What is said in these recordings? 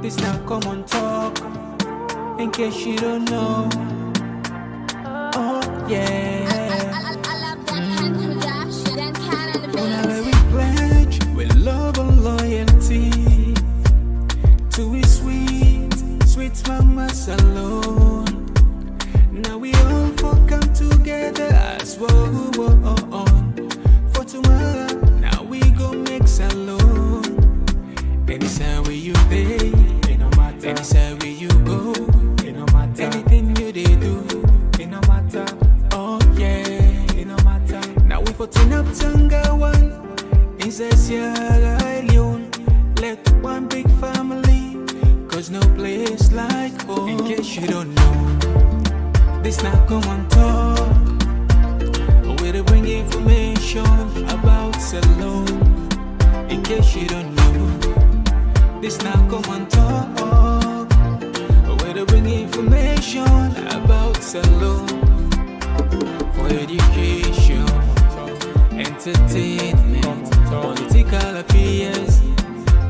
This now Komon-Tok, in case you don't know. Oh yeah. Whenever we pledge with love and loyalty to his sweet mamas alone. Now we all for come together as one for tomorrow. Now we go make alone. Anytime where you day, it no matter. Anytime where you go, it no matter. Anything you they do, it no matter. Oh yeah, it no matter. Now we for turn up Tanga one. Inside Sierra Leone, let one big family, cause no place like home. In case you don't know, this now Komon-Tok, where they bring information about salon. In case you don't know, this now Komon-Tok, where they bring information about salon. For education, entertainment, political affairs,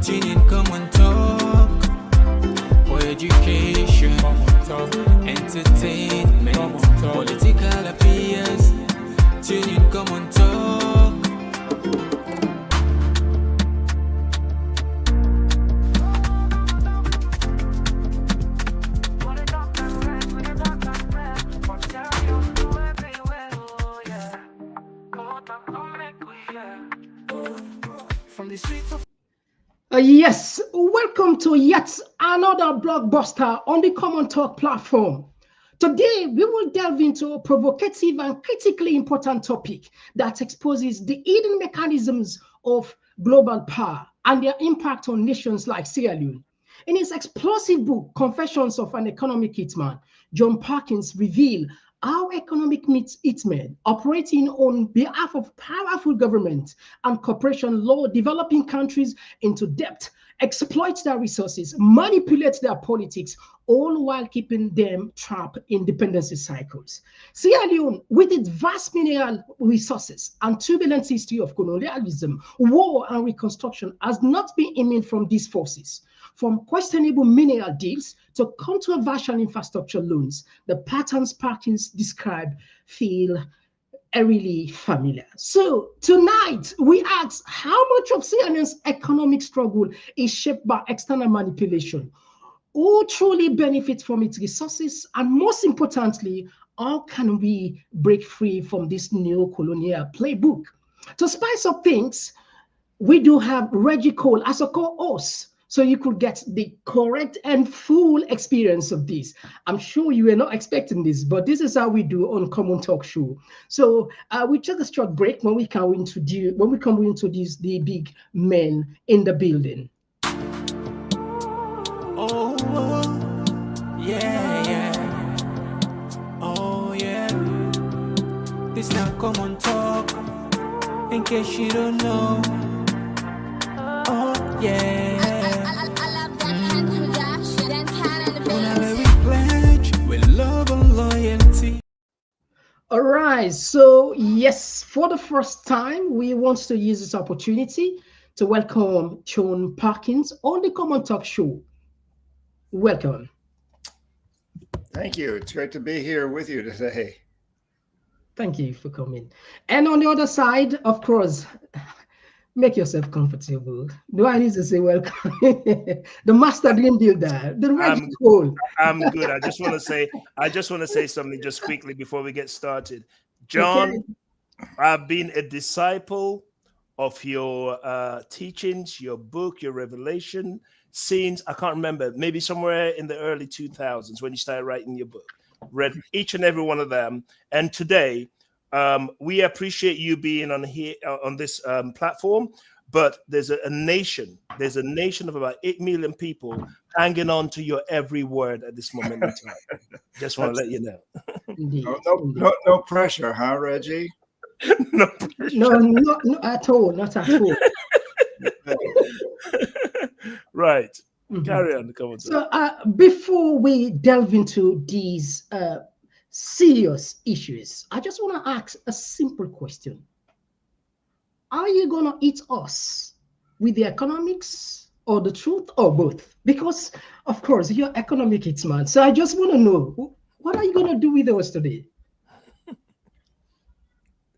tune in Komon-Tok. For education, entertainment, political affairs, tune in Komon-Tok. From the streets of Yes, welcome to yet another blockbuster on the Komon-Tok platform. Today, we will delve into a provocative and critically important topic that exposes the hidden mechanisms of global power and their impact on nations like Sierra Leone. In his explosive book, Confessions of an Economic Hitman, John Perkins revealed how economic hitmen operating on behalf of powerful government and corporation law developing countries into debt, exploit their resources, manipulate their politics, all while keeping them trapped in dependency cycles. Sierra Leone, with its vast mineral resources and turbulent history of colonialism, war, and reconstruction, has not been immune from these forces. From questionable mineral deals to controversial infrastructure loans, the patterns Perkins described feel eerily familiar. So tonight, we ask how much of Sierra Leone's economic struggle is shaped by external manipulation? Who truly benefits from its resources? And most importantly, how can we break free from this neo-colonial playbook? To spice up things, we do have Reggie Cole as a co-host, so you could get the correct and full experience of this. I'm sure you were not expecting this, but this is how we do on Komon-Tok show. So we take a short break when we come into the big men in the building. oh yeah. Oh yeah. This now Komon-Tok, in case you don't know. Oh yeah. Whenever we pledge with love and loyalty. All right, so yes, for the first time, we want to use this opportunity to welcome John Perkins on the Komon-Tok show. Welcome. Thank you. It's great to be here with you today. Thank you for coming. And on the other side, of course, make yourself comfortable. Do I need to say welcome? The master dream builder, the Reggie Cole. I'm good. I just want to say something just quickly before we get started. John, okay. I've been a disciple of your teachings, your book, your revelation, since I can't remember, maybe somewhere in the early 2000s when you started writing your book. Read each and every one of them, and today we appreciate you being on here on this platform. But there's a nation of about 8 million people hanging on to your every word at this moment in time. Just want to let you know. No pressure, huh, Reggie? No pressure. No, not at all. Not at all. Right. Carry on. Come on. So before we delve into these serious issues, I just want to ask a simple question. Are you going to eat us with the economics, or the truth or both? Because, of course, you're economic hitman. So I just want to know, what are you going to do with us today?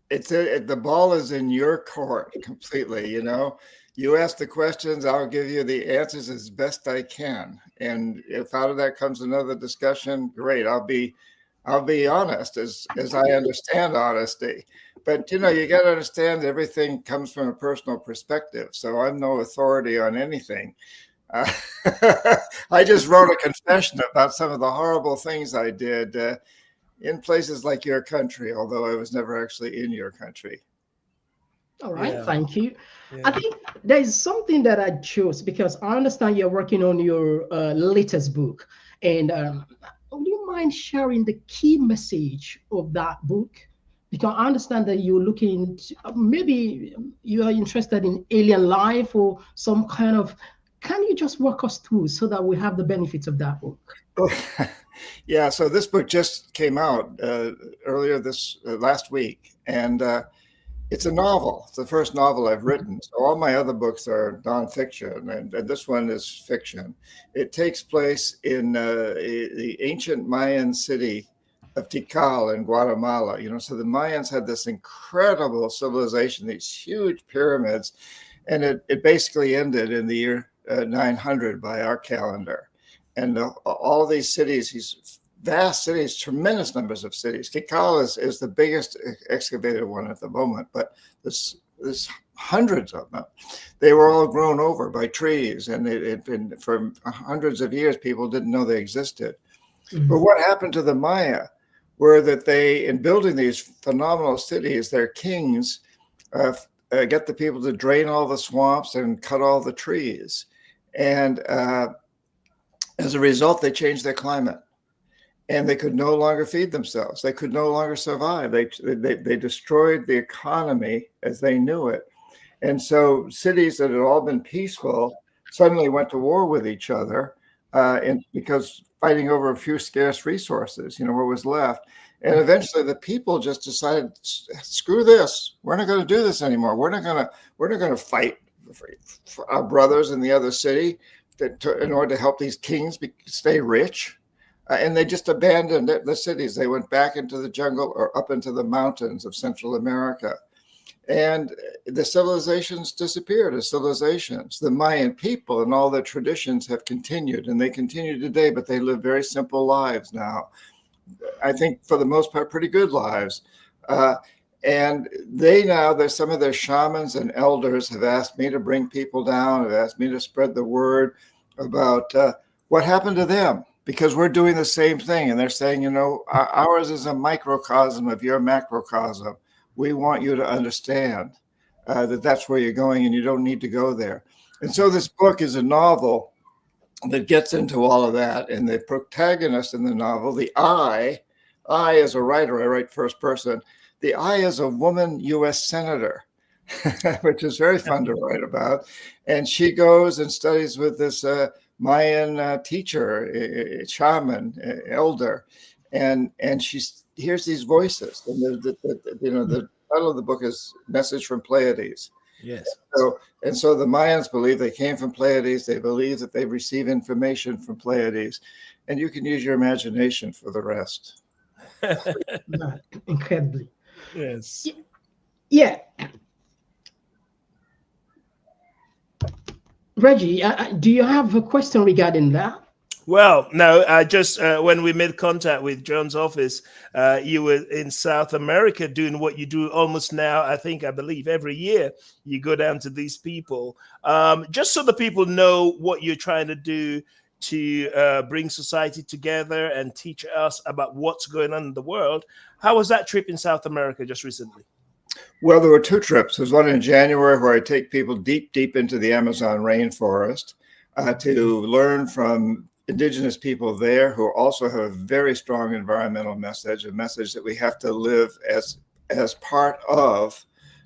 The ball is in your court completely. You ask the questions, I'll give you the answers as best I can. And if out of that comes another discussion, great. I'll be honest as I understand honesty. But you got to understand everything comes from a personal perspective. So I'm no authority on anything. I just wrote a confession about some of the horrible things I did in places like your country, although I was never actually in your country. All right, Yeah. thank you. Yeah. I think there is something that I chose because I understand you're working on your latest book. And would you mind sharing the key message of that book? Because I understand that you're looking, maybe you are interested in alien life or some kind of. Can you just walk us through so that we have the benefits of that book? Yeah, so this book just came out earlier this last week, and it's a novel. It's the first novel I've written. So all my other books are nonfiction, and this one is fiction. It takes place in the ancient Mayan city of Tikal in Guatemala. So the Mayans had this incredible civilization, these huge pyramids, and it basically ended in the year 900 by our calendar. And all these cities, these vast cities, tremendous numbers of cities. Tikal is the biggest excavated one at the moment, but there's hundreds of them. They were all grown over by trees, and it had been for hundreds of years. People didn't know they existed. Mm-hmm. But what happened to the Maya were that they, in building these phenomenal cities, their kings get the people to drain all the swamps and cut all the trees. And as a result, they changed their climate, and they could no longer feed themselves. They could no longer survive. They destroyed the economy as they knew it. And so cities that had all been peaceful suddenly went to war with each other because fighting over a few scarce resources, what was left. And eventually the people just decided, screw this. We're not going to do this anymore. We're not going to fight for our brothers in the other city in order to help these kings stay rich. And they just abandoned the cities. They went back into the jungle or up into the mountains of Central America. And the civilizations disappeared as civilizations. The Mayan people and all their traditions have continued, and they continue today, but they live very simple lives now. I think for the most part, pretty good lives. And there's some of their shamans and elders have asked me to bring people down, have asked me to spread the word about what happened to them, because we're doing the same thing. And they're saying, ours is a microcosm of your macrocosm. We want you to understand that that's where you're going and you don't need to go there. And so this book is a novel that gets into all of that. And the protagonist in the novel, the I as a writer, I write first person. The I is a woman U.S. senator, which is very fun to write about. And she goes and studies with this Mayan teacher, shaman, elder, and she hears these voices. And the title of the book is Message from Pleiades. Yes. So the Mayans believe they came from Pleiades. They believe that they receive information from Pleiades, and you can use your imagination for the rest. Incredibly. Yes. Yeah. Reggie, do you have a question regarding that? Well, no, I just when we made contact with John's office, you were in South America doing what you do almost now. I believe every year you go down to these people, just so the people know what you're trying to do to bring society together and teach us about what's going on in the world. How was that trip in South America just recently? Well, there were two trips. There's one in January where I take people deep into the Amazon rainforest to learn from indigenous people there who also have a very strong environmental message, a message that we have to live as part of,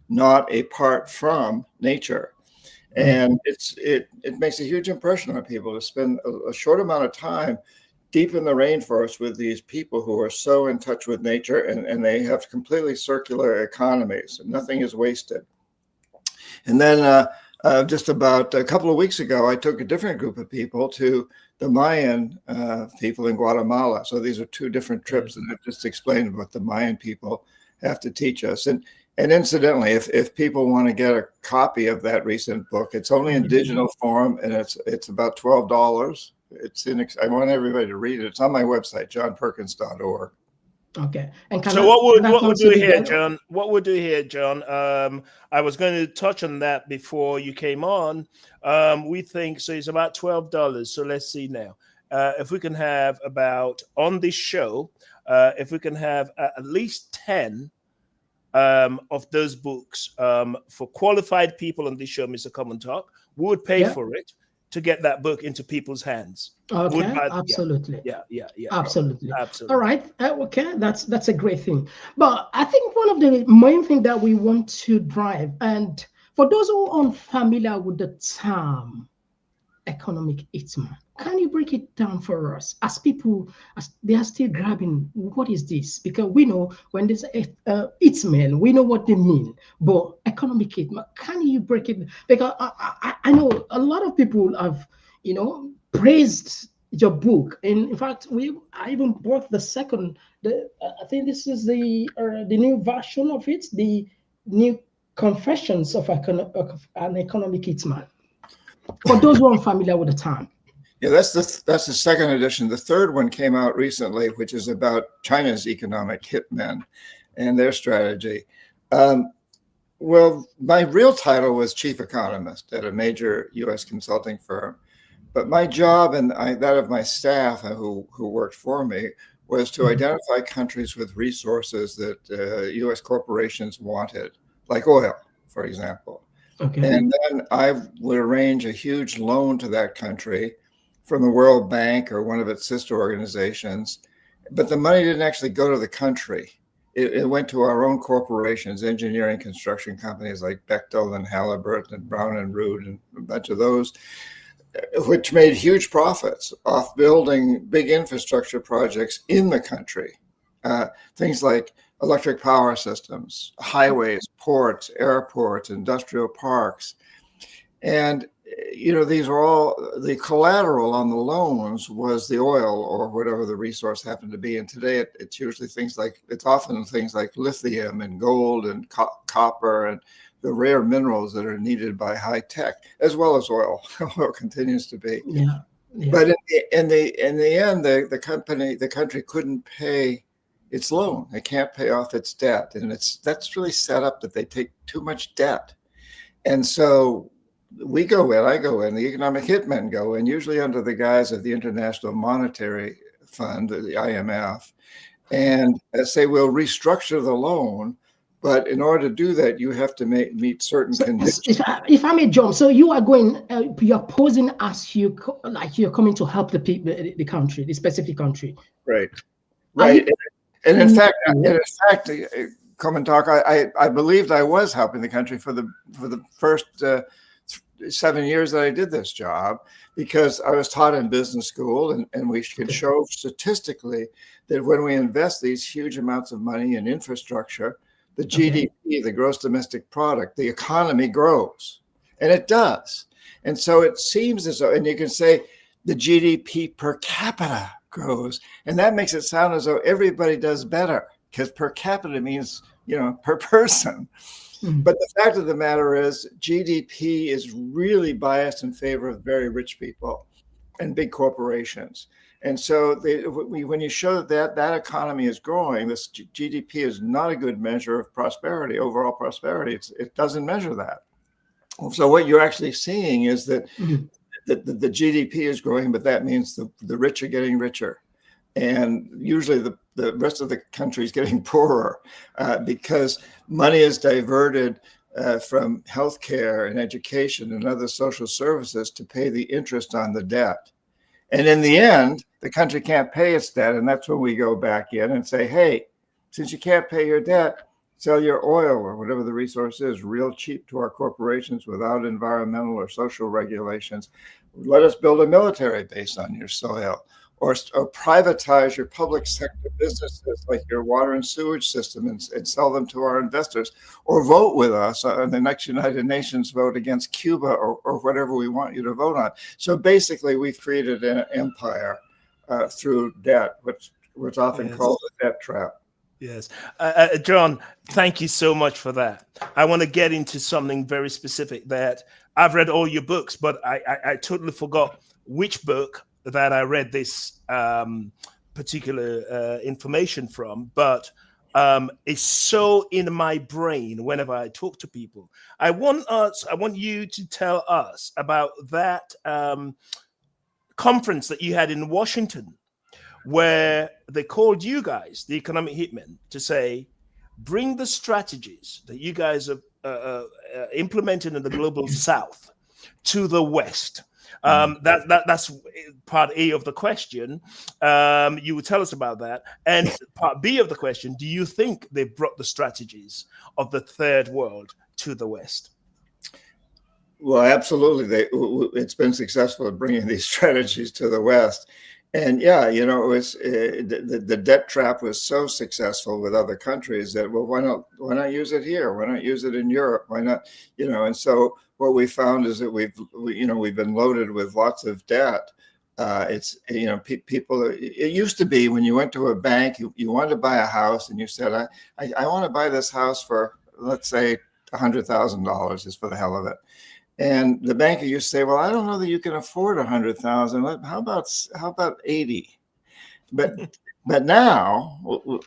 not apart from nature. And it makes a huge impression on people to spend a short amount of time deep in the rainforest with these people who are so in touch with nature, and they have completely circular economies. Nothing is wasted. And then Just about a couple of weeks ago, I took a different group of people to the Mayan people in Guatemala. So these are two different trips that I've just explained what the Mayan people have to teach us. And incidentally, if people want to get a copy of that recent book, it's only in digital form, and it's about $12. I want everybody to read it. It's on my website, johnperkins.org. Okay. And so what we'll do here, John? What we'll do here, John? I was going to touch on that before you came on. We think so. It's about $12. So let's see now. If we can have about on this show, if we can have at least 10 of those books for qualified people on this show, Mr. Komon-Tok, we would pay for it to get that book into people's hands. Okay, absolutely. Yeah. Absolutely. All right. Okay, that's a great thing. But I think one of the main things that we want to drive, and for those who are unfamiliar with the term economic hitman, can you break it down for us as people, as they are still grabbing what is this? Because we know when there's hitman, we know what they mean, but economic hitman, can you break it? Because I know a lot of people have, praised your book. In fact, I even bought the second. I think this is the new version of it, the new Confessions of an Economic Hitman. For those who aren't familiar with the term. Yeah, that's the second edition. The third one came out recently, which is about China's economic hitmen and their strategy. Well, my real title was chief economist at a major U.S. consulting firm, but my job and that of my staff who worked for me was to identify countries with resources that U.S. corporations wanted, like oil, for example. Okay. And then I would arrange a huge loan to that country from the World Bank or one of its sister organizations, but the money didn't actually go to the country. It went to our own corporations, engineering construction companies like Bechtel and Halliburton and Brown and Root and a bunch of those, which made huge profits off building big infrastructure projects in the country. Things like electric power systems, highways, ports, airports, industrial parks. And, these are all, the collateral on the loans was the oil or whatever the resource happened to be. And today it's often things like lithium and gold and copper and the rare minerals that are needed by high tech, as well as oil. Oil continues to be. Yeah. But in the end, the country couldn't pay its loan. It can't pay off its debt. And that's really set up that they take too much debt. And so I go in, the economic hitmen go in, usually under the guise of the International Monetary Fund, the IMF, and say, we'll restructure the loan. But in order to do that, you have to meet certain conditions. If I may jump, so you are going, you're posing as you're coming to help the country, the specific country. Right. And in fact, Komon-Tok, I believed I was helping the country for the first 7 years that I did this job, because I was taught in business school, and we could show statistically that when we invest these huge amounts of money in infrastructure, the GDP, the gross domestic product, the economy grows, and it does. And so it seems as though, and you can say the GDP per capita grows, and that makes it sound as though everybody does better, because per capita means, per person. But the fact of the matter is GDP is really biased in favor of very rich people and big corporations. And so when you show that economy is growing, this GDP is not a good measure of prosperity, overall prosperity. It doesn't measure that. So what you're actually seeing is that the GDP is growing, but that means the rich are getting richer. And usually the rest of the country is getting poorer because money is diverted from healthcare and education and other social services to pay the interest on the debt. And in the end, the country can't pay its debt. And that's when we go back in and say, hey, since you can't pay your debt, sell your oil or whatever the resource is real cheap to our corporations without environmental or social regulations. Let us build a military base on your soil. or privatize your public sector businesses like your water and sewage system and sell them to our investors, or vote with us on the next United Nations vote against Cuba or whatever we want you to vote on. So basically, we've created an empire through debt, which often called the debt trap. Yes. John, thank you so much for that. I want to get into something very specific that I've read all your books, but I totally forgot which book that I read this particular information from, but it's so in my brain whenever I talk to people. I want you to tell us about that conference that you had in Washington, where they called you guys, the economic hitmen, to say, bring the strategies that you guys are implementing in the global South to the West. That's part A of the question. You would tell us about that. And part B of the question, do you think they brought the strategies of the third world to the West? Well, absolutely. It's been successful at bringing these strategies to the West. And yeah, it was the debt trap was so successful with other countries that, well, why not use it here? Why not use it in Europe? Why not, And so what we found is that we've been loaded with lots of debt. It's people. It used to be when you went to a bank, you wanted to buy a house, and you said, I want to buy this house for, let's say, $100,000 just for the hell of it. And the banker used to say, well, I don't know that you can afford 100,000. How about 80? But now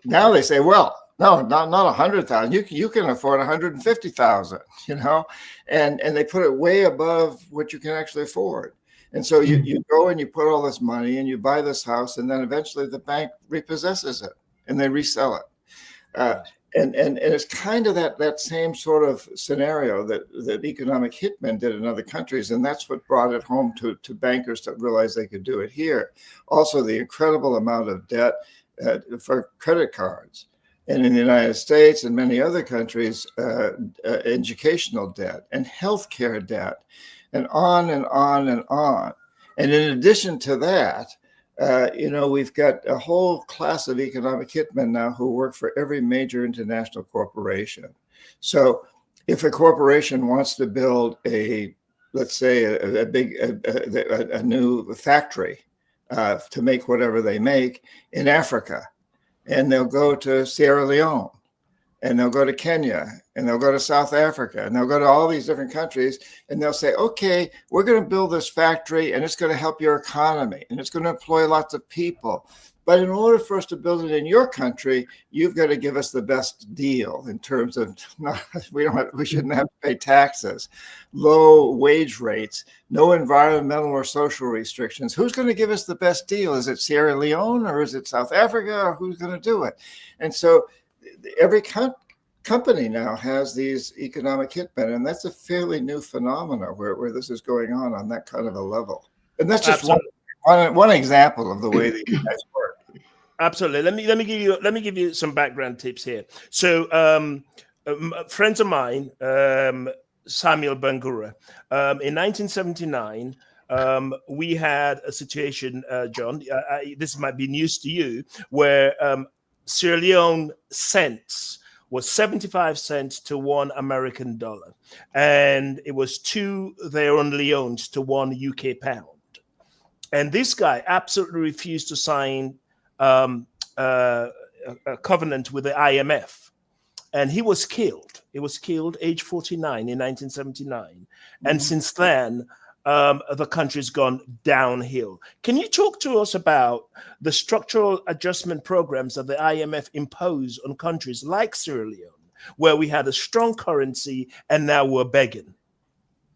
they say, well, no, not 100,000. You can afford 150,000, and they put it way above what you can actually afford. And so you go and you put all this money and you buy this house, and then eventually the bank repossesses it and they resell it. And it's kind of that same sort of scenario that economic hitmen did in other countries. And that's what brought it home to bankers to realize they could do it here. Also, the incredible amount of debt for credit cards. And in the United States and many other countries, educational debt and healthcare debt, and on and on and on. And in addition to that, we've got a whole class of economic hitmen now who work for every major international corporation. So if a corporation wants to build let's say a new factory to make whatever they make in Africa, and they'll go to Sierra Leone, and they'll go to Kenya, and they'll go to South Africa, and they'll go to all these different countries, and they'll say, okay, we're going to build this factory, and it's going to help your economy, and it's going to employ lots of people. But in order for us to build it in your country, you've got to give us the best deal in terms of we shouldn't have to pay taxes, low wage rates, no environmental or social restrictions. Who's going to give us the best deal? Is it Sierra Leone, or is it South Africa, or who's going to do it? And so every company now has these economic hitmen, and that's a fairly new phenomena where this is going on that kind of a level. And that's just one example of the way that you guys work. Absolutely. Let me give you some background tips here. So, friends of mine, Samuel Bangura, in 1979. We had a situation, John. This might be news to you, where Sierra Leone cents was 75 cents to $1 American dollar, and it was 2 there on Leones to 1 UK pound. And this guy absolutely refused to sign a covenant with the IMF, and he was killed. He was killed age 49 in 1979, and since then the country's gone downhill. Can you talk to us about the structural adjustment programs that the IMF imposed on countries like Sierra Leone, where we had a strong currency and now we're begging?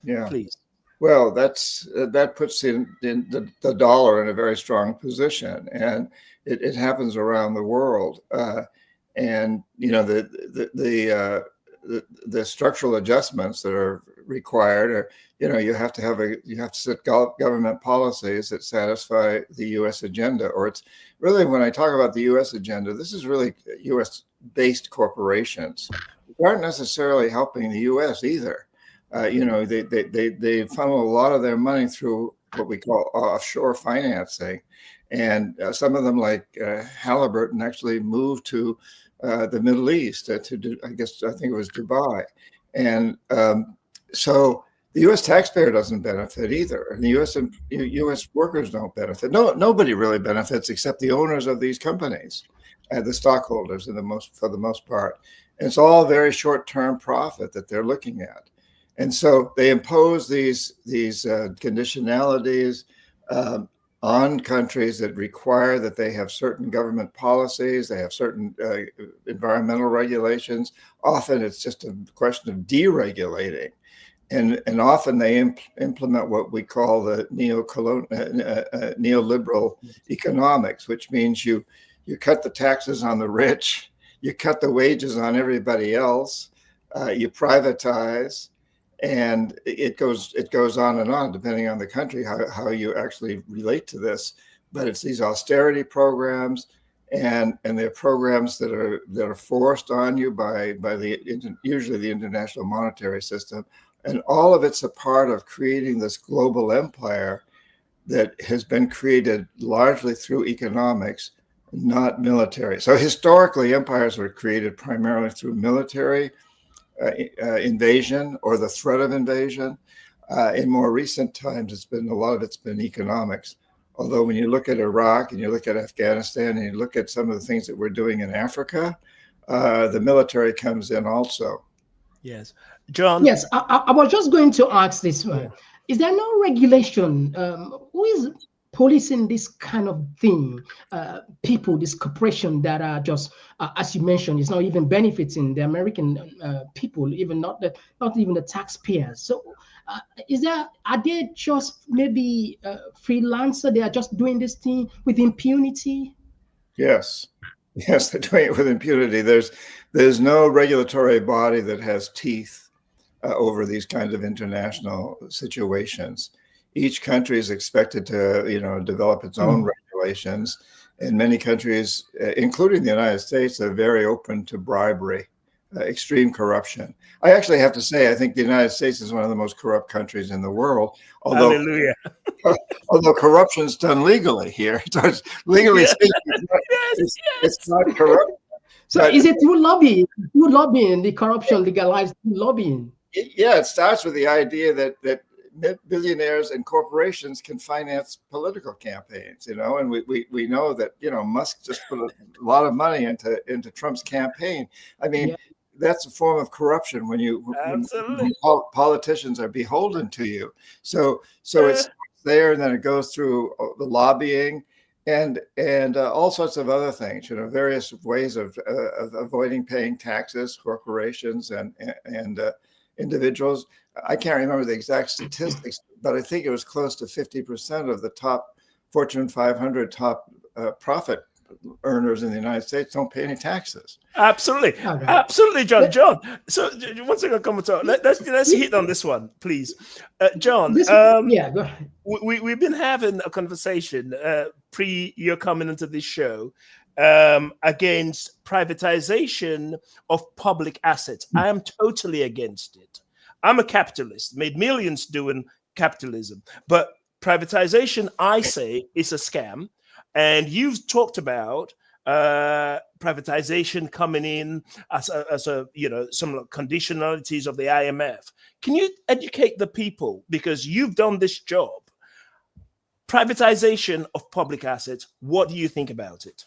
Yeah, please. Well, that puts the dollar in a very strong position, and it happens around the world. And the structural adjustments that are required are, you have to set government policies that satisfy the U.S. agenda. Or it's really, when I talk about the U.S. agenda, this is really U.S.-based corporations who aren't necessarily helping the U.S. either. They funnel a lot of their money through what we call offshore financing, And some of them, like Halliburton, actually moved to the Middle East to do, I think it was Dubai. And so the U.S. taxpayer doesn't benefit either, and the U.S. workers don't benefit. Nobody really benefits except the owners of these companies, the stockholders, for the most part. And it's all very short-term profit that they're looking at, and so they impose these conditionalities on countries that require that they have certain government policies, they have certain environmental regulations. Often it's just a question of deregulating. And often they implement what we call the neoliberal economics, which means you cut the taxes on the rich, you cut the wages on everybody else, you privatize, and it goes on and on, depending on the country, how you actually relate to this. But it's these austerity programs, and they're programs that are forced on you by usually the international monetary system. And all of it's a part of creating this global empire that has been created largely through economics, not military. So historically, empires were created primarily through military invasion or the threat of invasion. In more recent times, a lot of it's been economics. Although when you look at Iraq and you look at Afghanistan and you look at some of the things that we're doing in Africa, the military comes in also. Yes. John? Yes, I was just going to ask this one. Yeah. Is there no regulation? Who is policing this kind of thing? People, this corporation that are just, as you mentioned, it's not even benefiting the American people, even not even the taxpayers. So are they just maybe freelancer? They are just doing this thing with impunity? Yes, they're doing it with impunity. There's no regulatory body that has teeth over these kinds of international situations. Each country is expected to, develop its own regulations. And many countries, including the United States, are very open to bribery, extreme corruption. I actually have to say, I think the United States is one of the most corrupt countries in the world. Although, hallelujah. Although corruption's done legally here, so it's legally speaking, it's not corrupt. So is it through lobbying? Through lobbying, the corruption legalized lobbying? Yeah, it starts with the idea that billionaires and corporations can finance political campaigns, and we know that, Musk just put a lot of money into Trump's campaign. I mean, that's a form of corruption when politicians are beholden to you. So it's there, and then it goes through the lobbying and all sorts of other things, various ways of avoiding paying taxes, corporations and individuals. I can't remember the exact statistics, but I think it was close to 50% of the top Fortune 500 top profit earners in the United States don't pay any taxes. Absolutely, absolutely, John. John, so one second, Komon-Tok. Let's hit on this one, please, John. Go ahead. We've been having a conversation pre your coming into this show against privatization of public assets. I am totally against it. I'm a capitalist, made millions doing capitalism, but privatization, I say, is a scam. And you've talked about privatization coming in as a some conditionalities of the IMF. Can you educate the people, because you've done this job? Privatization of public assets. What do you think about it?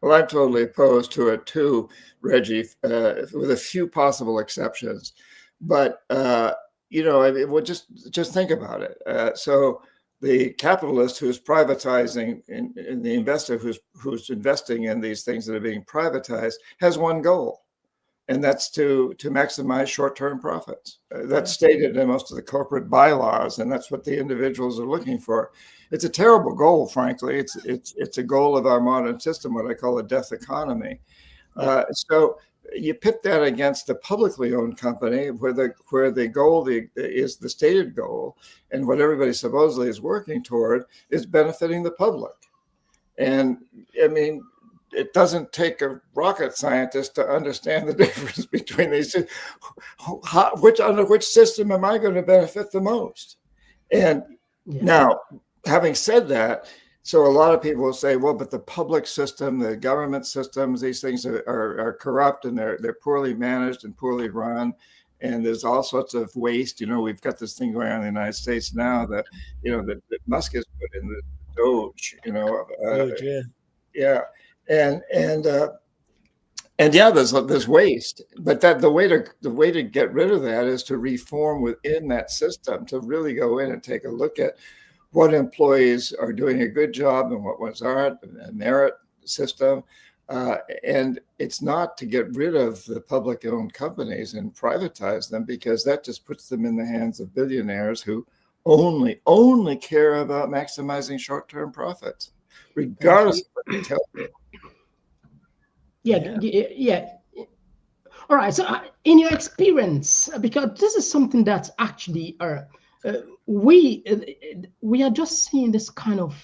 Well, I'm totally opposed to it too, Reggie, with a few possible exceptions. But just think about it. So the capitalist who's privatizing and the investor who's investing in these things that are being privatized has one goal, and that's to maximize short-term profits. That's stated in most of the corporate bylaws, and that's what the individuals are looking for. It's a terrible goal, frankly. It's a goal of our modern system, what I call a death economy. So you pit that against the publicly owned company, where the goal is the stated goal, and what everybody supposedly is working toward is benefiting the public. And I mean, it doesn't take a rocket scientist to understand the difference between these two. Under which system am I going to benefit the most? And now, having said that, So a lot of people will say, well, but the public system, the government systems, these things are corrupt, and they're poorly managed and poorly run. And there's all sorts of waste. We've got this thing going on in the United States now that, that Musk has put in the Doge, Yeah. yeah. And yeah, there's waste, but the way to get rid of that is to reform within that system, to really go in and take a look at what employees are doing a good job and what ones aren't, a merit system. And it's not to get rid of the public-owned companies and privatize them, because that just puts them in the hands of billionaires who only care about maximizing short-term profits, regardless of what they tell you. Yeah. All right. So, in your experience, because this is something that actually we are just seeing this kind of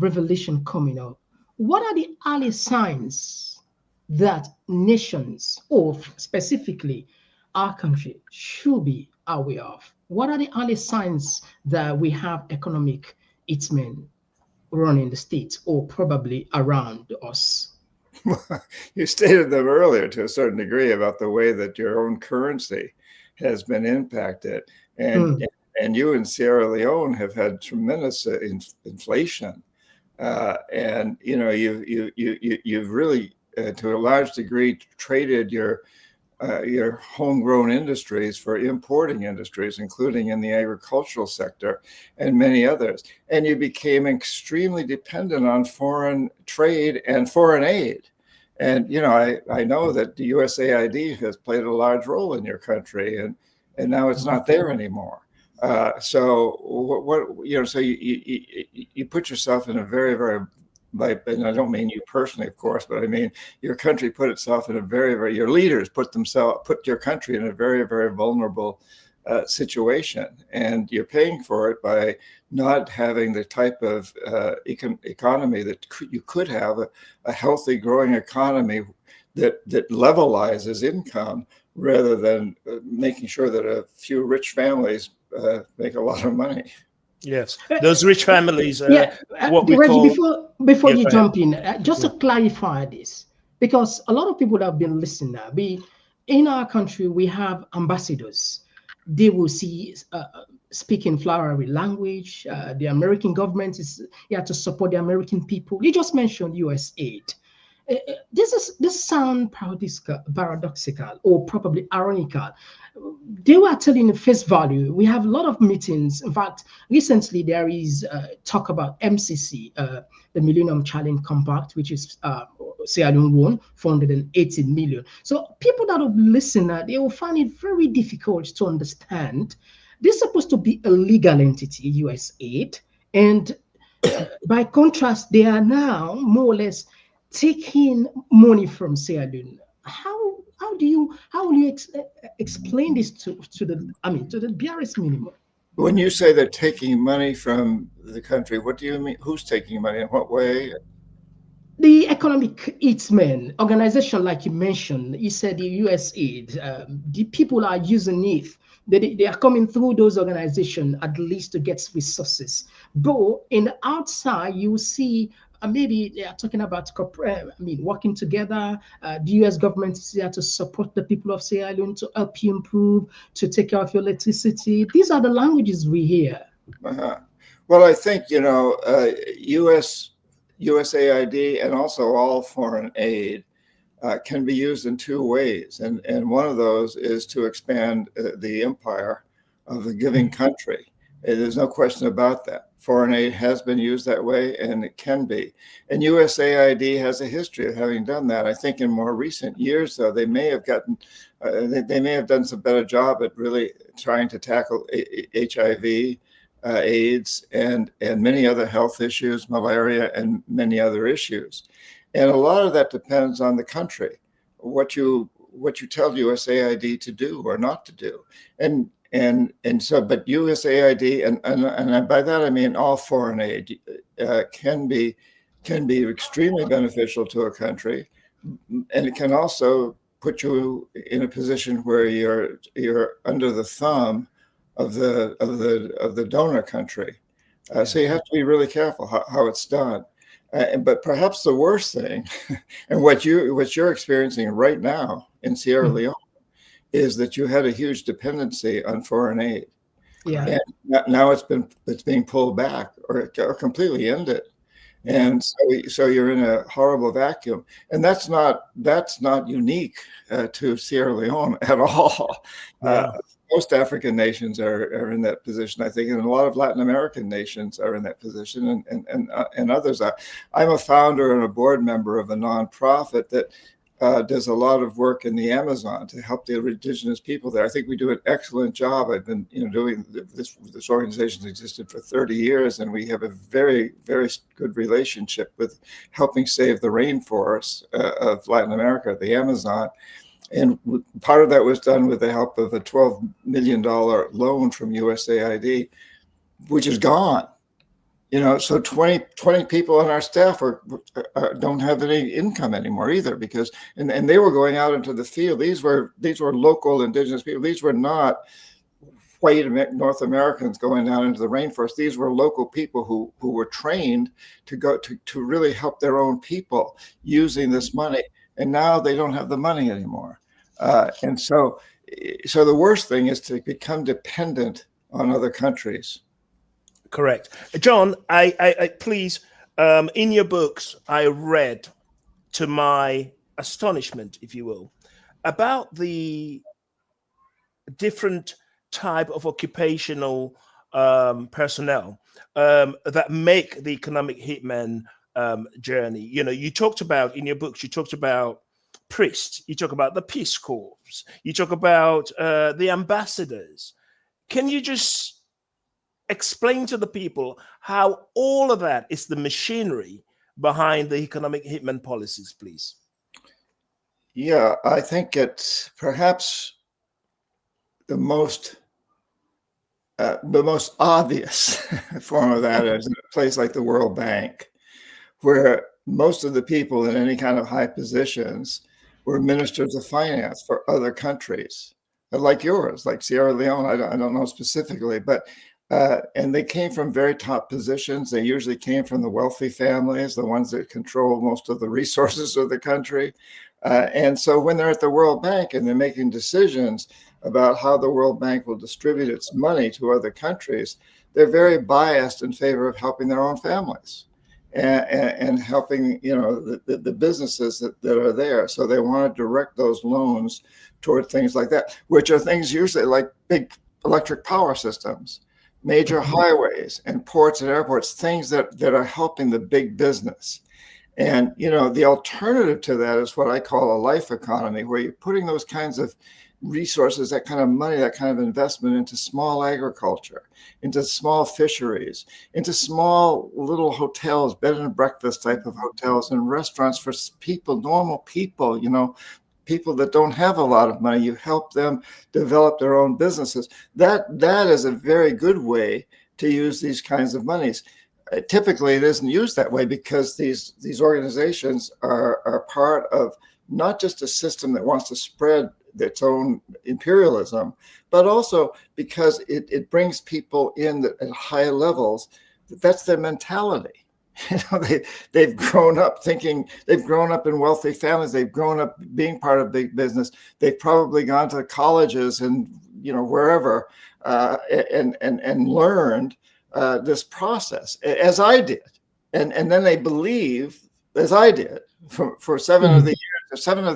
revelation coming up. What are the early signs that nations, or specifically our country, should be aware of? What are the early signs that we have economic hitmen running the states, or probably around us? You stated them earlier to a certain degree about the way that your own currency has been impacted, and you in Sierra Leone have had tremendous inflation, and you've really to a large degree traded your homegrown industries for importing industries, including in the agricultural sector and many others. And you became extremely dependent on foreign trade and foreign aid. And, I know that the USAID has played a large role in your country, and now it's not there anymore. So you put yourself in a very, very, and I don't mean you personally, of course, but I mean your country put itself in a very, very, your leaders put your country in a very, very vulnerable situation, and you're paying for it by not having the type of economy that you could have, a healthy, growing economy that levelizes income, rather than making sure that a few rich families make a lot of money. Yes, those rich families. What we Reggie, call. before you jump in, just to clarify this, because a lot of people that have been listening now, in our country, we have ambassadors. They will see speaking flowery language. The American government is here to support the American people. You just mentioned US aid. This sound paradoxical, or probably ironical. They were telling the face value. We have a lot of meetings. In fact, recently there is talk about MCC, the Millennium Challenge Compact, which is Sierra Leone won 480 million. So people that will listen, they will find it very difficult to understand. This is supposed to be a legal entity, US aid, and by contrast, they are now more or less taking money from Sierra Leone. How will you explain this to the barest minimum? When you say they're taking money from the country, what do you mean? Who's taking money? In what way? The economic hitmen organization, like you mentioned, you said the USAID, the people are using it. They are coming through those organizations at least to get resources. But in the outside, you see maybe they are talking about working together. The US government is here to support the people of Sierra Leone, to help you improve, to take care of your electricity. These are the languages we hear. Well, I think, USAID and also all foreign aid can be used in two ways. And one of those is to expand the empire of the giving country. There's no question about that. Foreign aid has been used that way, and it can be. And USAID has a history of having done that. I think in more recent years, though, they may have done some better job at really trying to tackle HIV, AIDS, and many other health issues, malaria, and many other issues. And a lot of that depends on the country, what you tell USAID to do or not to do. And so, but USAID, and by that I mean all foreign aid, can be extremely beneficial to a country, and it can also put you in a position where you're under the thumb of the donor country So you have to be really careful how it's done. But perhaps the worst thing, and what you're experiencing right now in Sierra Leone, is that you had a huge dependency on foreign aid. Yeah. And now it's being pulled back or completely ended. And so you're in a horrible vacuum, and that's not unique to Sierra Leone at all. Most African nations are in that position, I think, and a lot of Latin American nations are in that position, and others are. I'm a founder and a board member of a nonprofit that does a lot of work in the Amazon to help the indigenous people there. I think we do an excellent job. I've been, doing this organization's existed for 30 years, and we have a very, very good relationship with helping save the rainforests of Latin America, the Amazon. And part of that was done with the help of a $12 million loan from USAID, which is gone. So 20 people on our staff don't have any income anymore either, because and they were going out into the field. These were local indigenous people. These were not white North Americans going down into the rainforest. These were local people who were trained to go to really help their own people using this money. And now they don't have the money anymore. And so the worst thing is to become dependent on other countries. Correct. John, I please, in your books, I read, to my astonishment, if you will, about the different type of occupational personnel that make the economic hitman journey. You talked about, in your books, you talked about priests, you talk about the Peace Corps, you talk about the ambassadors. Can you just explain to the people how all of that is the machinery behind the economic hitman policies, please? Yeah, I think it's perhaps the most obvious form of that is in a place like the World Bank, where most of the people in any kind of high positions were ministers of finance for other countries, like yours, like Sierra Leone. I don't know specifically, but and they came from very top positions. They usually came from the wealthy families, the ones that control most of the resources of the country. And so when they're at the World Bank and they're making decisions about how the World Bank will distribute its money to other countries, they're very biased in favor of helping their own families and helping, the businesses that are there. So they want to direct those loans toward things like that, which are things usually like big electric power systems, major highways and ports and airports, things that are helping the big business. And, the alternative to that is what I call a life economy, where you're putting those kinds of resources, that kind of money, that kind of investment into small agriculture, into small fisheries, into small little hotels, bed and breakfast type of hotels, and restaurants for people, normal people, people that don't have a lot of money. You help them develop their own businesses. That is a very good way to use these kinds of monies. Typically, it isn't used that way because these organizations are part of not just a system that wants to spread its own imperialism, but also because it brings people in at high levels. That's their mentality. They've grown up thinking, they've grown up in wealthy families, they've grown up being part of big business, they've probably gone to colleges and wherever and learned this process, as I did, and then they believe, as I did, for 7 of the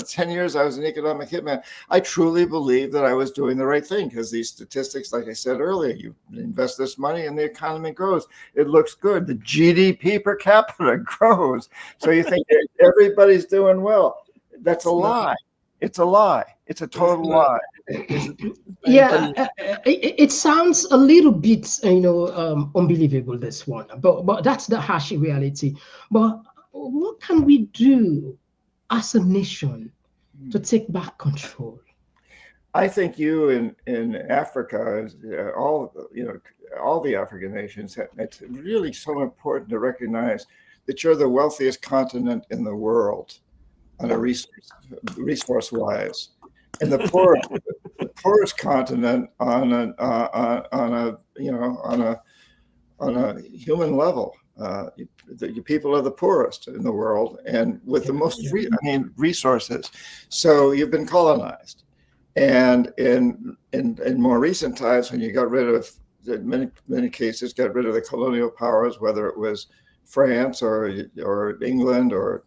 10 years I was an economic hitman, I truly believed that I was doing the right thing, because these statistics, like I said earlier, you invest this money and the economy grows. It looks good. The GDP per capita grows. So you think everybody's doing well. That's a lie. It's a lie. It's a total lie. Yeah, it sounds a little bit, unbelievable, this one, but that's the harsh reality. But what can we do as a nation to take back control? I think you in Africa, all the African nations, it's really so important to recognize that you're the wealthiest continent in the world on a resource-wise, and the poorest continent on on a human level. The people are the poorest in the world and with the most resources. So you've been colonized. And in more recent times, when you got rid of, in many cases, got rid of the colonial powers, whether it was France or England or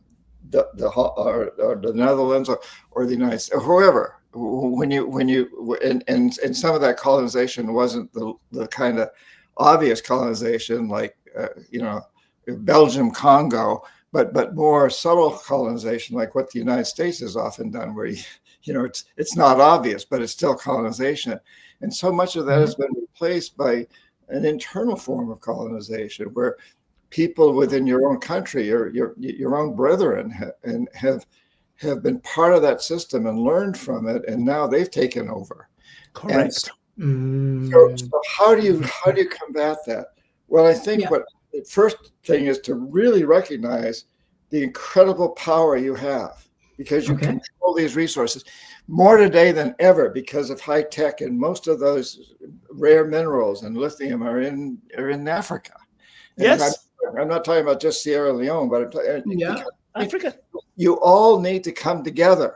the Netherlands or the United States, or whoever. And some of that colonization wasn't the kind of obvious colonization like Belgium, Congo, but more subtle colonization like what the United States has often done, where it's not obvious, but it's still colonization. And so much of that has been replaced by an internal form of colonization, where people within your own country, your own brethren, have been part of that system and learned from it, and now they've taken over. Correct. So how do you combat that? Well, I think what the first thing is to really recognize the incredible power you have, because you control these resources more today than ever because of high tech, and most of those rare minerals and lithium are in Africa. And Yes. I'm not talking about just Sierra Leone, but Africa. You all need to come together.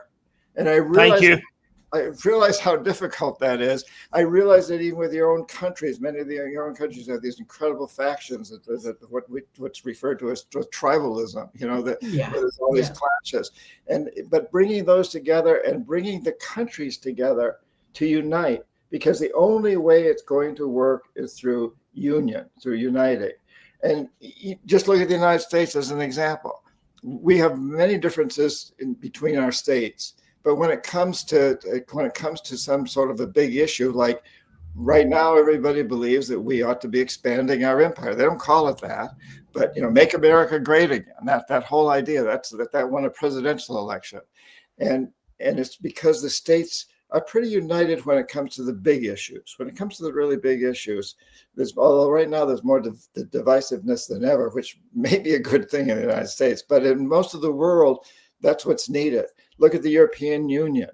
And I realize how difficult that is. I realize that even with your own countries, many of your own countries have these incredible factions, what's referred to as tribalism, there's all these clashes. But bringing those together and bringing the countries together to unite, because the only way it's going to work is through union, through uniting. And just look at the United States as an example. We have many differences between our states, but when it comes to some sort of a big issue, like right now, everybody believes that we ought to be expanding our empire. They don't call it that, but make America great again. That whole idea, that won a presidential election, and it's because the states are pretty united when it comes to the big issues. When it comes to the really big issues, although right now there's more divisiveness than ever, which may be a good thing in the United States, but in most of the world, that's what's needed. Look at the European Union.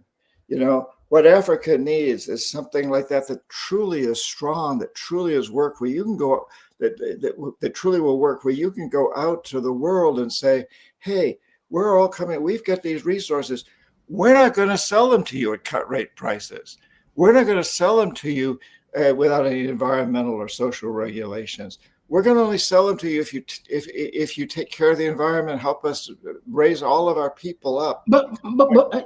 What Africa needs is something like that truly is strong, that truly is work where you can go, that truly will work, where you can go out to the world and say, hey, we're all coming, we've got these resources. We're not going to sell them to you at cut rate prices. We're not going to sell them to you without any environmental or social regulations. We're going to only sell them to you if you take care of the environment, help us raise all of our people up. But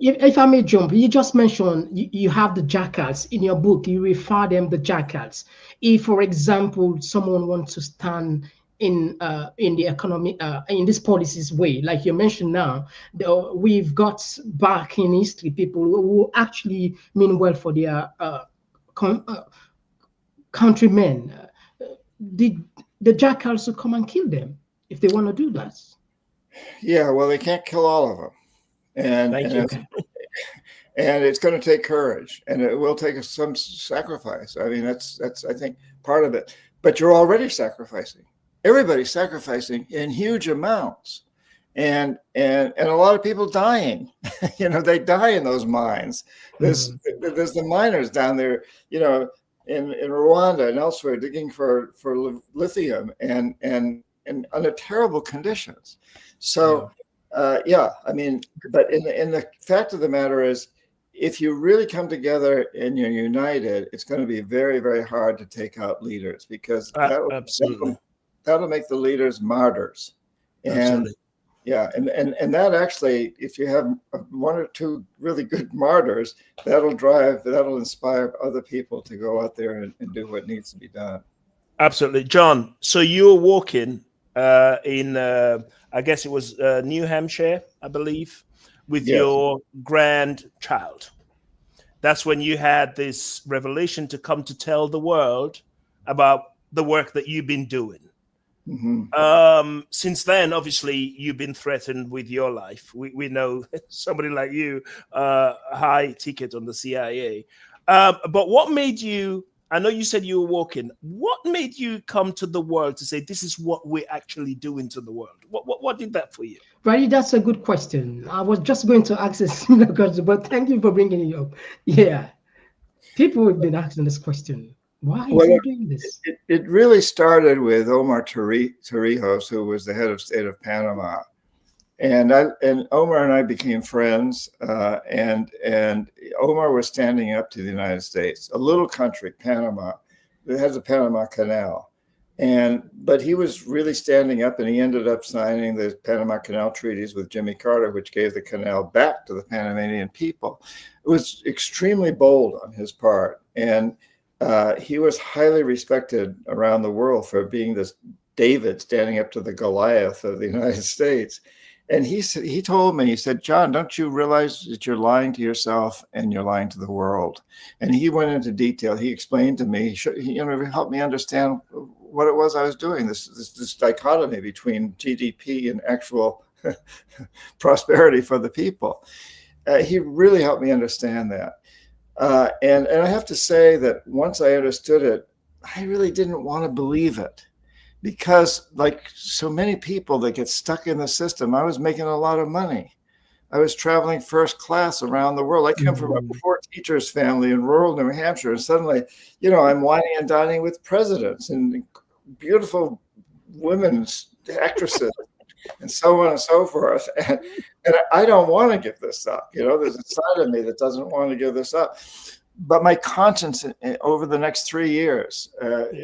if I may jump, you just mentioned you have the jackals in your book. You refer them the jackals. If, for example, someone wants to stand in the economy in this policies way, like you mentioned now, we've got back in history people who actually mean well for their countrymen. The jackals will come and kill them if they want to do that. Yeah, well, they can't kill all of them, and it's going to take courage, and it will take some sacrifice. I mean, that's I think part of it. But you're already sacrificing. Everybody's sacrificing in huge amounts, and a lot of people dying. They die in those mines. There's the miners down there, in Rwanda and elsewhere digging for lithium and under terrible conditions. So I mean, but in the fact of the matter is, if you really come together and you're united, it's going to be very, very hard to take out leaders, because that'll make the leaders martyrs. And and that actually, if you have one or two really good martyrs, that'll inspire other people to go out there and do what needs to be done. Absolutely. John, so you were walking in I guess it was New Hampshire, I believe, with your grandchild. That's when you had this revelation to come to tell the world about the work that you've been doing. Mm-hmm. Since then, obviously, you've been threatened with your life. We know somebody like you, high ticket on the CIA. But what made you, I know you said you were walking, what made you come to the world to say, this is what we're actually doing to the world? What did that for you? Right, that's a good question. I was just going to ask a similar question, but thank you for bringing it up. Yeah, people have been asking this question. Why is Well, he doing this? it really started with Omar Torrijos, who was the head of state of Panama. And Omar and I became friends, and Omar was standing up to the United States, a little country, Panama, that has a Panama Canal, but he was really standing up, and he ended up signing the Panama Canal treaties with Jimmy Carter, which gave the canal back to the Panamanian people. It was extremely bold on his part, and he was highly respected around the world for being this David standing up to the Goliath of the United States. And he told me, he said, John, don't you realize that you're lying to yourself and you're lying to the world? And he went into detail. He explained to me, he helped me understand what it was I was doing, this dichotomy between GDP and actual prosperity for the people. He really helped me understand that. And I have to say that once I understood it, I really didn't want to believe it. Because like so many people that get stuck in the system, I was making a lot of money. I was traveling first class around the world. I come from a poor teacher's family in rural New Hampshire, and suddenly, I'm wining and dining with presidents and beautiful women, actresses, and so on and so forth. And I don't want to give this up. There's a side of me that doesn't want to give this up. But my conscience over the next 3 years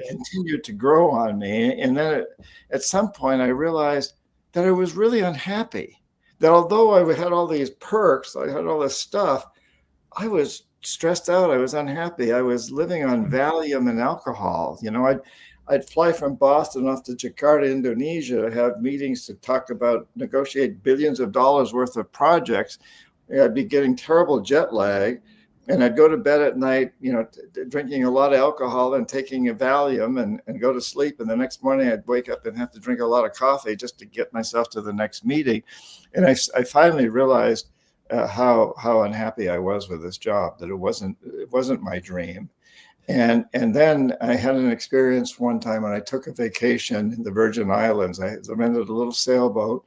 continued to grow on me. And then at some point, I realized that I was really unhappy, that although I had all these perks, I had all this stuff, I was stressed out. I was unhappy. I was living on Valium and alcohol. I'd fly from Boston off to Jakarta, Indonesia, to have meetings to negotiate billions of dollars worth of projects. I'd be getting terrible jet lag. And I'd go to bed at night, drinking a lot of alcohol and taking a Valium and go to sleep. And the next morning I'd wake up and have to drink a lot of coffee just to get myself to the next meeting. And I finally realized how unhappy I was with this job, that it wasn't my dream. And then I had an experience one time when I took a vacation in the Virgin Islands. I rented a little sailboat,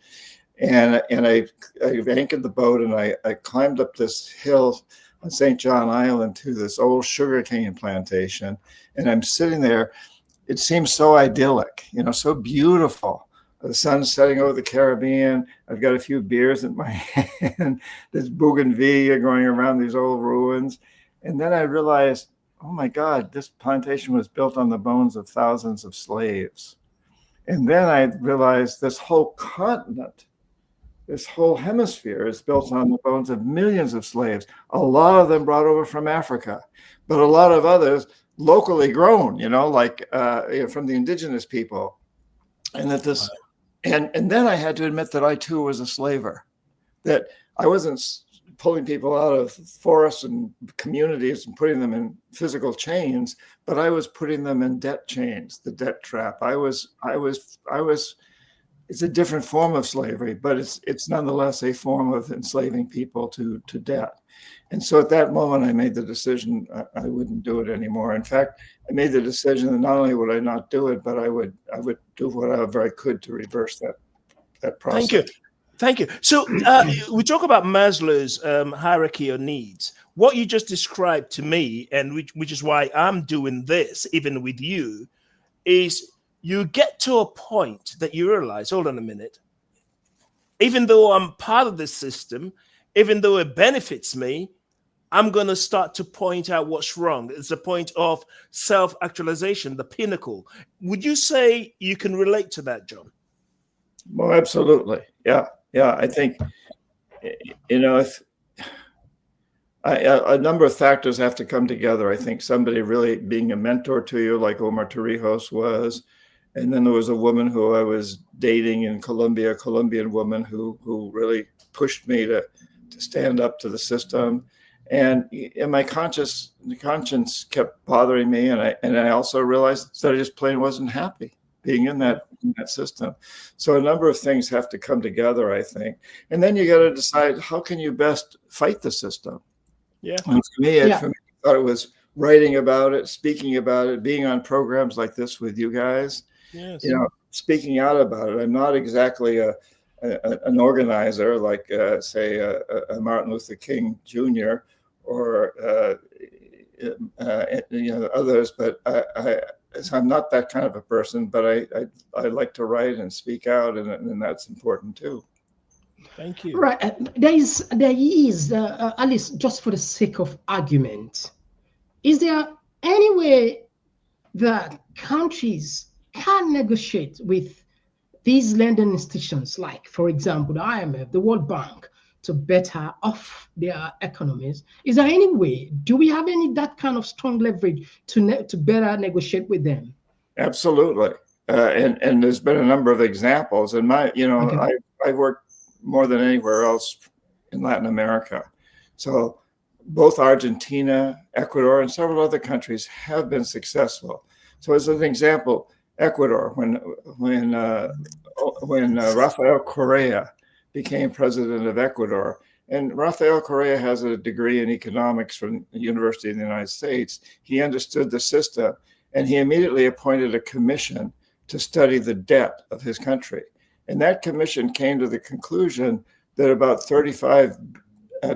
and I anchored the boat, and I climbed up this hill on St. John Island to this old sugarcane plantation. And I'm sitting there. It seems so idyllic, so beautiful. The sun's setting over the Caribbean. I've got a few beers in my hand. There's bougainvillea growing around these old ruins. And then I realized, oh my God, this plantation was built on the bones of thousands of slaves. And then I realized this whole continent, this whole hemisphere is built on the bones of millions of slaves, a lot of them brought over from Africa, but a lot of others locally grown, from the indigenous people. And and then I had to admit that I too was a slaver, that I wasn't pulling people out of forests and communities and putting them in physical chains, but I was putting them in debt chains, the debt trap. It's a different form of slavery, but it's nonetheless a form of enslaving people to debt. And so at that moment, I made the decision I wouldn't do it anymore. In fact, I made the decision that not only would I not do it, but I would do whatever I could to reverse that process. Thank you. So we talk about Maslow's hierarchy of needs. What you just described to me, and which is why I'm doing this, even with you, is you get to a point that you realize, hold on a minute, even though I'm part of this system, even though it benefits me, I'm going to start to point out what's wrong. It's a point of self-actualization, the pinnacle. Would you say you can relate to that, John? Well, absolutely. Yeah. I think, if a number of factors have to come together. I think somebody really being a mentor to you, like Omar Torrijos was. And then there was a woman who I was dating in Colombia, a Colombian woman who really pushed me to stand up to the system. And my conscience kept bothering me. And I also realized that I just plain wasn't happy being in that system. So a number of things have to come together, I think. And then you got to decide, how can you best fight the system? Yeah. And for me, I thought it was writing about it, speaking about it, being on programs like this with you guys. Yes. Speaking out about it. I'm not exactly an organizer like, say, a Martin Luther King Jr. or others, but I'm not that kind of a person, but I like to write and speak out, and that's important too. Thank you. Right. There is, at least just for the sake of argument, is there any way that countries can negotiate with these lending institutions, like, for example, the IMF, the World Bank, to better off their economies? Is there any way? Do we have that kind of strong leverage to better negotiate with them? Absolutely, and there's been a number of examples. And I've worked more than anywhere else in Latin America, so both Argentina, Ecuador, and several other countries have been successful. So as an example, Ecuador, when Rafael Correa became president of Ecuador, and Rafael Correa has a degree in economics from the University of the United States, he understood the system, and he immediately appointed a commission to study the debt of his country. And that commission came to the conclusion that about $35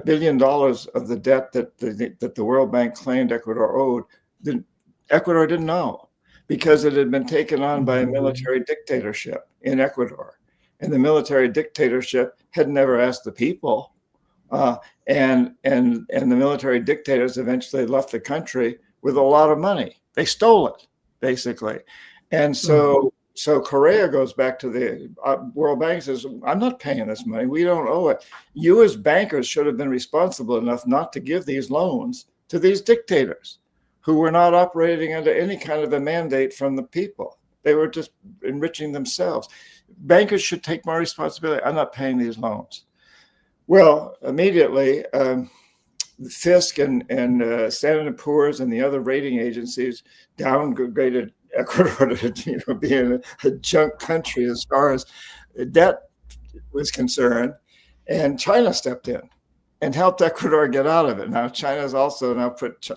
billion of the debt that the World Bank claimed Ecuador owed, Ecuador didn't know, because it had been taken on by a military dictatorship in Ecuador. And the military dictatorship had never asked the people. And the military dictators eventually left the country with a lot of money. They stole it, basically. And so Correa goes back to the World Bank and says, I'm not paying this money. We don't owe it. You as bankers should have been responsible enough not to give these loans to these dictators who were not operating under any kind of a mandate from the people. They were just enriching themselves. Bankers should take more responsibility. I'm not paying these loans. Well, immediately, Fisk and Standard & Poor's and the other rating agencies downgraded Ecuador to being a junk country as far as debt was concerned, and China stepped in and helped Ecuador get out of it. Now China's also now put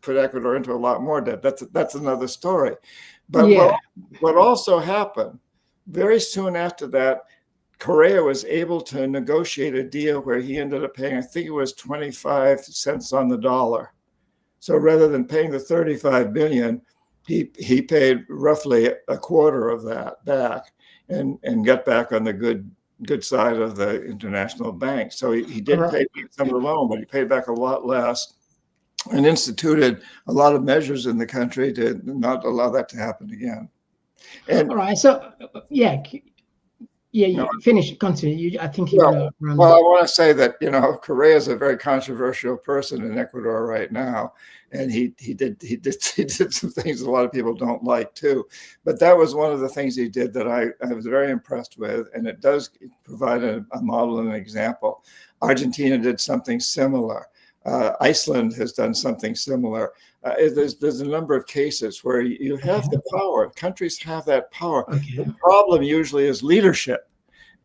Ecuador into a lot more debt. That's another story. But what also happened very soon after that, Correa was able to negotiate a deal where he ended up paying, I think it was 25 cents on the dollar. So rather than paying the 35 billion, he paid roughly a quarter of that back and got back on the good side of the international bank. So he did pay some of the loan, but he paid back a lot less and instituted a lot of measures in the country to not allow that to happen again. And all right, so finish, continue. I think well, I want to say that Correa is a very controversial person in Ecuador right now, and he did some things a lot of people don't like too. But that was one of the things he did that I was very impressed with, and it does provide a model and an example. Argentina did something similar. Iceland has done something similar. There's a number of cases where you have the power. Countries have that power. Okay. The problem usually is leadership.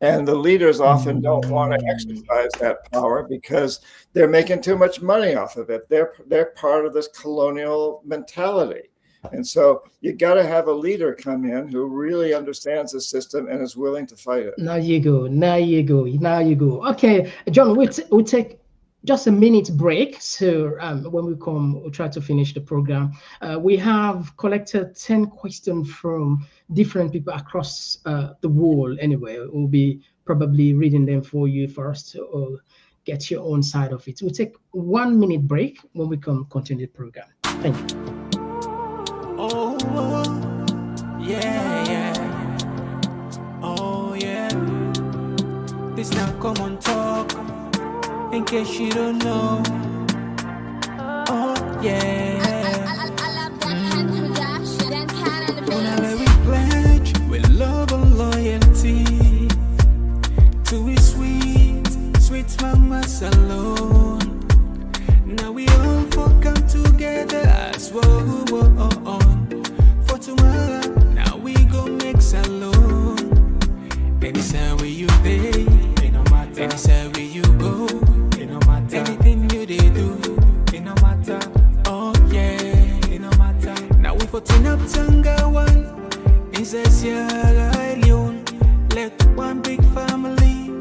And the leaders often don't want to exercise that power because they're making too much money off of it. They're part of this colonial mentality. And so you got to have a leader come in who really understands the system and is willing to fight it. Now you go. Okay, John, we'll take just a minute break. So when we come, we'll try to finish the program. We have collected 10 questions from different people across the world. Anyway, we'll be probably reading them for you first to get your own side of it. We'll take 1 minute break. When we come, continue the program. Thank you. Oh, yeah. Oh, yeah. This now Komon-Tok. In case you don't know, oh yeah. Whenever we pledge with love and loyalty to a sweet mamas alone. Now we all come together as one for tomorrow. Now we go make alone. Anytime where you pay, anytime where you go. Anything you they do, it no matter. Oh yeah, it no matter. Now we for turn up Tanga one. Inside Sierra Leone, let one big family.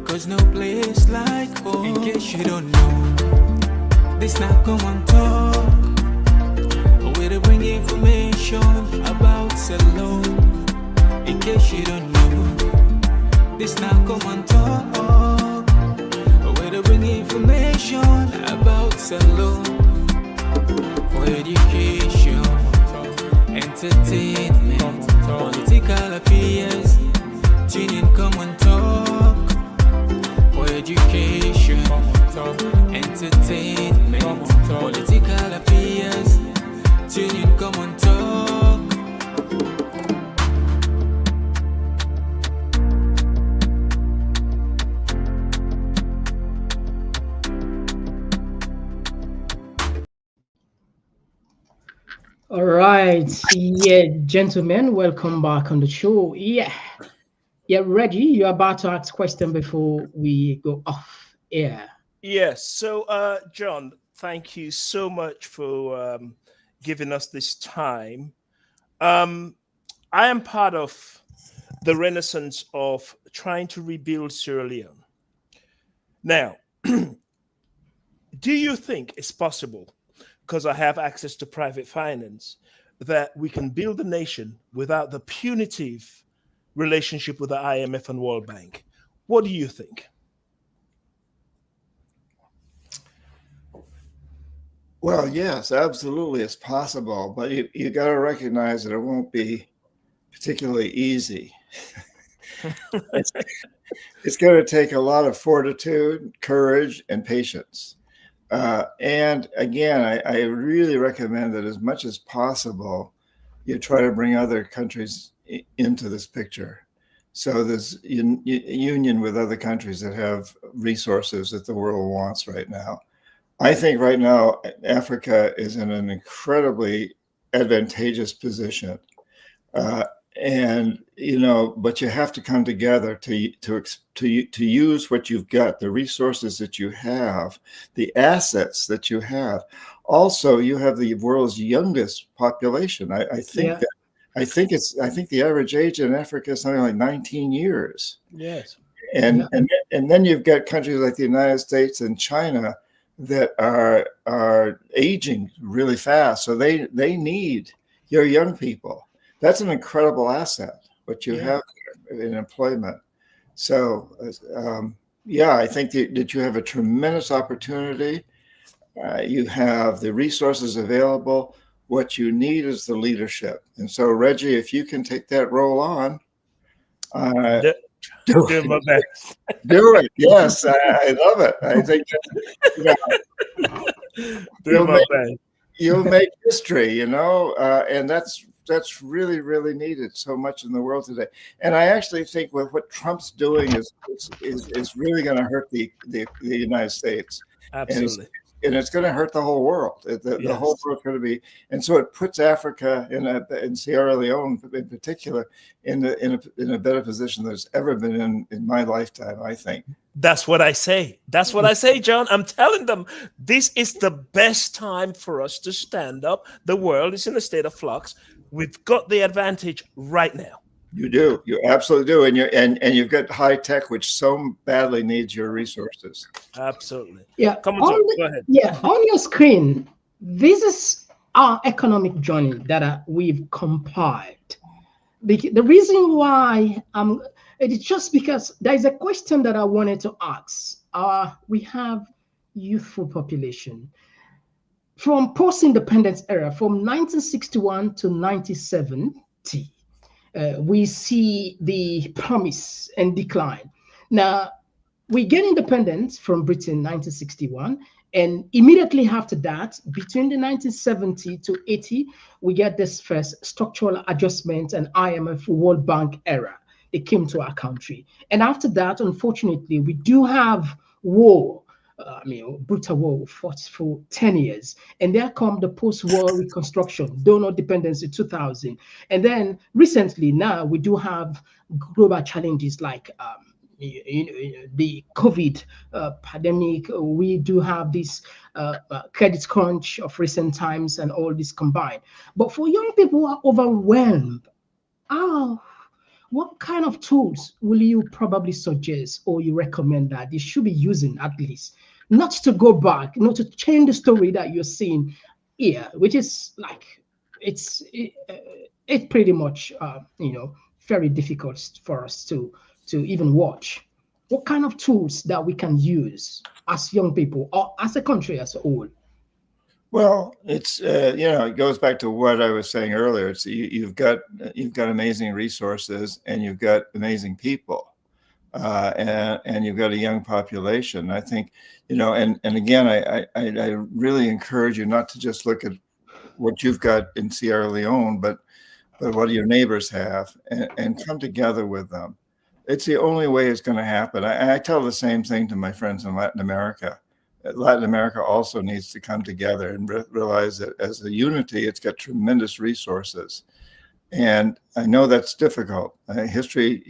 Cause no place like home. In case you don't know, this not Komon-Tok. alone. In case you don't know, this now Komon-Tok, where to bring information about alone for education, entertainment, political affairs. Tune in, Komon-Tok for education, entertainment, political affairs. Tune in, Komon-Tok. All right, yeah, gentlemen, welcome back on the show. Yeah, Reggie, you're about to ask question before we go off air. Yes. So, John, thank you so much for giving us this time. I am part of the renaissance of trying to rebuild Sierra Leone. Now, do you think it's possible, because I have access to private finance, that we can build a nation without the punitive relationship with the IMF and World Bank? What do you think? Well, yes, absolutely, it's possible, but you got to recognize that it won't be particularly easy. It's going to take a lot of fortitude, courage, and patience. And again, I really recommend that as much as possible, you try to bring other countries into this picture. So there's union with other countries that have resources that the world wants right now. I think right now, Africa is in an incredibly advantageous position. And, but you have to come together to use what you've got, the resources that you have, the assets that you have. Also, you have the world's youngest population. I think the average age in Africa is something like 19 years. Yes. And then you've got countries like the United States and China that are aging really fast. So they need your young people. That's an incredible asset, what you have in employment. So, I think that you have a tremendous opportunity. You have the resources available. What you need is the leadership. And so, Reggie, if you can take that role on, do my best. Do it. Yes, I love it. I think you'll make history, and that's really, really needed so much in the world today. And I actually think with what Trump's doing is really going to hurt the United States. Absolutely. And it's going to hurt the whole world. The whole world's going to be, and so it puts Africa in Sierra Leone in particular in a better position than it's ever been in my lifetime, I think. That's what I say. That's what I say, John. I'm telling them this is the best time for us to stand up. The world is in a state of flux. We've got the advantage right now. You do. You absolutely do. And you've got high tech, which so badly needs your resources. Absolutely. Yeah. Come on, go ahead. Yeah. On your screen, this is our economic journey that we've compiled. The reason why it is just because there is a question that I wanted to ask. We have youthful population from post-independence era, from 1961 to 1970. We see the promise and decline. Now, we get independence from Britain in 1961, and immediately after that, between the 1970 to 80, we get this first structural adjustment and IMF World Bank era. They came to our country. And after that, unfortunately, we do have war. Brutal war. We fought for 10 years. And there come the post-war reconstruction, donor dependency 2000. And then recently, now we do have global challenges like the COVID pandemic. We do have this credit crunch of recent times and all this combined. But for young people who are overwhelmed, what kind of tools will you probably suggest or you recommend that they should be using at least? Not to go back, not to change the story that you're seeing here, which is like, it's it's pretty much very difficult for us to even watch. What kind of tools that we can use as young people or as a country as a whole? Well, it's it goes back to what I was saying earlier. It's you've got amazing resources and you've got amazing people, and you've got a young population. I think and again, I really encourage you not to just look at what you've got in Sierra Leone, but what your neighbors have, and come together with them. It's the only way it's going to happen. I tell the same thing to my friends in Latin America. Latin America also needs to come together and realize that as a unity, it's got tremendous resources. And I know that's difficult. Recent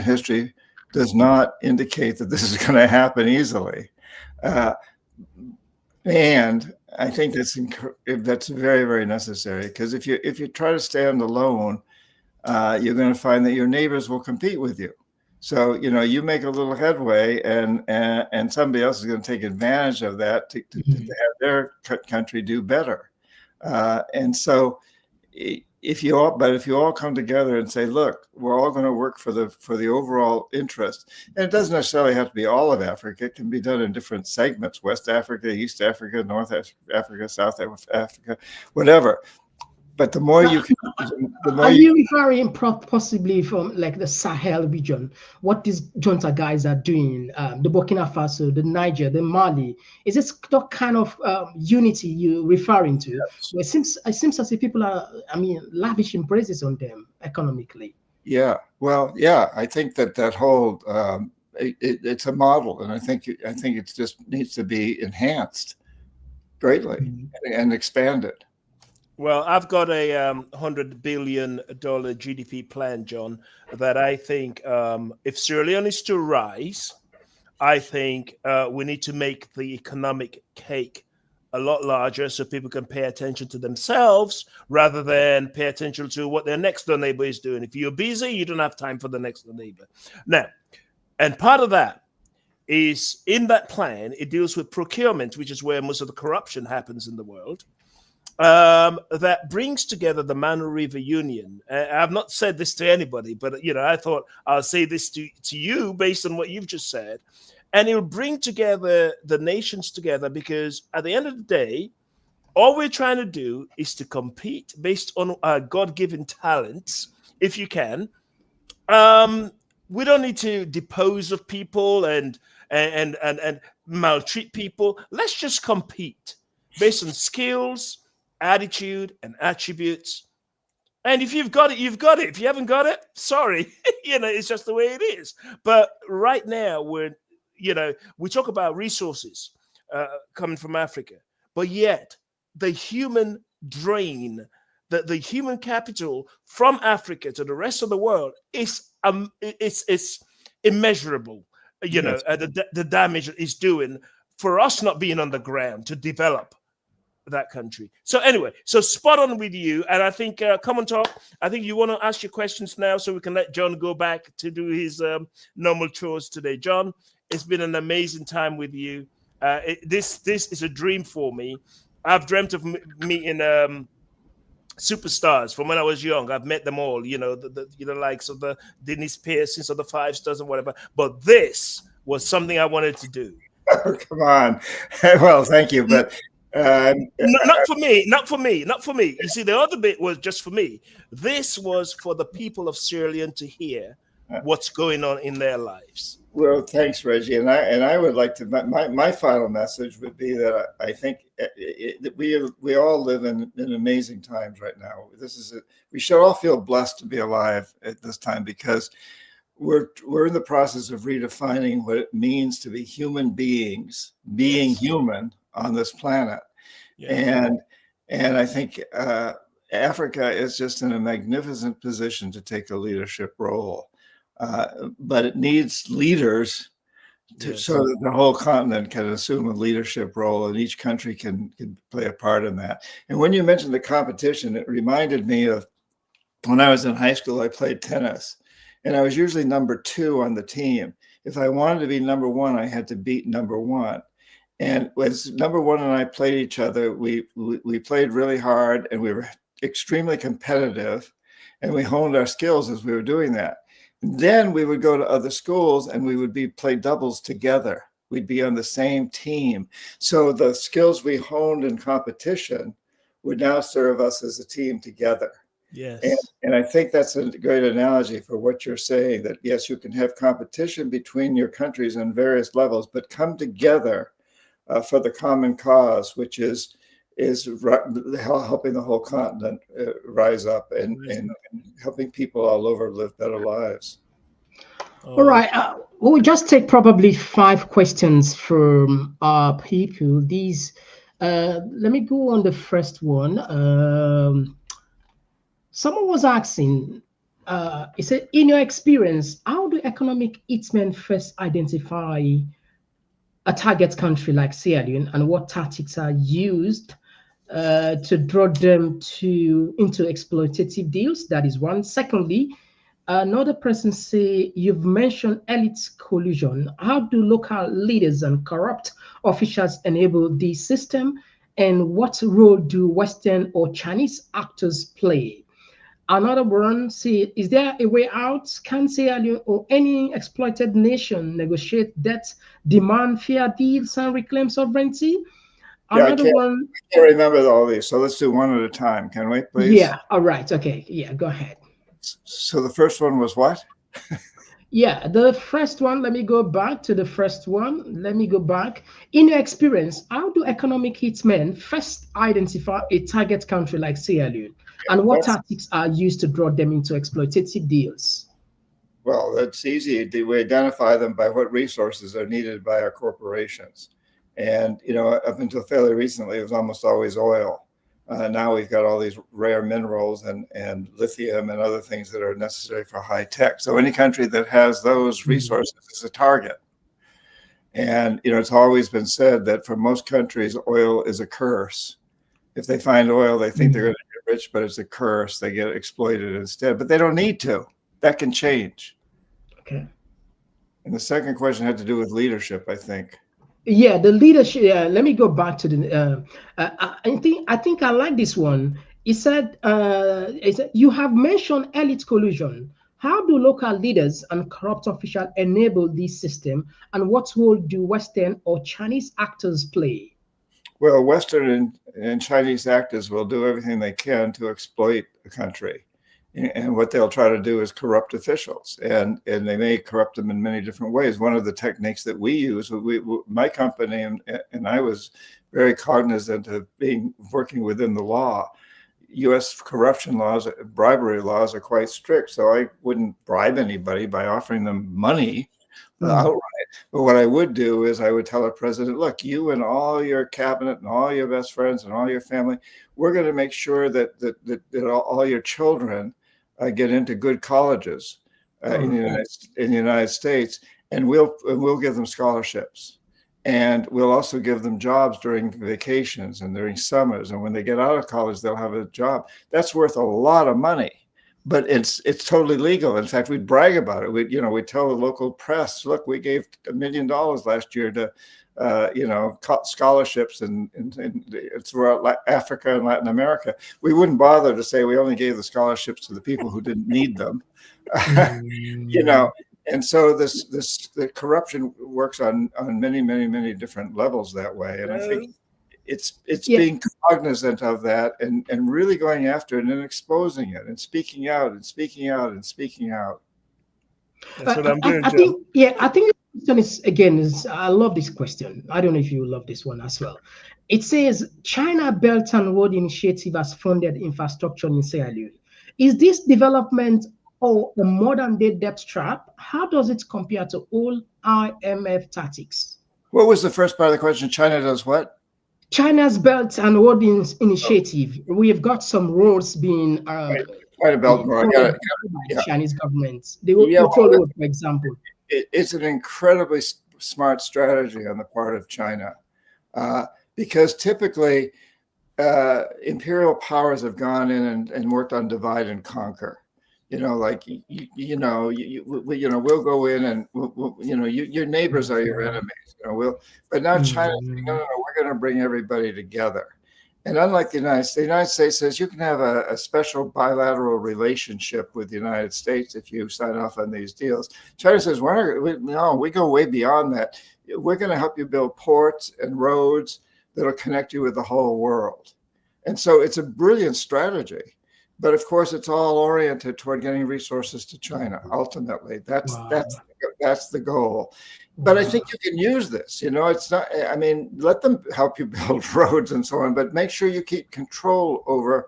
history does not indicate that this is going to happen easily. And I think that's very, very necessary, because if you try to stand alone, you're going to find that your neighbors will compete with you. So you make a little headway, and somebody else is going to take advantage of that to have their country do better. And so, if you all come together and say, look, we're all going to work for the overall interest, and it doesn't necessarily have to be all of Africa. It can be done in different segments: West Africa, East Africa, North Africa, South Africa, whatever. But the more you can, are you referring possibly from like the Sahel region? What these junta guys are doing, the Burkina Faso, the Niger, the Mali? Is this the kind of unity you're referring to? Yes. Well, it seems as if people are, lavishing praises on them economically. Yeah, well, yeah, I think that whole it's a model, and I think it just needs to be enhanced greatly and expanded. Well, I've got a $100 billion GDP plan, John, that I think if Sierra Leone is to rise, I think we need to make the economic cake a lot larger so people can pay attention to themselves rather than pay attention to what their next door neighbor is doing. If you're busy, you don't have time for the next door neighbor. Now, and part of that is in that plan, it deals with procurement, which is where most of the corruption happens in the world. That brings together the Manu River Union. I've not said this to anybody, but I thought I'll say this to you based on what you've just said, and it'll bring together the nations together, because at the end of the day, all we're trying to do is to compete based on our God-given talents. If you can, we don't need to depose of people and maltreat people. Let's just compete based on skills, attitude, and attributes. And if you've got it, you've got it. If you haven't got it, sorry, it's just the way it is. But right now, we talk about resources coming from Africa, but yet the human drain, the human capital from Africa to the rest of the world is it's immeasurable. Yes. The damage it's doing for us not being on the ground to develop that country. So anyway, so spot on with you. And I think Komon-Tok, I think you want to ask your questions now so we can let John go back to do his normal chores today. John, it's been an amazing time with you. This is a dream for me. I've dreamt of meeting superstars from when I was young. I've met them all, the likes of the Dennis Pearsons or the Five Stars or whatever. But this was something I wanted to do. Oh, come on. Well, thank you, but not for me. You see, the other bit was just for me. This was for the people of Sierra Leone to hear what's going on in their lives. Well, thanks, Reggie. And I would like to, my final message would be that I think we all live in amazing times right now. We should all feel blessed to be alive at this time, because we're in the process of redefining what it means to be human beings, being human on this planet. Yeah. And I think Africa is just in a magnificent position to take a leadership role. But it needs leaders so that the whole continent can assume a leadership role, and each country can play a part in that. And when you mentioned the competition, it reminded me of when I was in high school. I played tennis, and I was usually number 2 on the team. If I wanted to be number 1, I had to beat number 1. And as number 1 and I played each other, we played really hard, and we were extremely competitive, and we honed our skills as we were doing that. Then we would go to other schools and we would play doubles together. We'd be on the same team. So the skills we honed in competition would now serve us as a team together. Yes. And I think that's a great analogy for what you're saying, that yes, you can have competition between your countries on various levels, but come together for the common cause, which is helping the whole continent rise up and helping people all over live better lives. All right. We'll just take probably 5 questions from our people. These, let me go on the first one. Someone was asking, he said, in your experience, how do economic hitmen first identify a target country like Sierra Leone, and what tactics are used to draw them into exploitative deals? That is one. Secondly, another person say, you've mentioned elite collusion. How do local leaders and corrupt officials enable this system? And what role do Western or Chinese actors play? Another one say, is there a way out? Can Sierra Leone or any exploited nation negotiate debt, demand fair deals, and reclaim sovereignty? Yeah, Another one. I can't remember all these, so let's do one at a time. Can we, please? Yeah. All right. Okay. Yeah. Go ahead. So the first one was what? Yeah, the first one, let me go back to the first one. Let me go back. In your experience, how do economic hitmen first identify a target country like Sierra Leone? And what tactics are used to draw them into exploitative deals? Well, that's easy. We identify them by what resources are needed by our corporations. And, up until fairly recently, it was almost always oil. Now we've got all these rare minerals and lithium and other things that are necessary for high tech. So any country that has those resources is a target. And, it's always been said that for most countries, oil is a curse. If they find oil, they think they're going to get rich, but it's a curse. They get exploited instead, but they don't need to. That can change. Okay. And the second question had to do with leadership, I think. Yeah, the leadership. Yeah, let me go back to the. I think I like this one. He said, you have mentioned elite collusion. How do local leaders and corrupt officials enable this system, and what role do Western or Chinese actors play? Well, Western and Chinese actors will do everything they can to exploit a country. And what they'll try to do is corrupt officials, and they may corrupt them in many different ways. One of the techniques that we use, my company and I was very cognizant of working within the law. U.S. corruption laws, bribery laws are quite strict, so I wouldn't bribe anybody by offering them money outright. But what I would do is I would tell a president, look, you and all your cabinet and all your best friends and all your family, we're going to make sure that all your children get into good colleges in the United States, and we'll give them scholarships, and we'll also give them jobs during vacations and during summers, and when they get out of college, they'll have a job. That's worth a lot of money, but it's totally legal. In fact, we'd brag about it. We tell the local press, look, we gave $1 million last year to scholarships and throughout Africa and Latin America. We wouldn't bother to say we only gave the scholarships to the people who didn't need them. And so the corruption works on many different levels that way. And I think it's being cognizant of that and really going after it and exposing it and speaking out and speaking out and speaking out. That's what I'm doing, I think the question is, I love this question. I don't know if you love this one as well. It says, China Belt and Road Initiative has funded infrastructure in Sierra Leone. Is this development or a modern day debt trap? How does it compare to all IMF tactics? What was the first part of the question? China does what? China's Belt and Road Initiative. We have got some roads being China Belt and Road. Chinese government. They will control road, for example. It's an incredibly smart strategy on the part of China, because typically imperial powers have gone in and worked on divide and conquer. We'll go in and your neighbors are your enemies. But now China's saying, no, we're going to bring everybody together. And unlike the United States says you can have a special bilateral relationship with the United States if you sign off on these deals. China says, no, we go way beyond that. We're going to help you build ports and roads that'll connect you with the whole world. And so it's a brilliant strategy. But of course, it's all oriented toward getting resources to China. Ultimately, that's the goal. But I think you can use this. It's not. I mean, let them help you build roads and so on, but make sure you keep control over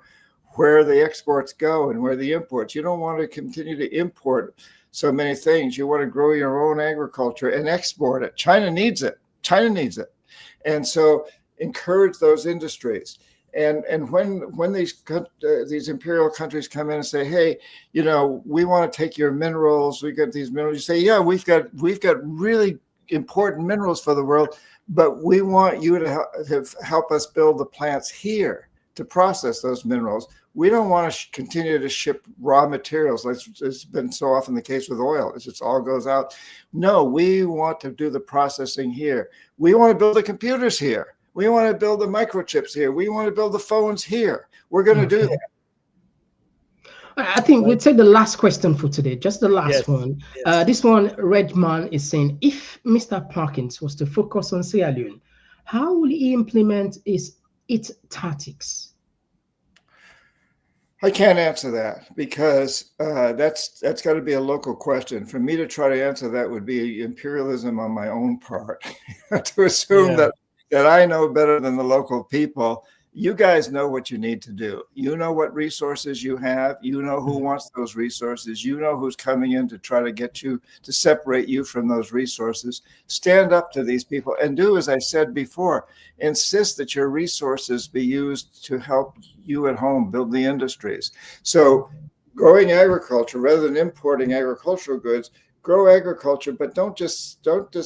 where the exports go and where the imports. You don't want to continue to import so many things. You want to grow your own agriculture and export it. China needs it. China needs it, and so encourage those industries. And when these imperial countries come in and say, hey, we want to take your minerals, we got these minerals, you say, yeah, we've got really important minerals for the world, but we want you to help us build the plants here to process those minerals. We don't want to continue to ship raw materials like it's been so often the case with oil. It just all goes out. No, we want to do the processing here. We want to build the computers here. We want to build the microchips here. We want to build the phones here. We're going to do that. I think we'll take the last question for today, just the last one. Yes. This one, Redman is saying, if Mr. Perkins was to focus on Sierra Leone, how will he implement its tactics? I can't answer that because that's got to be a local question. For me to try to answer that would be imperialism on my own part. To assume that I know better than the local people. You guys know what you need to do. You know what resources you have. You know who wants those resources. You know who's coming in to try to get you to separate you from those resources. Stand up to these people and do, as I said before, insist that your resources be used to help you at home build the industries. So growing agriculture rather than importing agricultural goods, grow agriculture, but don't just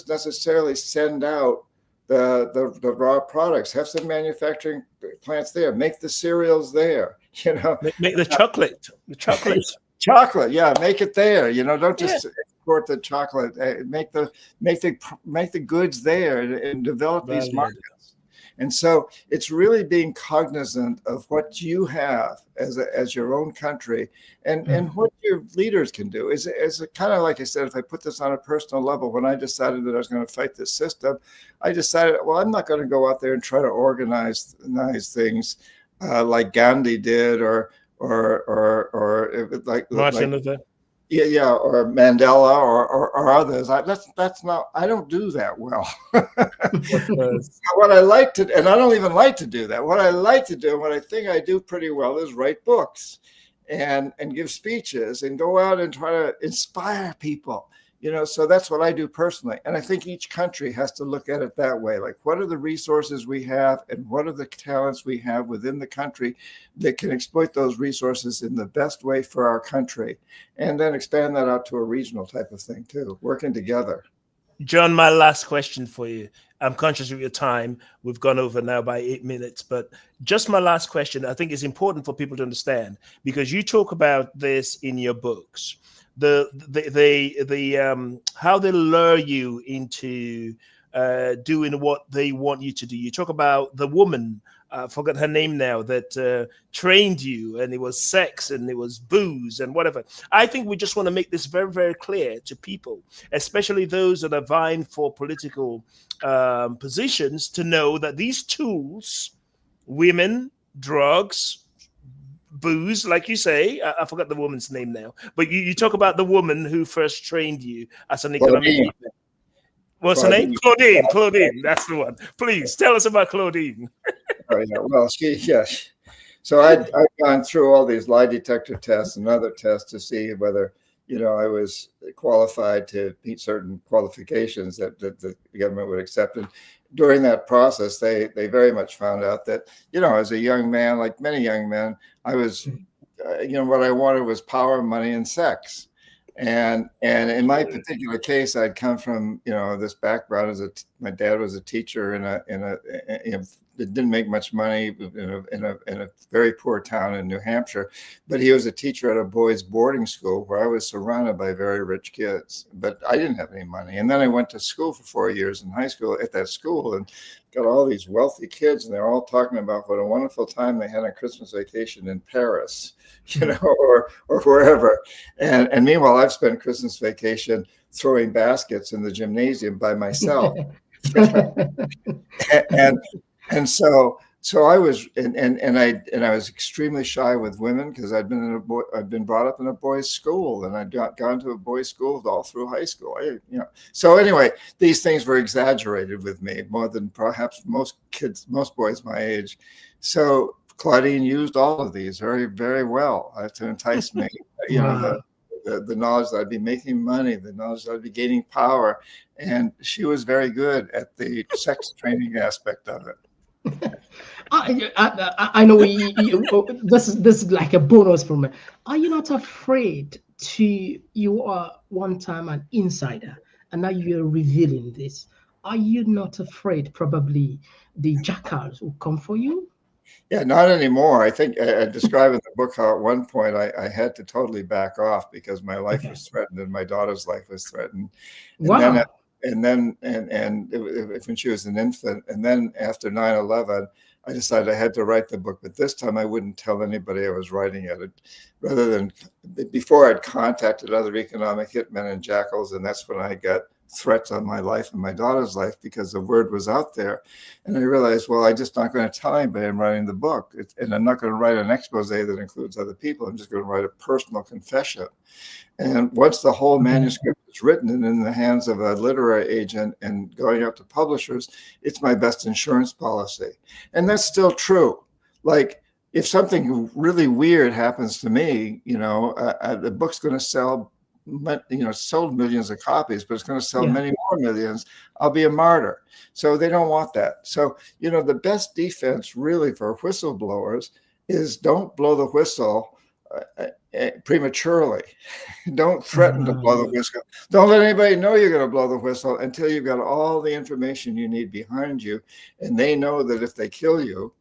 necessarily send out the raw products. Have some manufacturing plants there. Make the cereals there. Make the chocolate. Chocolate, yeah. Make it there. Don't just export the chocolate. Make the goods there and develop these markets. And so it's really being cognizant of what you have as your own country and what your leaders can do. Is kind of like I said, if I put this on a personal level, when I decided that I was going to fight this system, I decided, well, I'm not going to go out there and try to organize things like Gandhi did or like Martin Luther. Yeah, or Mandela or others. That's not. I don't do that well. What I like to, and I don't even like to do that. What I like to do, and what I think I do pretty well, is write books, and give speeches, and go out and try to inspire people. So that's what I do personally. And I think each country has to look at it that way. Like, what are the resources we have and what are the talents we have within the country that can exploit those resources in the best way for our country? And then expand that out to a regional type of thing too, working together. John, my last question for you. I'm conscious of your time. We've gone over now by 8 minutes, but just my last question, I think is important for people to understand, because you talk about this in your books. How they lure you into doing what they want you to do. You talk about the woman, I forgot her name now, that trained you, and it was sex and it was booze and whatever. I think we just want to make this very, very clear to people, especially those that are vying for political positions, to know that these tools, women, drugs, booze, like you say, I forgot the woman's name now, but you talk about the woman who first trained you as an economic. What's her name? Claudine. That's the one. Please tell us about Claudine. Oh, yeah. Well, So I've gone through all these lie detector tests and other tests to see whether I was qualified to meet certain qualifications that the government would accept. And during that process, they very much found out that, as a young man, like many young men, I was, what I wanted was power, money, and sex. And in my particular case, I'd come from, this background my dad was a teacher in didn't make much money in a very poor town in New Hampshire, but he was a teacher at a boys' boarding school where I was surrounded by very rich kids, but I didn't have any money. And then I went to school for 4 years in high school at that school and got all these wealthy kids, and they're all talking about what a wonderful time they had on Christmas vacation in Paris, or wherever. And meanwhile, I've spent Christmas vacation throwing baskets in the gymnasium by myself. and so I was and I was extremely shy with women because I'd been brought up in a boys' school, and I'd gone to a boys' school all through high school. So anyway, these things were exaggerated with me more than perhaps most boys my age. So Claudine used all of these very, very well to entice me. The knowledge that I'd be making money, the knowledge that I'd be gaining power, and she was very good at the sex training aspect of it. I know this is like a bonus for me. Are you not afraid you are one time an insider and now you're revealing this? Are you not afraid probably the jackals will come for you? Yeah, not anymore. I think I describe in the book how at one point I had to totally back off because my life was threatened and my daughter's life was threatened. Wow. And then when she was an infant, and then after 9/11, I decided I had to write the book, but this time I wouldn't tell anybody I was writing it. Rather than before, I'd contacted other economic hitmen and jackals, and that's when I got threats on my life and my daughter's life because the word was out there. And I realized, well, I'm just not going to tell anybody I'm writing the book. And I'm not going to write an expose that includes other people. I'm just going to write a personal confession. And once the whole manuscript is written and in the hands of a literary agent and going out to publishers, it's my best insurance policy. And that's still true. Like, if something really weird happens to me, the book's going to sell, sold millions of copies, but it's going to sell many more millions. I'll be a martyr. So they don't want that. So, the best defense really for whistleblowers is don't blow the whistle prematurely. Don't threaten to blow the whistle. Don't let anybody know you're going to blow the whistle until you've got all the information you need behind you. And they know that if they kill you,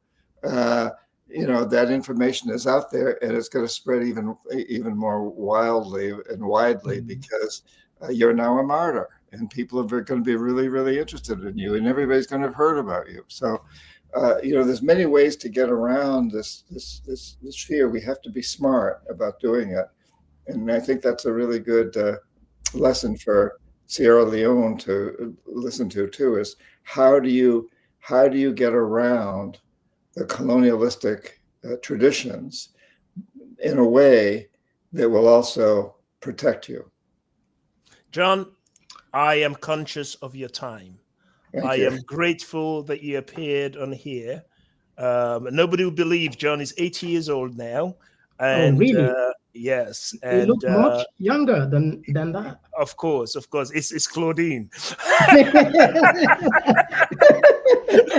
that information is out there and it's going to spread even more wildly and widely because you're now a martyr and people are going to be really, really interested in you and everybody's going to have heard about you. So, there's many ways to get around this fear. We have to be smart about doing it. And I think that's a really good lesson for Sierra Leone to listen to too, is how do you get around the colonialistic traditions in a way that will also protect you. John, I am conscious of your time. I am grateful that you appeared on here. Nobody will believe John is 80 years old now. And really? Yes. You and look much younger than that. Of course. It's Claudine.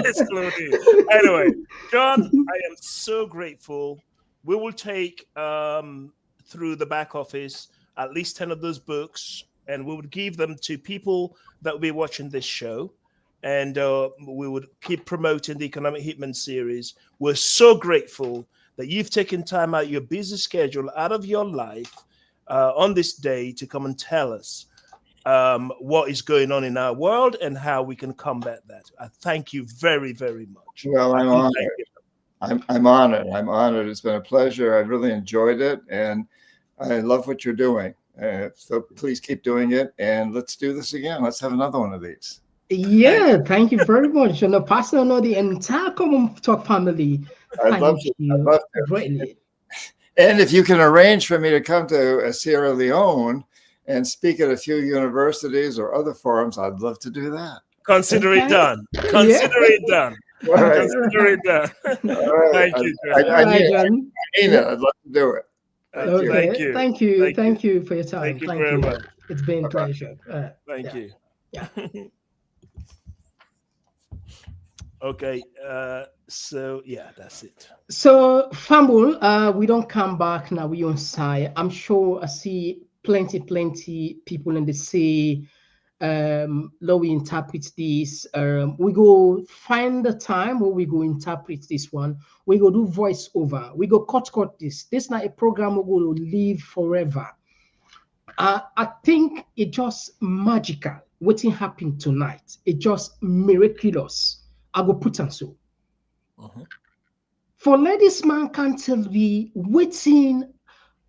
It's Claudine. Anyway, John, I am so grateful. We will take through the back office at least 10 of those books, and we would give them to people that will be watching this show. And we would keep promoting the Economic Hitman series. We're so grateful that you've taken time out your busy schedule out of your life on this day to come and tell us what is going on in our world and how we can combat that. I thank you very, very much. Well, I'm honored. I'm honored. I'm honored. It's been a pleasure. I really enjoyed it, and I love what you're doing. So please keep doing it, and let's do this again. Let's have another one of these. Yeah, thank you very much. And Pastor, the entire Komon-Tok family. I'd love to. Greatly. And if you can arrange for me to come to Sierra Leone and speak at a few universities or other forums, I'd love to do that. Consider it done. Consider it done. Right. Consider it done. Right. Thank you, I mean it. I'd love to do it. Thank you. Thank you for your time. Thank you very much. It's been a pleasure. Thank you. Yeah. Okay. So yeah, that's it. So Fambul, we don't come back now. We on side. I'm sure I see plenty people in the sea Now we interpret this. We go find the time where we go interpret this one. We go do voiceover. We go cut this. This not a program we will live forever. I think it just magical. What happened tonight? It just miraculous. I go put on so. For ladies, man can't tell me waiting.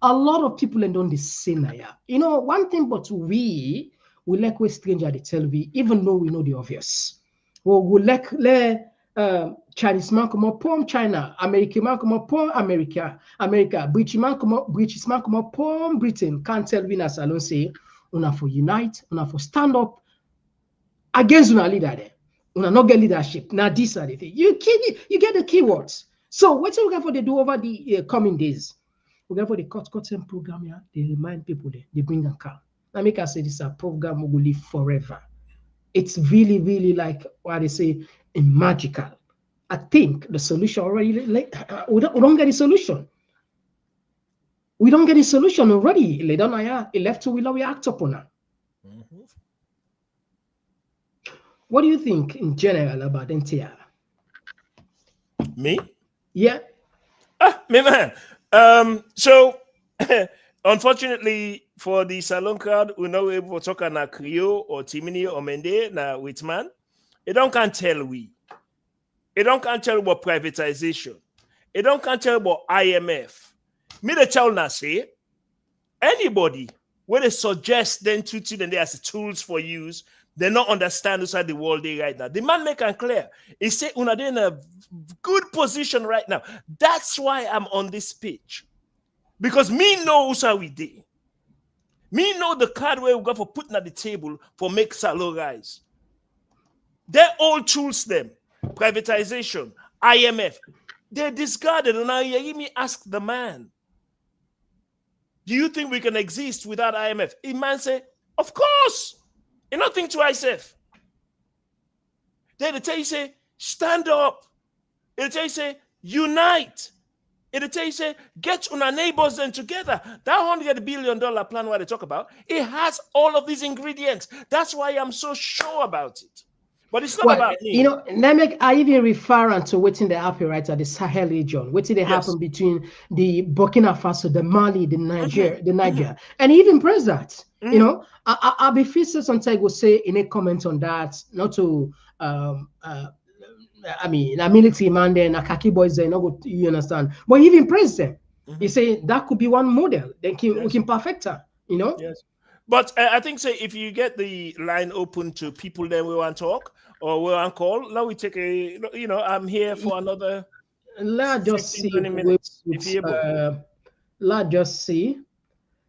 A lot of people and on the scene here. You know, one thing, but we like we stranger they tell we, even though we know the obvious. Well, we like Chinese man come up from China, American man come up from America, British man come up from Britain. Can't tell we as alone say, una for unite, una for stand up against una leader there. Una not get leadership. Now this are the thing. You get the keywords. So what we got for they do over the coming days? We got for the cut program here. They remind people they bring a car. Now make us say this is a program we will live forever. It's really, really like what they say, magical. I think the solution already, like, we don't get the solution. We don't get the solution already. It left to we act upon it. What do you think in general about NTR? Me? Yeah. Me man. So unfortunately for the salon crowd, we know able to talk na Creole or Timini or Mende na Hitman. It don't can tell we. It don't can tell about privatization. It don't can tell about IMF. Me the tell na say anybody when they suggest then to them they as tools for use, they not understand inside the world they right now. The man make it clear. He say una they in a good position right now. That's why I'm on this pitch. Because me know how we did. Me know the card where we got for putting at the table for make salary rise. They're all tools them. Privatization, IMF. They're discarded. And now you hear me ask the man, do you think we can exist without IMF? The man say, of course. You don't think twice, Seth. Then they tell you, say, stand up. It'll tell you, say, unite. It'll tell you, say, get on our neighbors and together. That $100 billion plan what they talk about, it has all of these ingredients. That's why I'm so sure about it. But it's not about me. You know, Namek, I even refer to waiting the happen right at the Sahel region, waiting they happen between the Burkina Faso, the Mali, the Niger, and even press that. You know, I'll be featured sometimes will say in a comment on that, not to I mean, a military man there, a khaki boys there, you understand. But even praise them. You say that could be one model. Then we can perfect her, you know? Yes. But I think, say, if you get the line open to people, then we want to talk or we want to call. Now we take a, you know, I'm here for another. Let's just 15, see. 20 minutes, if you're able. Let's just see.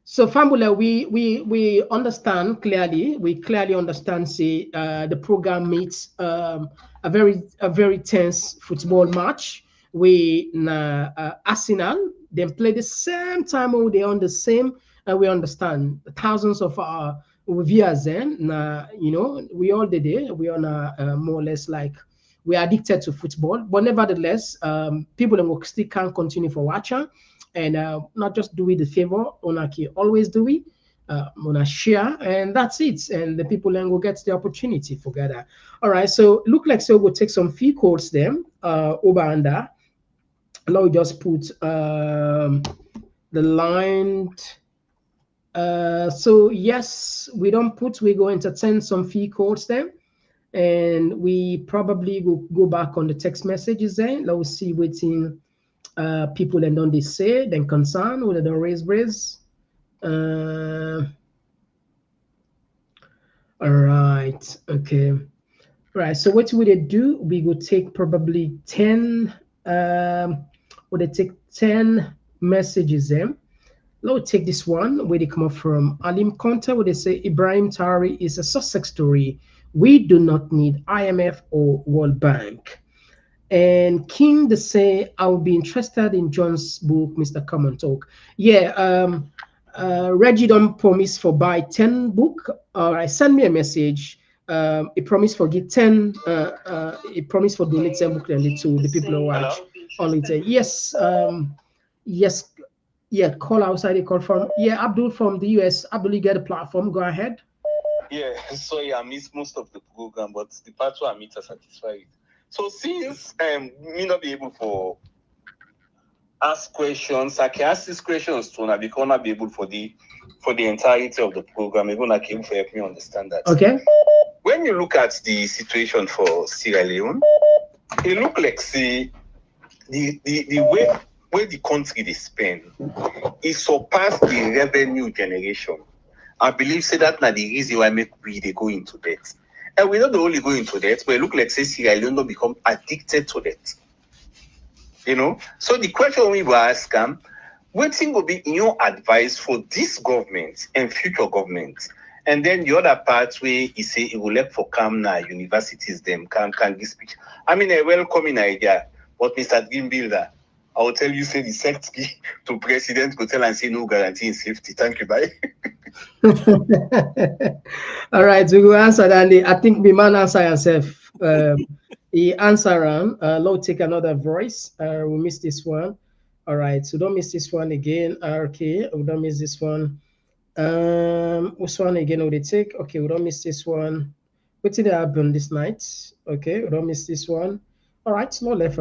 So, Fambula, we understand clearly. We clearly understand. See, the program meets a very tense football match. We Arsenal then play the same time. Or they on the same. We understand thousands of our viewers. Then, you know, we all did it. We are more or less like we are addicted to football. But nevertheless, people will still can continue for watching. And not just do we the favor, always do we, share, and that's it. And the people then will get the opportunity for that. All right, so look like so we'll take some fee codes then over under. Now we just put the line. So yes, we don't put, we go entertain some fee codes then. And we probably will go back on the text messages then. Let's see what's in. People and don't they say then concern whether they raise all right, okay, right. So what would they do? We would take probably 10 would they take 10 messages then. Let's take this one where they come up from Alim Konta, where they say Ibrahim Tari is a success story. We do not need IMF or World Bank. And King they say I would be interested in John's book, Mr. Komon-Tok. Yeah, Reggie don't promise for buy 10 book. I send me a message. He promised for get 10. He promised for donate 10 book and to the people who watch. Only 10. Yes, yes, yeah. Call outside. They call from Abdul from the US. Abdul, you get a platform. Go ahead. Yeah, sorry, I missed most of the program, but the part where I meet are satisfied. So since me not be able to ask questions, I can ask these questions to now because not be able for the entirety of the program. Even I came for help me understand that. Okay. When you look at the situation for Sierra Leone, it look like the way the country they spend, it surpassed the revenue generation. I believe say that now the reason why they go into debt. And we not only go into debt, but it look like say Sierra Leone don't become addicted to debt. You know? So the question we will ask them, what thing will be in your advice for this government and future governments? And then the other part where he say it will let for come now universities them can give speech. I mean a welcoming idea, but Mr. Dream Builder, I will tell you say the secretary to president could tell and say no guarantee in safety. Thank you, bye. All right, we will answer that. I think the man answer himself. He answer Lord, take another voice. We miss this one. All right, so don't miss this one again. Okay, we don't miss this one. Which one again would they take? Okay, we don't miss this one. What did happen this night? Okay, we don't miss this one. All right, no left.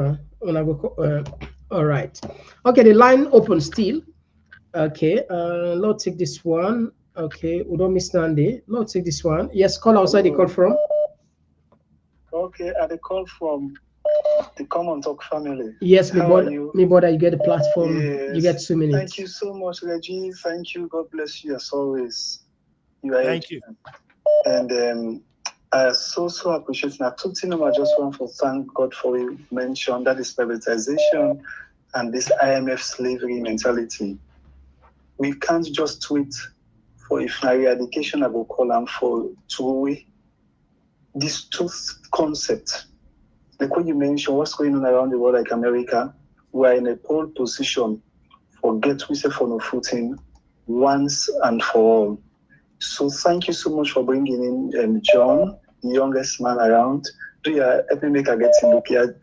All right. Okay, the line open still. Okay, let's take this one. Okay, we don't miss Nandi. Let's take this one. Yes, call outside the call from. Okay, I call from the Komon-Tok family. Yes, me brother, you get the platform. Yes. You get 2 minutes. Thank you so much, Reggie. Thank you. God bless you as always. You are Thank you. And I so appreciate that. Two things I just want to thank God for you mentioned, that is privatization and this IMF slavery mentality. We can't just tweet for if my eradication I will call them for two-way. These two concepts, like what you mentioned, what's going on around the world, like America, we are in a pole position for get we say for no footing once and for all. So thank you so much for bringing in John, the youngest man around. Do you help me make a get to look here?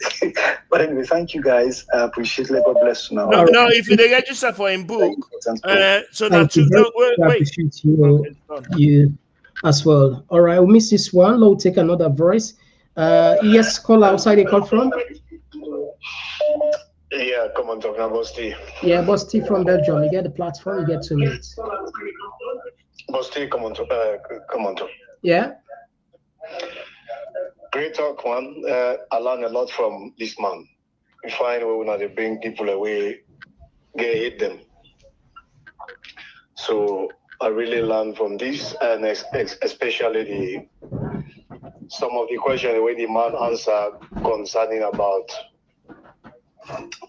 But anyway, thank you guys. I appreciate it. God bless you now. No, if you register for a book, so now wait. You as well. All right, we'll miss this one. We'll take another voice. Yes, call outside the call from. Yeah, Komon-Tok, now Bosti. Yeah, Bosti from Belgium. You get the platform, you get 2 minutes. Bosti, Komon-Tok. Yeah. Great talk, man. I learned a lot from this man. We find where when they bring people away, hate them. So I really learned from this, and especially some of the questions the way the man answered concerning about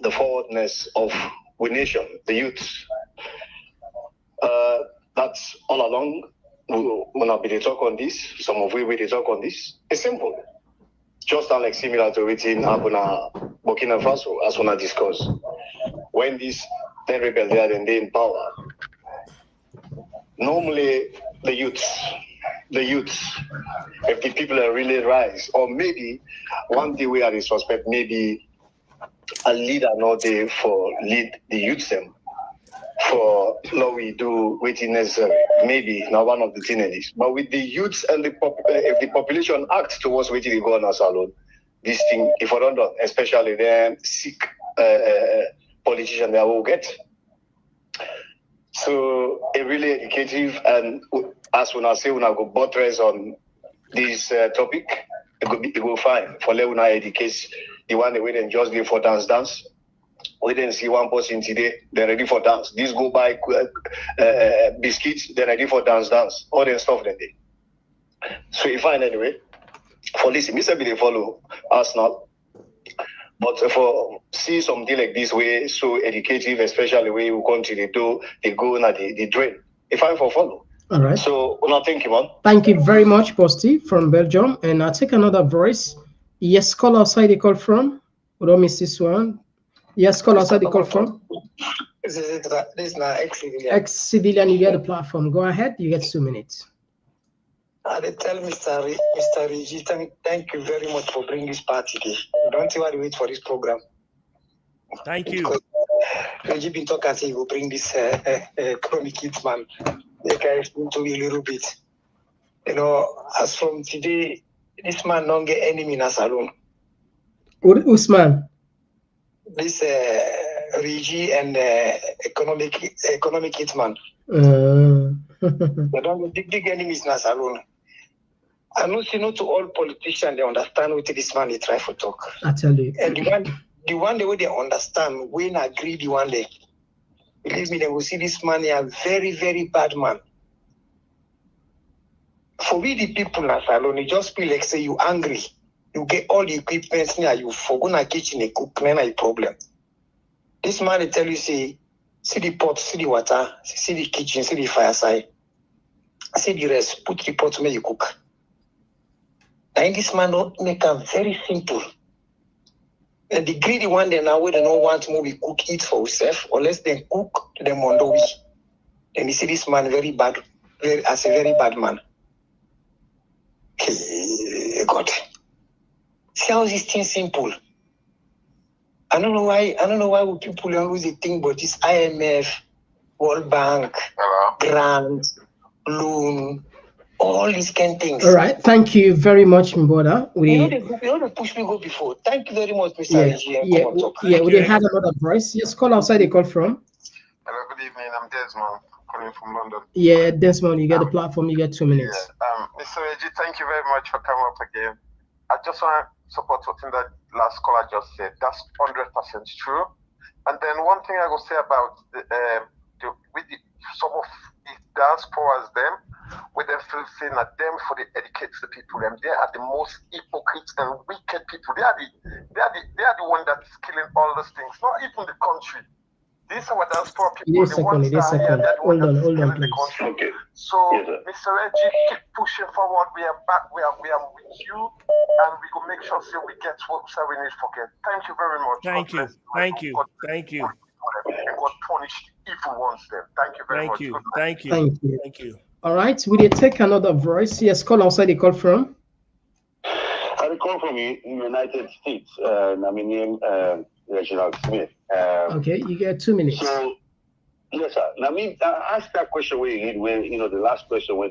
the forwardness of we nation, the youth. That's all along. When I be talk on this, some of we will talk on this. It's simple. Just like similar to what in Burkina Faso, as when I discuss. When these 10 rebels are in power, normally the youths, if the people are really rise, or maybe one day we are in suspect, maybe a leader not there for lead the youths them for law we do waiting necessary. Maybe now one of the teenagers. But with the youths and if the population acts towards waiting the governors alone, this thing, if I don't know, especially the sick politician they will get. So a really educative, and as when I say when I go buttress on this topic, it go fine. For when I educate the one they wait and just give for dance. We didn't see one person today, they're ready for dance. These go buy biscuits, they're ready for dance. All that stuff that day. So you find anyway, for this, maybe they follow Arsenal. But for see something like this way, so educative, especially where you continue to they go na the drain. If I follow. All right. So well, thank you, man. Thank you very much, Posty from Belgium. And I'll take another voice. Yes, call outside the call from. We don't miss this one. Yes, call outside the call from. This is now ex-civilian. Ex-civilian, you get the platform. Go ahead, you get 2 minutes. They tell Mr. Reggie, thank you very much for bringing this party today. Don't you want to wait for this program? Thank you. Reggie been talking, he will bring this chronic Hitman. They can explain to me a little bit. You know, as from today, this man don't get enemy in a salon. Usman. This Rigi and economic hitman. They don't get big enemies in a salon. I know, you know, to all politicians, they understand what this man they try for talk. I tell you. And the way they understand, when I agree the one day, believe me, they will see this man a very, very bad man. For we the people in a salon, you just feel like say you angry. You get all the equipment now, you forgot a kitchen, a cook, then a problem. This man, they tell you, see the pot, see the water, see the kitchen, see the fireside. See the rest, put the pot where you cook. And this man don't make them very simple. And the greedy one, they now, where they don't want to cook, eat for yourself, unless they cook them on the way. Then you see this man very bad, as a very bad man. Hey, God. See how this thing simple. I don't know why people always think about this IMF, World Bank, grant, loan, all these kind of things. All right, thank you very much, Mboda. You know they push me go before. Thank you very much, Mr. Yeah, we had another voice. Yes, call outside. They call from. Hello, good evening. I'm Desmond, calling from London. Yeah, Desmond, you get the platform. You get 2 minutes. Yeah. Mr. Reggie, thank you very much for coming up again. I just want to support something that last caller just said. That's 100% true. And then one thing I will say about some of the diasporas, them, with them feeling that them for the educate the people, them they are the most hypocrites and wicked people. They are the one that's killing all these things. Not even the country. These are what diaspora people. Hold on, please. Okay. So, Mr. Reggie, keep pushing forward. We are back. We are with you, and we will make sure we get what we need for get. Thank you very much. Thank you. God punish evil ones them. Thank you very much. Thank you. All right, we did take another voice. Yes, call outside. They call from. I call from the United States. My name Reginald Smith. Okay, you get 2 minutes. So, yes, sir. Now, I asked that question when the last question when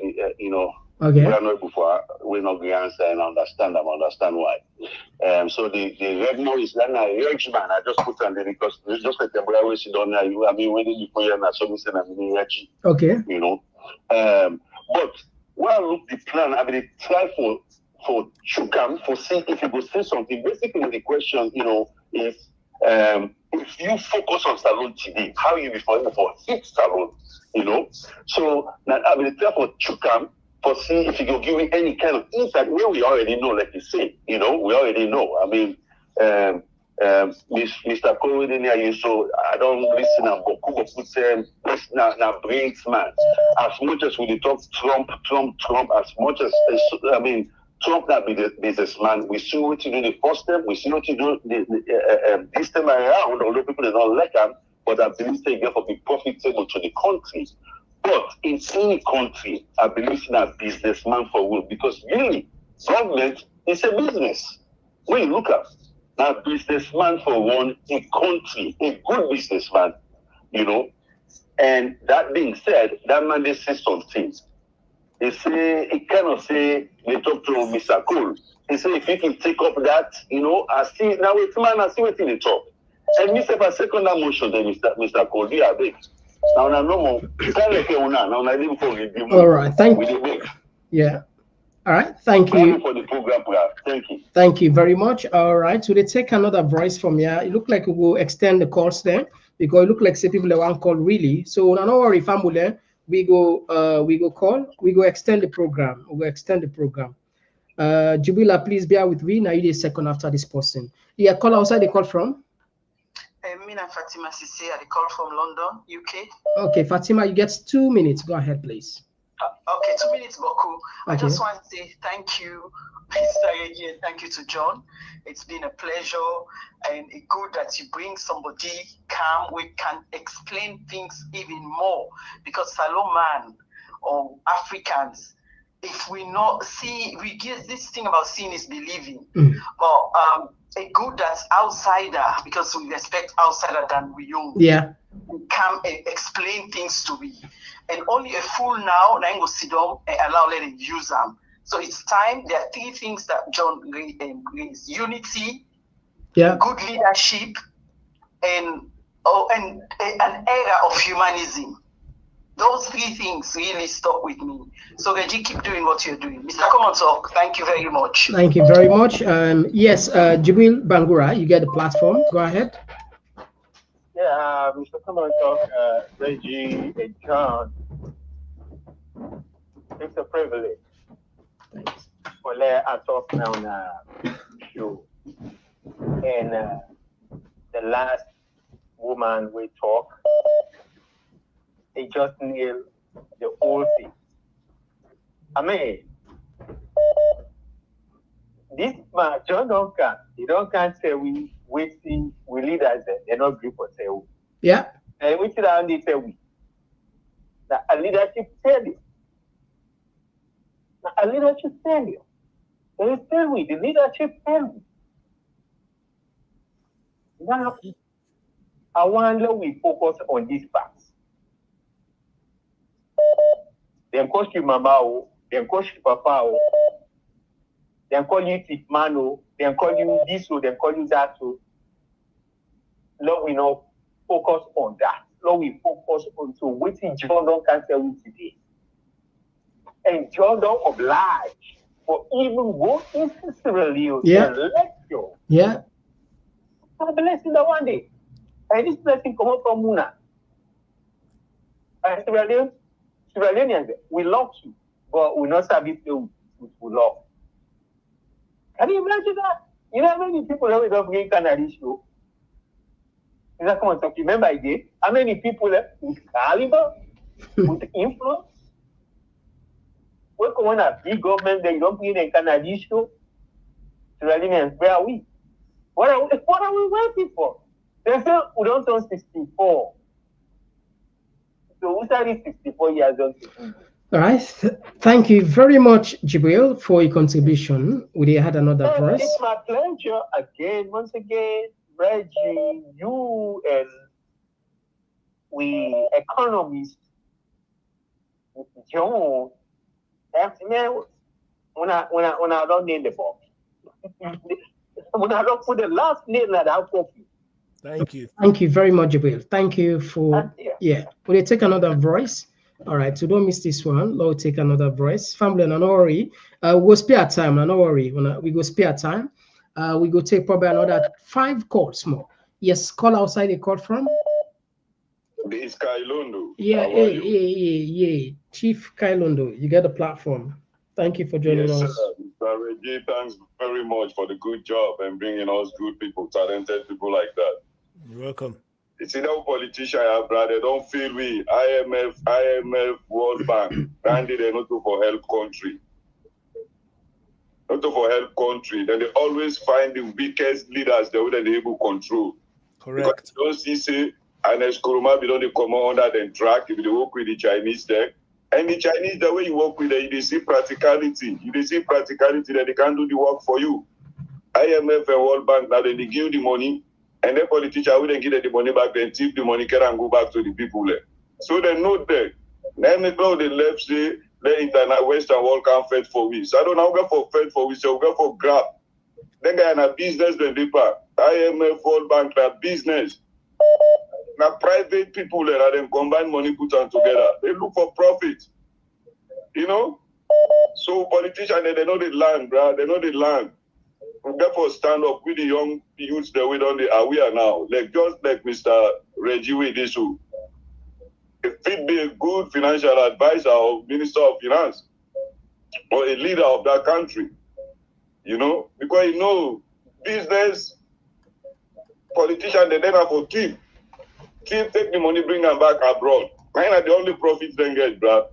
okay. We are not before we not the answer and understand why. So the red noise that now Hitman, I just put on there because it's just like the boy sit down there. I mean, when you put your so say I mean Reggie. Okay. You know, but when I look the plan, I mean try for Chukam for see if you go say something. Basically, the question is. If you focus on salon today, how you be for hit salon, So now I will tell for Chukam for see if you can give me any kind of insight where we already know, like you say, we already know. I mean, Mr. Corey, so I don't listen and Boku put saying now brains man. As much as we talk Trump, as much as Trump that be the businessman. We see what you do the first step. We see what you do this time around. Although people do not like them, but I believe they get to be profitable to the country. But in any country, I believe in a businessman for will because really, government is a business. When you look at now, businessman for one, a country, a good businessman, And that being said, that man they say some things. They say, he cannot say, they talk to Mr. Cole. He say, if you can take up that, I see, now wait, man, I see what in the talk. And Mr. For second motion, then Mr. Cole, they are big. Now, no more. All right, thank you. Yeah. All right, thank you. For the program, thank you. Thank you very much. All right, so they take another voice from here. It look like we will extend the calls there because it look like say people that want call really. So no worry, family. We go extend the program. Jubila, please bear with me. Now you need a second after this person. Yeah, call outside. They call from. Mina Fatima Sisse, I call from London, UK. Okay, Fatima, you get 2 minutes. Go ahead, please. Okay, 2 minutes, Boku. Okay. I just want to say thank you, Mr. Reggie, and thank you to John. It's been a pleasure and it's good that you bring somebody calm. We can explain things even more because Salomon or Africans, if we not see, we get this thing about seeing is believing. But a good that's outsider because we respect outsider than we own. Yeah. We can explain things to me. and only a fool now go sit down and allow let it use them. So it's time. There are three things that John raised: unity, good leadership, and an era of humanism. Those three things really stuck with me. So Reggie, keep doing what you're doing. Mr. Komon-Tok, thank you very much. Thank you very much. Yes, Jibril Bangura, you get the platform. Go ahead. Yeah, Mr. Komon-Tok, Reggie, and John, it's a privilege. Thanks. For let us talk now on show. And the last woman we talk, they just nailed the whole thing. I mean, this man, John Duncan, he don't can't say we waiting, we leaders, they're not group or say we. Yeah. And we sit down, they say we. Now, a leadership failure. Now, a leadership failure. They fail we, the leadership failure. Now, I wonder we focus on these facts. They call you mama, they call you papa, they call you hitman, they call you this, they call you that. Lord, we not focus on that. Lord, we focus on to waiting John can tell you today. And John don't oblige for even go into Sierra Leone and lecture. Yeah. A blessing the one day. And this blessing come up from Muna. And Sierra Leoneans, we love you, but we not service you with love. Can you imagine that? You know how many people that we don't bring Canada show? Is that come on talk? Remember again? How many people with caliber, with influence? We come on a big government that you don't bring in Canada show. Sierra Leoneans, where are we? What are we waiting for? They say we don't turn 64. So we started 64 years old. All right. Thank you very much, Jibril, for your contribution. We had another verse. It's my pleasure again, once again, Reggie, you and we economists, John. Man, when I don't name the box, when I don't put the last name that I'll copy. Thank you. Thank you very much, Jibril. Thank you for We'll take another voice. All right, so don't miss this one. We'll take another voice. Family, no worry. We'll spare time. No worry. We go spare time. We go take probably another 5 calls more. Yes, call outside the call from. This is Kailondo. Yeah. Chief Kailondo, you get the platform. Thank you for joining us. Mr. Reggie, thanks very much for the good job and bringing us good people, talented people like that. You're welcome. It's in our politician, brother. Don't feel we IMF, World Bank, Randy, they're not for help country. Not for help country. Then they always find the weakest leaders they wouldn't be able to control. Correct. Because you don't see, say, and as Kuruma, they don't come under the track if they work with the Chinese tech. And the Chinese, the way you work with them, you see practicality. You see practicality that they can't do the work for you. IMF and World Bank, now they give you the money, and the politician wouldn't give them the money back, then tip the money and go back to the people there. So they know that. Now they know the left say, the internet Western world can't fight for we. So I don't know, go for fight for we, so we go for grab. Then they are in a business, then they pay. IMF, World Bank, they are business. Now private people that them combine money put them together. They look for profit. You know? So politicians, they know the land, bro. They know the land. We therefore stand up with the young youths that we don't aware now. Like just like Mr. Reggie with this who. If it be a good financial advisor or minister of finance or a leader of that country, you know, because you know business politicians they then have to keep take the money, bring them back abroad. Mine are the only profits they get, bro.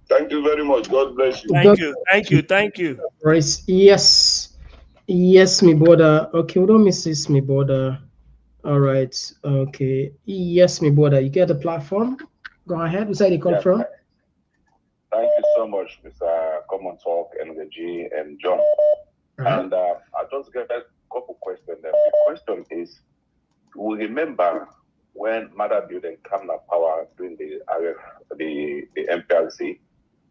Thank you very much. God bless you. Thank you. Right. Yes, me brother. Okay, we don't miss this, me brother. All right. Okay. Yes, me brother. You get the platform. Go ahead. We say the call from. Thank you so much, Mr. Komon-Tok and Reggie and John. And I just get a couple questions. The question is, we remember when Mother Building came to power during the MPRC,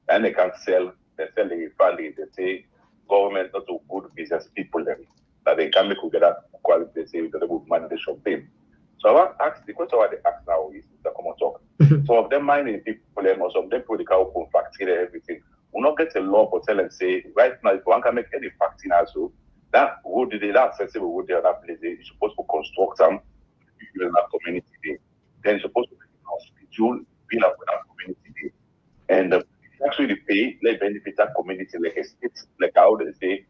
and they can sell the funding. They say government not to good business people them that they can make together quality. They say that they will manage them. So I want to ask the question. What they ask now is the Komon-Tok. Some of them mining people, and some of them put the car open factory and everything. We not get a law for tell and say right now if one can make any factory also that would they that accessible would they other place you're supposed to construct some people in that community day. Then you're supposed to make an hospital build up that community day. And actually pay let benefit that community like a state like how they say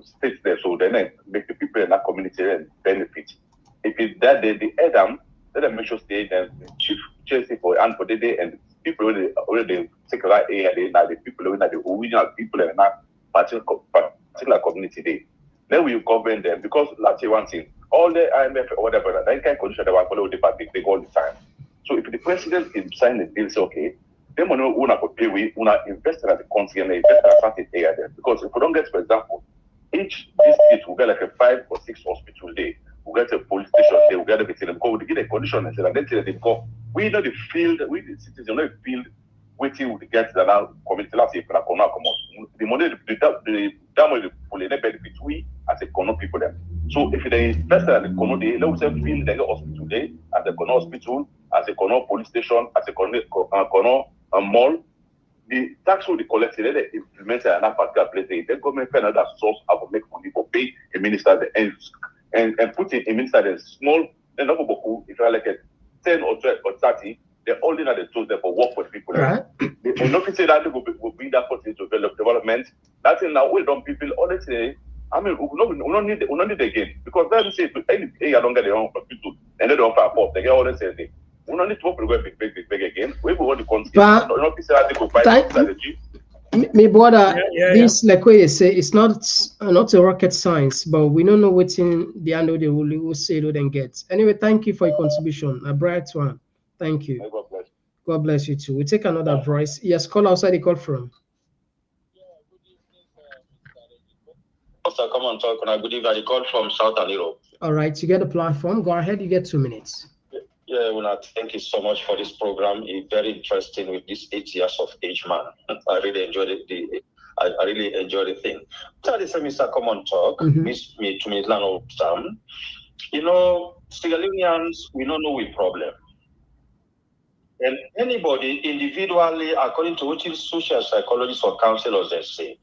states there so then make the people in that community benefit. If it's that they add them, let them make sure stay then chief Chelsea for and for the day and people already take the right area they now the people who are the original people in that particular community day. Then we govern them because let's say one thing, all the IMF or whatever that kind of condition they want follow the party they go all the time. So if the president is signing the deal, say okay, then we know we not pay we invest in the country and invest in a certain area there. Because if we don't get, for example, each district will get like a 5 or 6 hospital day, we get a police station day, we get everything because we give a condition and say that they go. We know the field, we the citizens know the field waiting with the get that now community last year for come on. The money the damage the police benefit we as a Kono people them. So if they invest in the Kono day, let us say field they get hospital day as a Kono hospital, as a Kono police station, as a Kono mall, the tax will be collected, they implement it in that particular place. The government find another source how to make money for pay a minister and put in a minister that's small, and not if you're like a 10 or 12 or 30, they're only not the tools there for work with people. Right. And not to say that they will bring that person to development. That's in now we don't people always say, I mean, we don't need again because then say any I don't get their own people and they don't offer support. They get all this say we don't need to go big again. We want to continue. My brother, this like what you say, it's not a rocket science, but we don't know what in the end of the will say to then get. Anyway, thank you for your contribution, a bright one. Thank you. God bless. God bless you too. We take another voice. Yes, call outside the call from. Mr. Komon-Tok, good evening. I call from Southern Europe. All right, you get the platform. Go ahead. You get 2 minutes. Yeah, well, thank you so much for this program. It's very interesting with this 8 years of age man. I really enjoyed it. I really enjoy the thing. Tell this, Mr. Komon-Tok, miss me to me learn all the time. You know, Sierra Leoneans, we don't know we problem. And anybody individually, according to what social psychologists or counselors they say,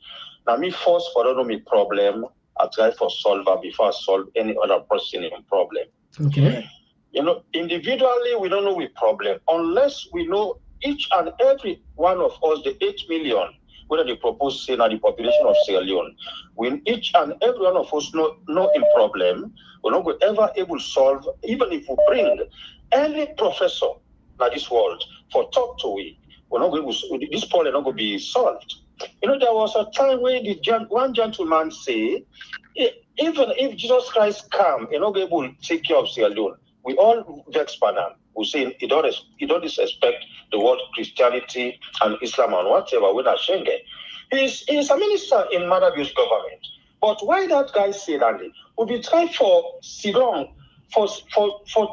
now me first for don't know me problem, I try for solve it before I solve any other person in problem. Okay. You know, individually, we don't know we problem unless we know each and every one of us, the 8 million, whether they propose say now the population of Sierra Leone, when each and every one of us know in problem, we're not going ever able to solve, even if we bring any professor in this world for talk to we, we're not going to, this problem not going to be solved. You know, there was a time where one gentleman say, even if Jesus Christ come, you're not going to be able to take care of Sierra Leone. We all vex Panam who say he don't disrespect the word Christianity and Islam and whatever with a Schengen. He's a minister in Madabu's government. But why that guy say that? We be trying for Sidon for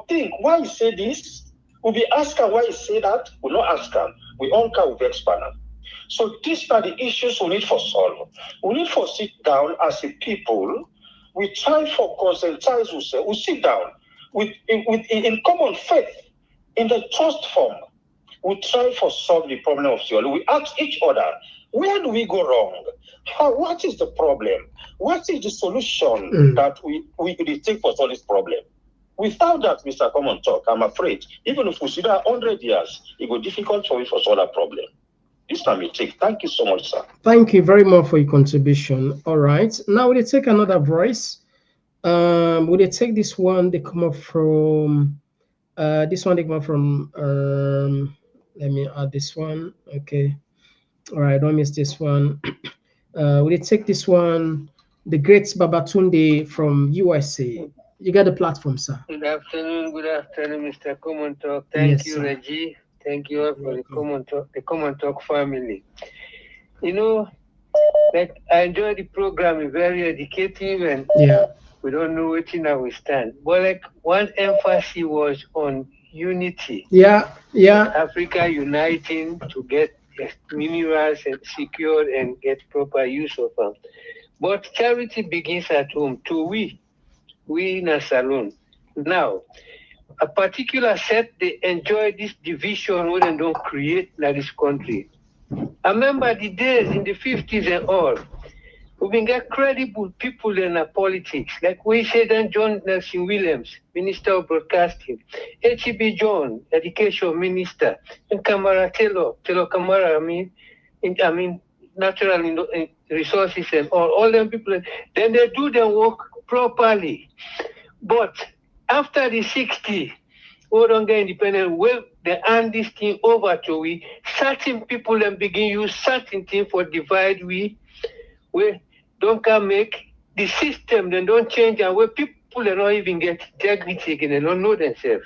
think why he say this. We be asking why he say that. We not ask him. We all can vex Panam. So these are the issues we need for solve. We need for sit down as a people. We try for conscientize. We sit down. In common faith, in the trust form, we try for solve the problem of Sierra Leone. We ask each other, where do we go wrong? What is the problem? What is the solution that we take for solve this problem? Without that, Mr. Komon-Tok, I'm afraid, even if we see that 100 years, it will be difficult for us to solve that problem. This time we take. Thank you so much, sir. Thank you very much for your contribution. All right. Now we'll take another voice. Would they take this one? They come up from this one. They come up from let me add this one. Okay. All right. Don't miss this one. Would they take this one? The great Babatunde from USA. You got the platform, sir. Good afternoon, Mr. Komon-Tok. Thank you, sir. Reggie. Thank you all for the Komon-Tok family. You know, like I enjoy the program. It's very educative and we don't know which now we stand. But like one emphasis was on unity. Yeah. Africa uniting to get minerals and secured and get proper use of them. But charity begins at home. To we in a salon. Now, a particular set, they enjoy this division when they don't create in this country. I remember the days in the 50s and all, we been get credible people in politics, like we said and John Nelson Williams, Minister of Broadcasting, H.E.B. John, Education Minister, and Kamara Taylor Kamara, I mean, natural resources and all them people. Then they do their work properly. But after the 60, we don't get independent, well, they hand this thing over to we. Certain people and begin use certain things for divide we don't come make the system, they don't change, and where people are not even get integrity again, they don't know themselves.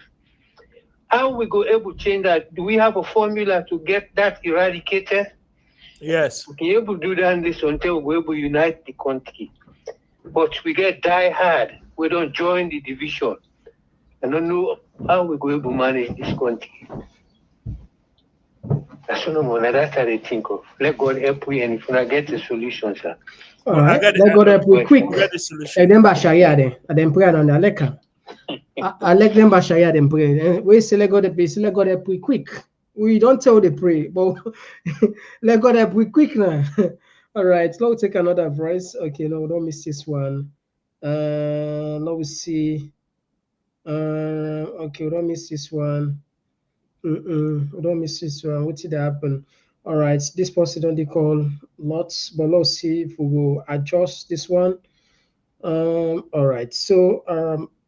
How we go able to change that? Do we have a formula to get that eradicated? Yes. We can able to do that this until we able to unite the country. But we get die hard. We don't join the division. I don't know how we go able to manage this country. That's what I think of. Let God help we, and if we get the solution, sir. All right, let's go there quick. And then Basharia then, and then pray on the Aleka. I let them Basharia then pray. We say let go there, please. Let go there quick. We don't tell the pray, but let go there quick now. All right, let's take another voice. Okay, no, don't miss this one. Let me see. Okay, don't miss this one. Don't miss this one. What did happen? All right, this person don't call lots, but let's see if we will adjust this one. All right, so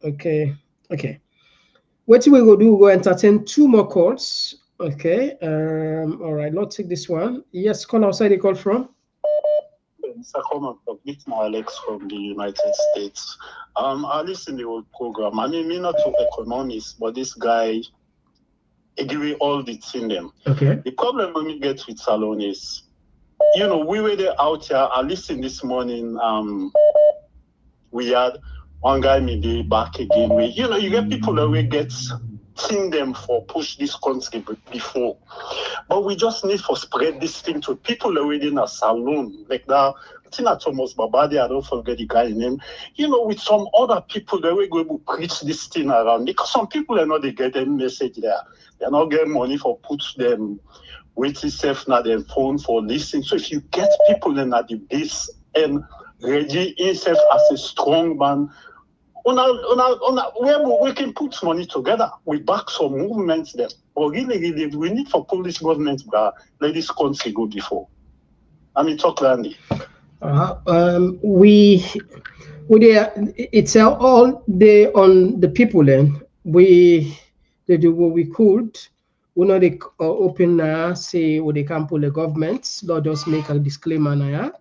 okay. What we will do, we'll entertain 2 more calls. Okay. All right, let's take this one. Yes, call outside the call from. Mr. Komon-Tok, it's Alex from the United States. I listen to the whole program. I mean, me not to economist, but this guy, he give me all the thing them. Okay. The problem when we get with Salon is, we were there out here. I listened this morning. We had one guy maybe back again. You get people that we get seen them for push this country before, but we just need to spread this thing to people already in a salon like that. Tina Thomas Babadi, I don't forget the guy's name. With some other people that we're going to preach this thing around, because some people are not they get a message there. They're not getting money for put them with itself now their phone for listening. So if you get people in at the base and ready himself as a strong man, we can put money together. We back some movements there. But really, we need for Polish government to let this country go before. I mean, talk Randy. It's all day on the people. Then they do what we could. We know they open say what they can pull the government. They'll just make a disclaimer now.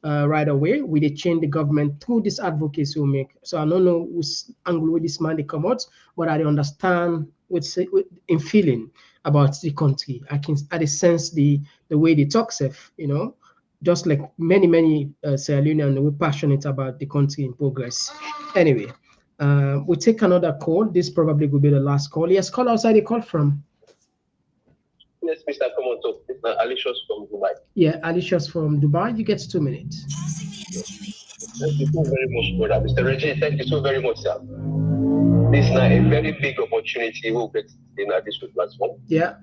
Right away, we they change the government through this advocacy we make. So I don't know whose angle with this man they come out, but I understand what's in feeling about the country. I sense the way they talk safe, just like many Sierra Leoneans, we're passionate about the country in progress. Anyway, we take another call. This probably will be the last call. Yes, call outside the call from. Yes, Mr. Komon-Tok. It's Alicious from Dubai. Yeah, Alicious from Dubai. You get 2 minutes. Thank you so very much, brother. Mr. Reggie, thank you so very much, sir. This is now a very big opportunity we'll get in this platform. Yeah.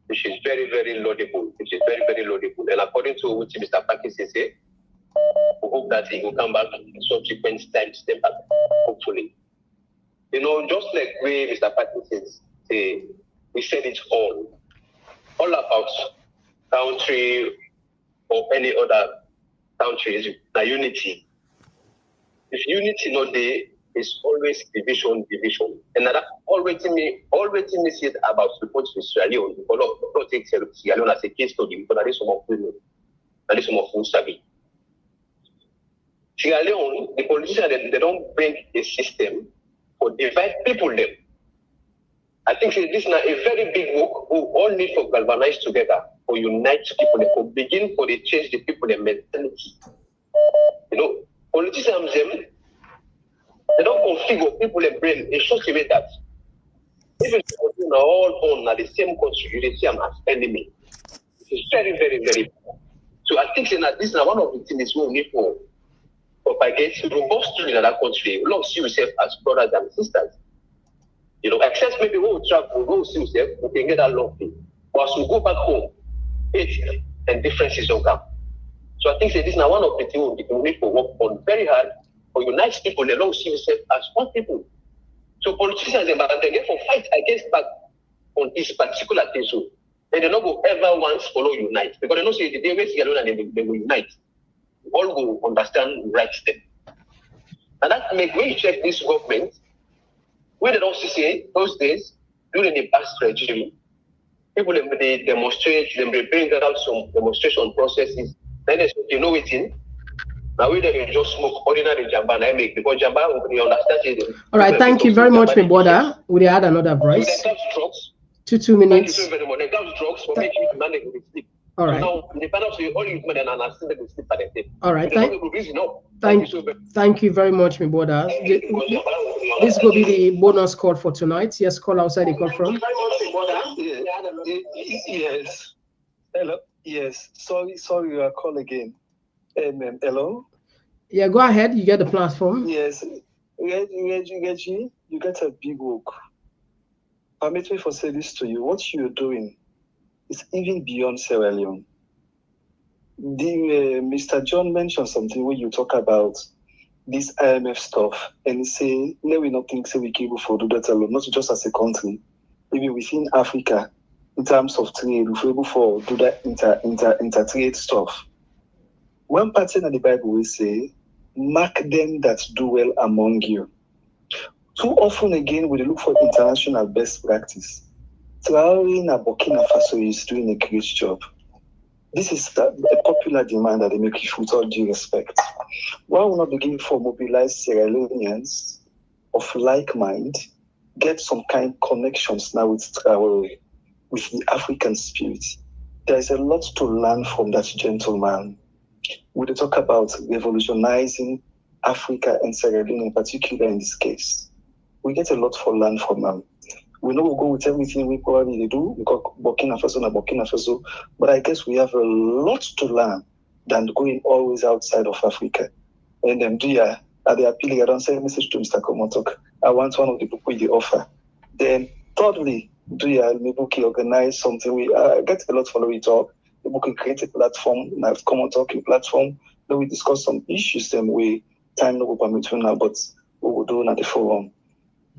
Which is very, very laudable. And according to what Mr. Perkins said, we hope that he will come back in subsequent times, hopefully. Just like way Mr. Perkins said, we said it all about country or any other countries, the unity. If unity not there, it's always division. And that already me said about support to Sierra Leone. Not take Sierra Leone as a case study because that is some of them. That is some of who sabi. Sierra Leone, the politicians they don't bring a system for divide people them. I think this is now a very big work we all need to galvanize together, for unite people, for begin for the change the people their mentality. Politicians they don't configure people their brain in such a way that if Even if all born at the same country, you dey see them as enemy. It's very, very, very bad. So I think that this is one of the things we need for by getting robust in that country. We don't see yourself as brothers and sisters. Except maybe we will travel, we will see yourself, we can get that long thing. But as we go back home, hate and differences don't come. So I think that this is one of the things we need to work on very hard for unite people. They don't see themselves as one people. So politicians they get for fight against back on this particular thing. So and they don't go ever once follow unite because they don't say the day we see alone and they will unite. All will understand right step. And that make when you check this government, when they don't see those days during the past regime, people they demonstrate, they bring out some demonstration processes. Then they say, you know it in. Now we they just smoke ordinary jamba and I make because jamba we understand it. All right, thank you very much, my brother. We had another voice. 2 minutes. Thank you very much. They got drugs for making you manage to sleep. All right. Now the panel say all you men and understand they sleep by themselves. All right, thank you very much, my brother. This will be the bonus call for tonight. Yes, call outside the call from. Yes. Hello. Yes. Sorry, I call again. Hello. Yeah, go ahead. You get the platform. Yes. You get a big work. Permit me for say this to you. What you're doing is even beyond Sierra Leone. Mr. John mentioned something when you talk about this IMF stuff and say, no, we not think so we can able to do that alone, not just as a country, maybe within Africa, in terms of trade, we're able to do that inter-trade stuff. One pattern of the Bible will say, mark them that do well among you. Too often again, we look for international best practice. Traore in Burkina Faso is doing a great job. This is a popular demand that they make with all due respect. Why will not begin to mobilize Sierra Leoneans of like mind, get some kind of connections now with Traore, with the African spirit? There is a lot to learn from that gentleman. We talk about revolutionizing Africa and Sierra Leone in particular in this case. We get a lot for learn from them. We know we'll go with everything we probably do. We got Burkina Faso, but I guess we have a lot to learn than going always outside of Africa. And then, at the appeal, I don't send a message to Mr. Komon-Tok. I want one of the people with the offer. Then, thirdly, maybe we can organize something. We get a lot for we talk. Maybe we can create a platform, have Komon-Tok platform. Then we discuss some issues. Then we time no permit now, but we will do at the forum.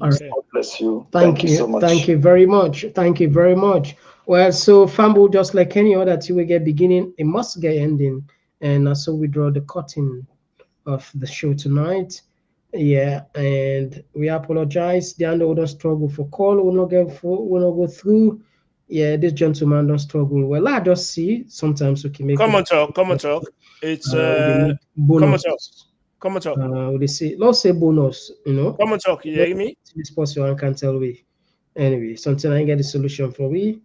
All right. God bless you. Thank you so much. Thank you very much. Thank you very much. Well, so Fambo, just like any other thing we get beginning, it must get ending. And so we draw the curtain of the show tonight. Yeah, and we apologize. The under don't struggle for call. We'll not go through. Yeah, this gentleman don't struggle. Well, I just see sometimes we can make Komon-Tok. It's Komon-Tok. They say, let's say bonus, Komon-Tok, you hear me? This person one can tell we. Anyway, something I get the solution for we.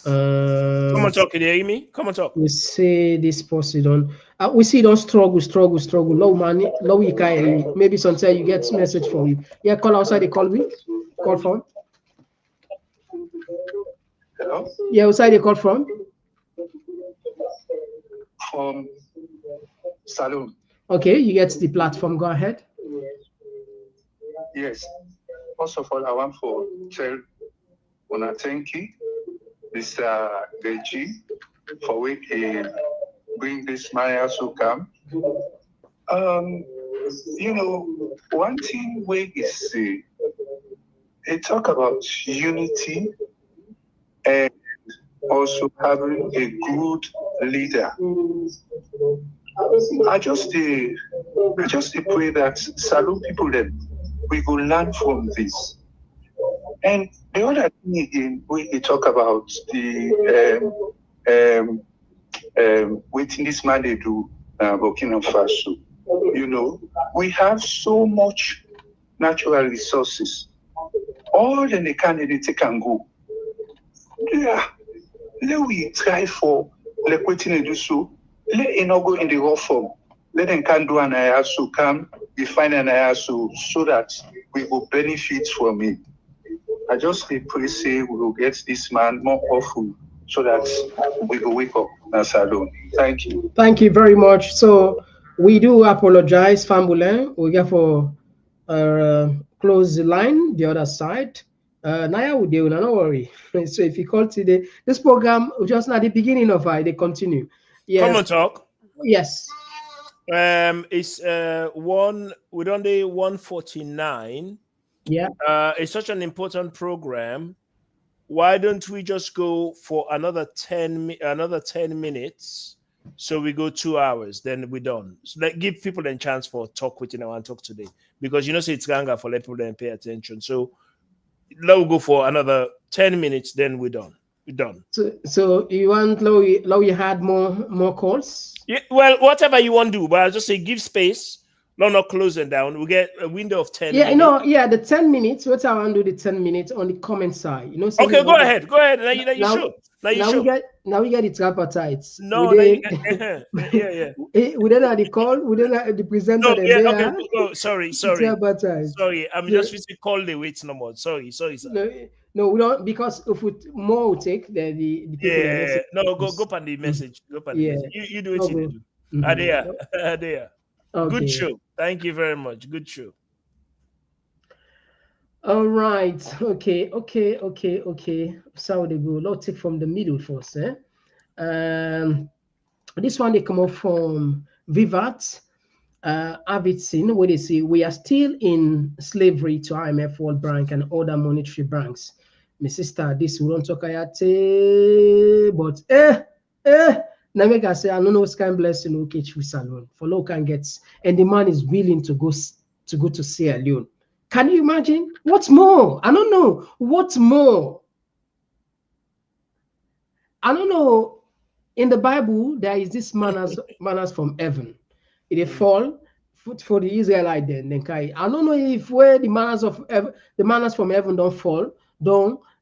Komon-Tok, you hear me? Komon-Tok. We say this person don't. We see don't struggle. Low money, low you can. Maybe sometimes you get message from you. Yeah, call outside. They call me. Call from. Hello. Yeah, outside they call from. From Salon. Okay, you get the platform. Go ahead. Yes. First of all, I want to tell Una thank you, Mr. Deji, for we bring this man also come. One thing we is they talk about unity and also having a good leader. I just pray that Salon people then we will learn from this. And the other thing again, we talk about the waiting this man they do Burkina Faso. We have so much natural resources. All the candidates can go. Yeah, let we try for like waiting to do so. Let it not go in the raw form. Let them can do an IASU, come define an IASU so that we will benefit from it. I just pray say we will get this man more powerful so that we will wake up as alone. Thank you. Thank you very much. So we do apologize, Fambulin. We get for close the line, the other side. Naya would do, no worry. So if you call today, this program just at the beginning of it, they continue. Yes. Komon-Tok. Yes. It's we're on day 149. Yeah. It's such an important program. Why don't we just go for another 10 minutes? So we go 2 hours, then we're done. So let give people a chance for talk within our talk today. Because you know, so it's ganga for let people then pay attention. So let's go for another 10 minutes, then we're done. We're done. So you want Low you had more calls? Yeah, well, whatever you want to do, but I'll just say give space. No, not closing down. We get a window of 10 minutes. No, the 10 minutes. What I want to do the 10 minutes on the comment side. You know, so okay, go ahead. Go ahead. Now you should. Now we get the tripartites. No, yeah. We don't have the call. We don't have the presenter. Sorry. I'm just physically call the weights no more. Sorry, sir. No, we don't, because if more we take the people. No, go pan the message. Go pan the message. You do what you do. Adea. Okay. Good show. Thank you very much. Good show. All right. Okay. So they go. Let's take from the middle first. This one they come up from Vivat Avidsin, where they say we are still in slavery to IMF, World Bank, and other monetary banks. My sister, this we don't talk about, but Nameka say I don't know what kind blessing will catch with salon for local gets, and the man is willing to go to Sierra Leone. Can you imagine? What's more? I don't know. What's more? I don't know. In the Bible, there is this manners from heaven. It fall for the Israelite then I don't know if where the manners from heaven don't fall,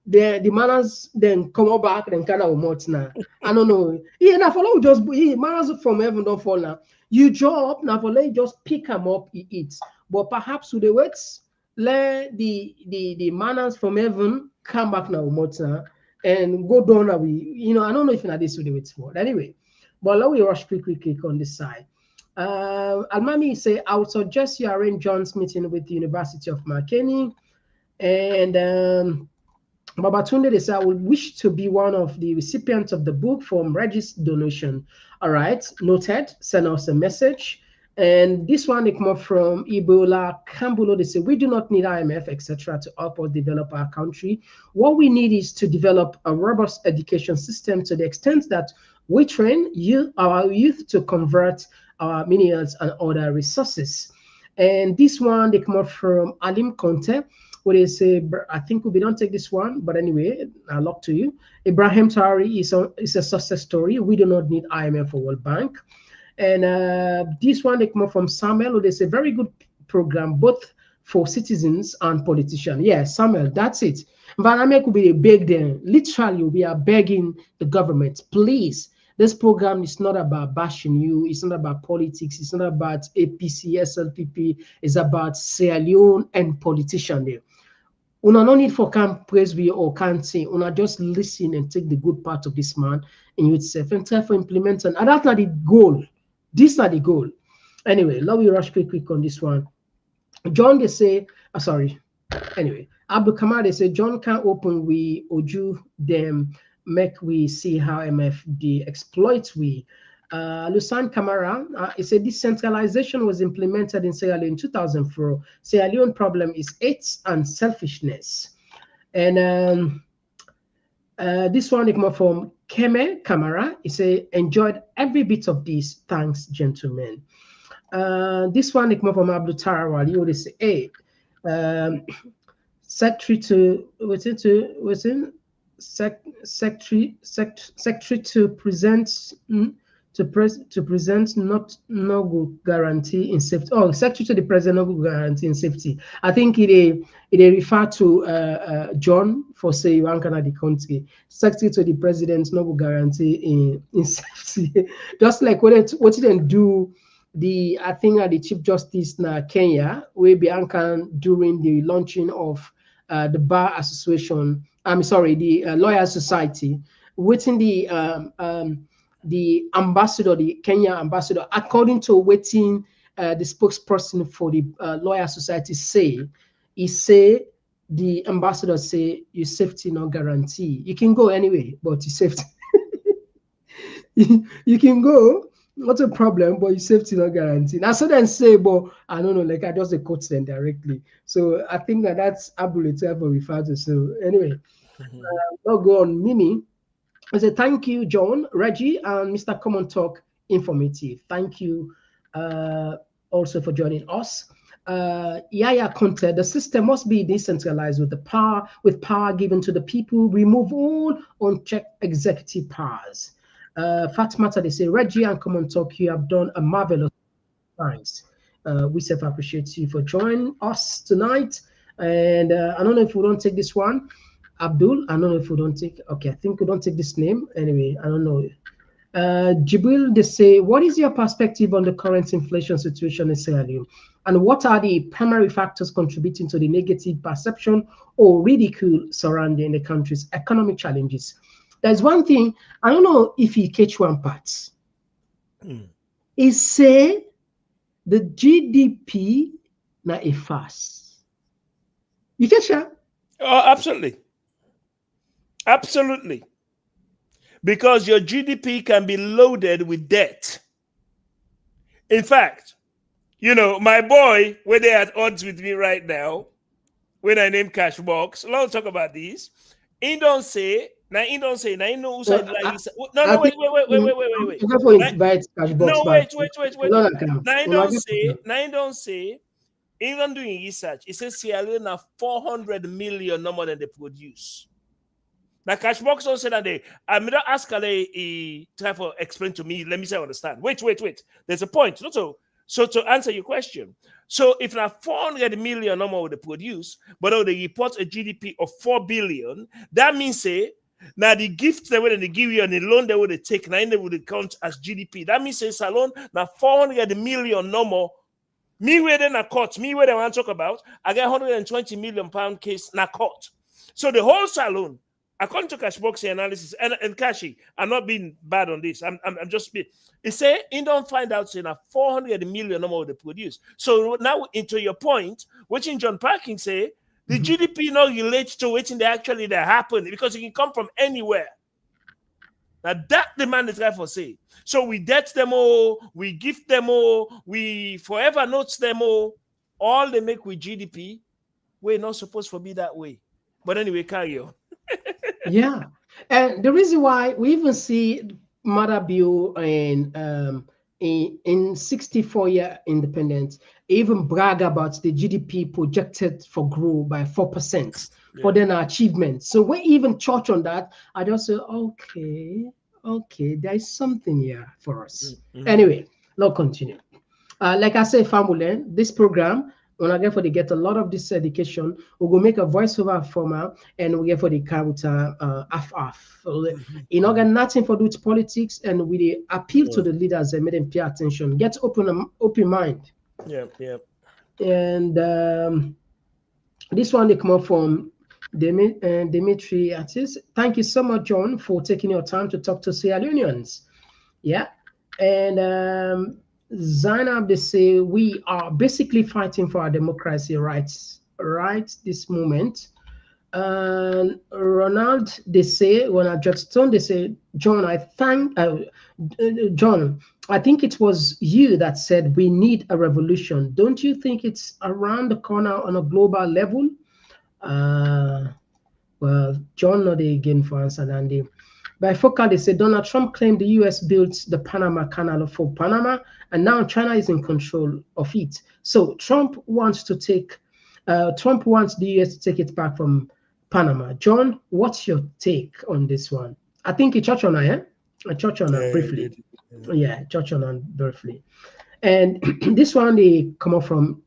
the manners then come back then kind of more now. I don't know. Now follow just manners from heaven don't fall now. You job now for let just pick them up, he eats. But perhaps with the weights, let the manners from heaven come back now more now and go down away. I don't know if this with the weights for anyway. But let me rush quick on this side. Almami say I would suggest you arrange John's meeting with the University of Makeni, and Babatunde they say I would wish to be one of the recipients of the book from Regis donation. All right, noted. Send us a message. And this one they come up from Ebola Kambulo. They say we do not need IMF etc. to help or develop our country. What we need is to develop a robust education system to the extent that we train our youth to convert our minerals and other resources. And this one they come up from Alim Conte, where they say, I think we don't take this one, but anyway, I'll look to you. Ibrahim Traore is a success story. We do not need IMF or World Bank. And this one they come up from Samuel, where they say very good program both for citizens and politicians. Yeah, Samuel, that's it. But I could be beg them. Literally, we are begging the government, please. This program is not about bashing you. It's not about politics. It's not about APC, SLPP. It's about Sierra Leone and politicians there. Una no need for camp praise we or can't say. Una just listen and take the good part of this man in yourself and try for implementing. And that's not the goal. This is not the goal. Anyway, let me rush quick on this one. John, they say, Anyway, Abdul Kamar, they say, John can't open we Oju them. Make we see how MF the exploits we. Lusan Kamara, it said decentralization was implemented in Sierra Leone in 2004. Sierra Leone problem is AIDS and selfishness. And this one come up from Keme Kamara. He said enjoyed every bit of this. Thanks, gentlemen. This one come up from Abdul Tarawal. You would say, hey, secretary to present not no good guarantee in safety. Oh, secretary to the president no good guarantee in safety. I think it refer to John for say one kind of the country. Secretary to the president no good guarantee in safety. Just like what it didn't do. I think the Chief Justice na Kenya, where Bianca during the launching of the Bar Association, I'm sorry, the Lawyer Society, within the ambassador, the Kenya ambassador, according to waiting the spokesperson for the Lawyer Society say, he say the ambassador say your safety not guarantee. You can go anyway, but your safety you can go, not a problem, but your safety not guaranteed. I saw them say, but I don't know, like I just quote them directly. So I think that's abulative for referred to. So anyway, I'll go on Mimi. I say thank you, John, Reggie, and Mr. Komon-Tok. Informative. Thank you also for joining us. Yaya Conte, the system must be decentralized with power given to the people. Remove all unchecked executive powers. Fatmata, they say, Reggie and Komon-Tok, you have done a marvelous science. We self-appreciate you for joining us tonight. And I don't know if we don't take this one. Abdul, I don't know if we don't take, okay, I think we don't take this name. Anyway, I don't know. Jibril, they say, what is your perspective on the current inflation situation in Sierra Leone? And what are the primary factors contributing to the negative perception or ridicule surrounding the country's economic challenges? There's one thing, I don't know if you catch one part. It say the GDP na a fast. You catch that? Oh, absolutely. Absolutely. Because your GDP can be loaded with debt. In fact, you know, my boy, when they're at odds with me right now, when I name Cashbox, let's talk about this. He don't say, now he don't say, now he know who said like this. No, wait. No, wait. Now he don't say, he don't doing research. He says Sierra Leone have 400 million no more than they produce. Now, Cashbox don't say that they. I'm not asking he try to explain to me. Let me say I understand. Wait. There's a point. So to answer your question, so if now 400 million no more they produce, but they report a GDP of 4 billion, that means say now the gift they will give you and the loan they would take, now they would count as GDP. That means say Salon now 400 million no more. Me where they na court, me where they want to talk about, I get 120 million pound case na court. So the whole Salon. According to Cashbox analysis, and Kashi, I'm not being bad on this. I'm just being. It say he don't find out saying that 400 million no more they produce. So now into your point, which in John Perkins say the GDP not relates to which they actually that happen because it can come from anywhere. Now that demand is right for say. So we debt them all, we gift them all, we forever notes them all they make with GDP. We're not supposed to be that way. But anyway, carry on. Yeah, and the reason why we even see Mother Bill in 64-year independence even brag about the GDP projected for growth by 4% for their achievement. So we even touch on that. I just say, okay, there is something here for us. Anyway, let's continue. Like I said, family, this program. When I get for the get a lot of this education, we will make a voiceover format and we get for the character half. You know, get nothing for do with politics, and we appeal to the leaders and make them pay attention. Get open mind. Yeah. And this one they come up from Dimitri Artis. Thank you so much, John, for taking your time to talk to Sierra Leoneans. Yeah, and Zainab, they say we are basically fighting for our democracy rights right this moment. And Ronald, they say, when I just turned, they say, John, John, I think it was you that said we need a revolution. Don't you think it's around the corner on a global level? Well, John, not again for answer, and by Focal, they say Donald Trump claimed the U.S. built the Panama Canal for Panama, and now China is in control of it. So Trump wants the U.S. to take it back from Panama. John, what's your take on this one? I think you touched on it, I touched on it briefly. Yeah, touched on it briefly. And this one, they come up from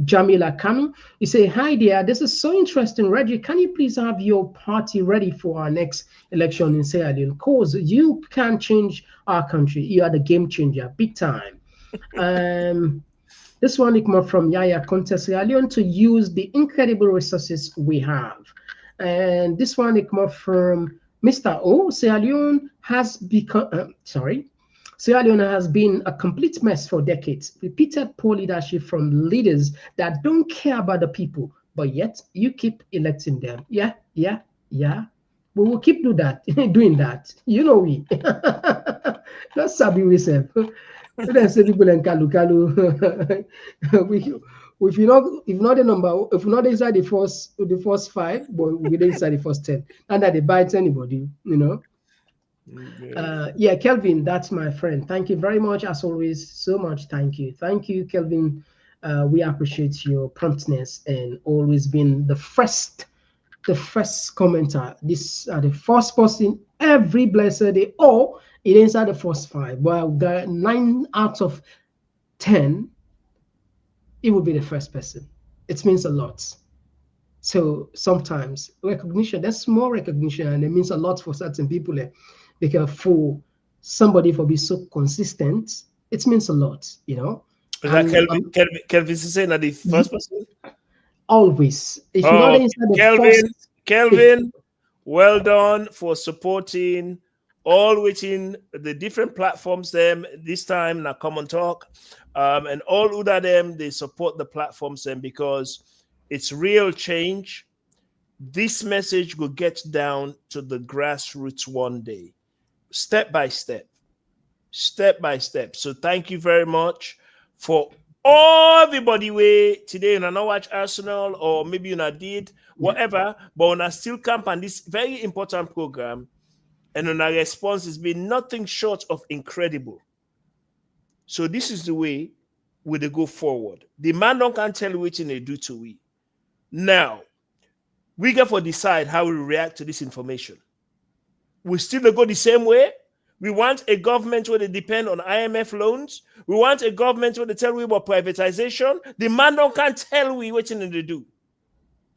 Jamila Kanu. You say, hi there, this is so interesting. Reggie, can you please have your party ready for our next election in Sierra Leone? Because you can change our country. You are the game changer, big time. This one is more from Yaya Contest. Leone to use the incredible resources we have. And this one is more from Mr. O. Sierra Leone has become, Sierra Leone has been a complete mess for decades. Repeated poor leadership from leaders that don't care about the people, but yet you keep electing them. Yeah, yeah, yeah. We will keep doing that. You know we. That's sabi we say. Let's say people in Kalu Kalu. If not the number, if not inside the first five, but we inside the first 10, and that they bite anybody, you know. Yeah, Kelvin, that's my friend. Thank you very much, as always. So much. Thank you, Kelvin. We appreciate your promptness and always being the first commenter. This the first person every blessed day. Or it inside the first five. Well, the 9 out of 10, it would be the first person. It means a lot. So sometimes recognition, that's small recognition, and it means a lot for certain people. Because for somebody for being so consistent, it means a lot, you know. Is that Kelvin saying that the first person? Always. If you're not inside the Kelvin, well done for supporting all within the different platforms them this time na Komon-Tok, and all who that them they support the platforms them because it's real change. This message will get down to the grassroots one day, step by step. So thank you very much for everybody way today. You not watch Arsenal, or maybe you not did whatever, but when I still camp on this very important program, and on our response has been nothing short of incredible. So this is the way we go forward. The man don't can tell what they do to we. Now, we get to decide how we react to this information. We still go the same way. We want a government where they depend on IMF loans. We want a government where they tell we about privatization. The man don't can tell we what they do.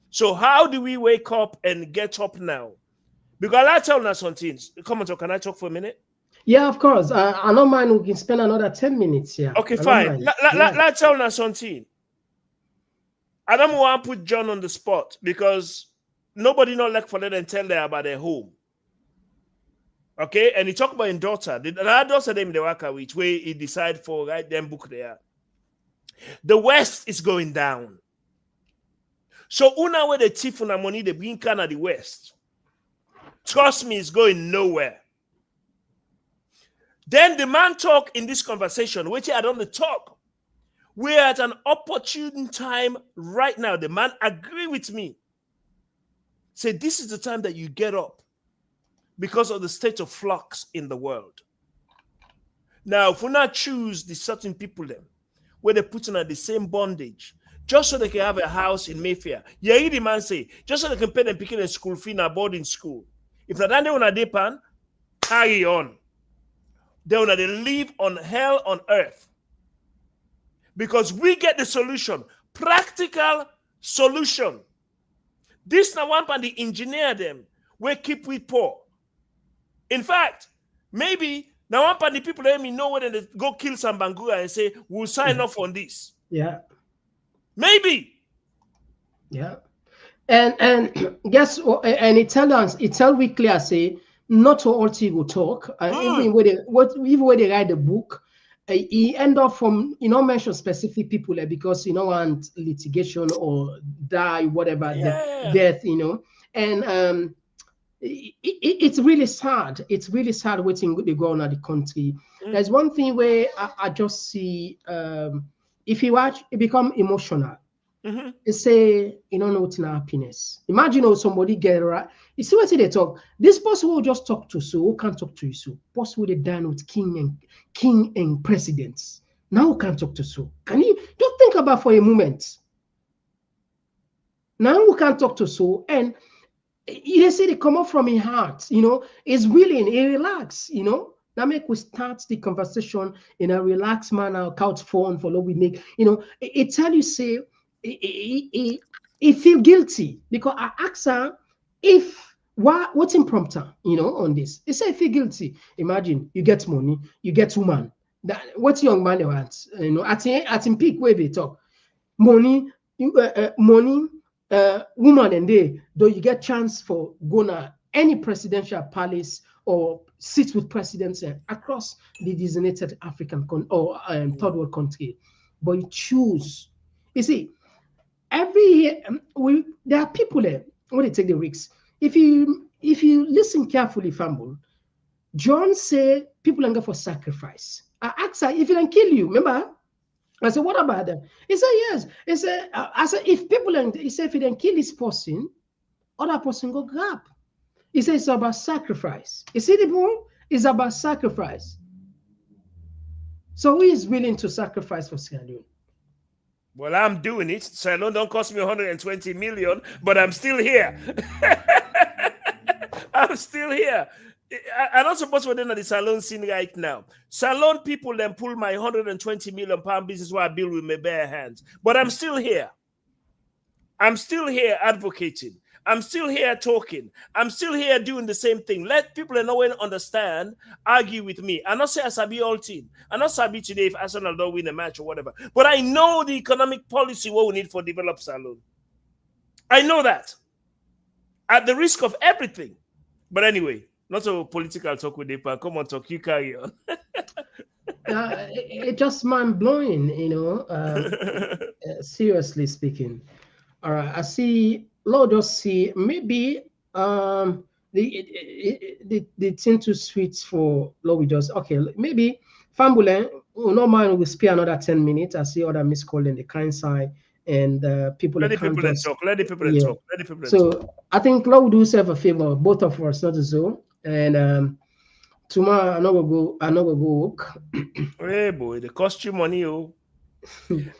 So how do we wake up and get up now? Because I tell us something. Komon-Tok, can I talk for a minute? Yeah, of course. I don't mind. We can spend another 10 minutes here. Okay, fine. Let's tell us something. I don't want to put John on the spot because nobody not like for them and tell them about their home. Okay, and he talk about his daughter. The daughter them the work which way he decide for right them book there. The West is going down. So una where the thief una money they bring can at the West. Trust me, it's going nowhere. Then the man talk in this conversation, which I don't talk. We're at an opportune time right now. The man agree with me. Say this is the time that you get up because of the state of flux in the world. Now, if we not choose the certain people them, where they put in at the same bondage, just so they can have a house in Mayfair. Yeah, the man say, just so they can pay them picking a school fee in a boarding school. If not, then they want to depan, carry on. They want to live on hell on earth. Because we get the solution, practical solution. This now one pan the engineer them, we keep we poor. In fact, maybe now one pan the people let me know when they go kill some bangura and say, we'll sign off on this. Yeah. Maybe. Yeah. And guess what? And it tell we clear say not all things will talk. Even when they write the book, he end up from mention specific people because want litigation or die whatever death and it's really sad. It's really sad waiting they go on at the country. There's one thing where I just see if you watch it become emotional. They say you don't know what's in happiness. Imagine somebody get right. You see what they talk. This person will just talk to so who can't talk to you so. Boss will dine with king and presidents. Now who can't talk to so. Can you just think about for a moment? Now who can't talk to so and they say they come up from his heart, it's willing, he relax, That make we start the conversation in a relaxed manner, couch phone for what we make, it tell you say he feel guilty because I asked her if what's impromptu, on this. He said he feel guilty. Imagine you get money, you get woman, That what young man wants, you know, at in peak where they talk money, money, woman, and they though you get chance for gonna any presidential palace or sit with presidents across the designated African or third world country, but you choose. You see, every year there are people there when they take the risks. If you listen carefully, Fambul, John said people don't go for sacrifice. I asked her if it can kill you. Remember? I said, what about them? He said, yes. He said, I said, if people and he said if he didn't kill this person, other person go grab. He said it's about sacrifice. You see the point? It's about sacrifice. So who is willing to sacrifice for Sierra Leone? Well, I'm doing it. Salon don't cost me 120 million, but I'm still here. I'm still here. I'm not supposed to be in the salon scene right now. Salon people then pull my 120 million pound business where I build with my bare hands. But I'm still here. I'm still here advocating. I'm still here talking. I'm still here doing the same thing. Let people know and understand, argue with me. I'm not saying I be all team. I'm not sabi today if Arsenal don't win a match or whatever. But I know the economic policy what we need for develop salon. I know that. At the risk of everything. But anyway, not a political talk with Depa. Come on, talk. You carry on. It just mind blowing, you know. Seriously speaking. All right, I see. Lord, just see maybe the thing too sweet for Lord. We just okay. Maybe Fambule. No mind. We'll spare another 10 minutes. I see other missed call in the kind side and people. Let the people talk. Let the people talk. Let the people so talk. I think Lord will do yourself a favor, both of us, not so. And tomorrow I'm not gonna go work. Hey boy, they cost you money, oh.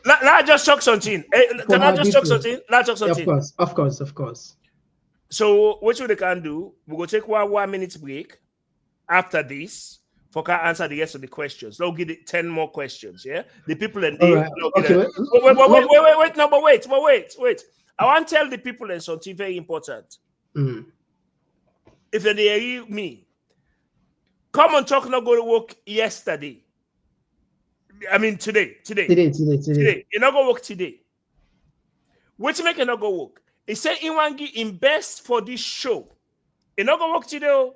Let's just talk something. Can I just talk something? Let's talk something. Of course. So what they can do? We go take 1 minute break after this for can answer the rest of the questions. They'll give it 10 more questions. Yeah, the people and they. Right. Okay. Wait. I want to tell the people and something very important. If they hear me, Komon-Tok not go to work yesterday. I mean today. Today. You not go work today. What make you not go work? He said he want to invest for this show. You not go work today.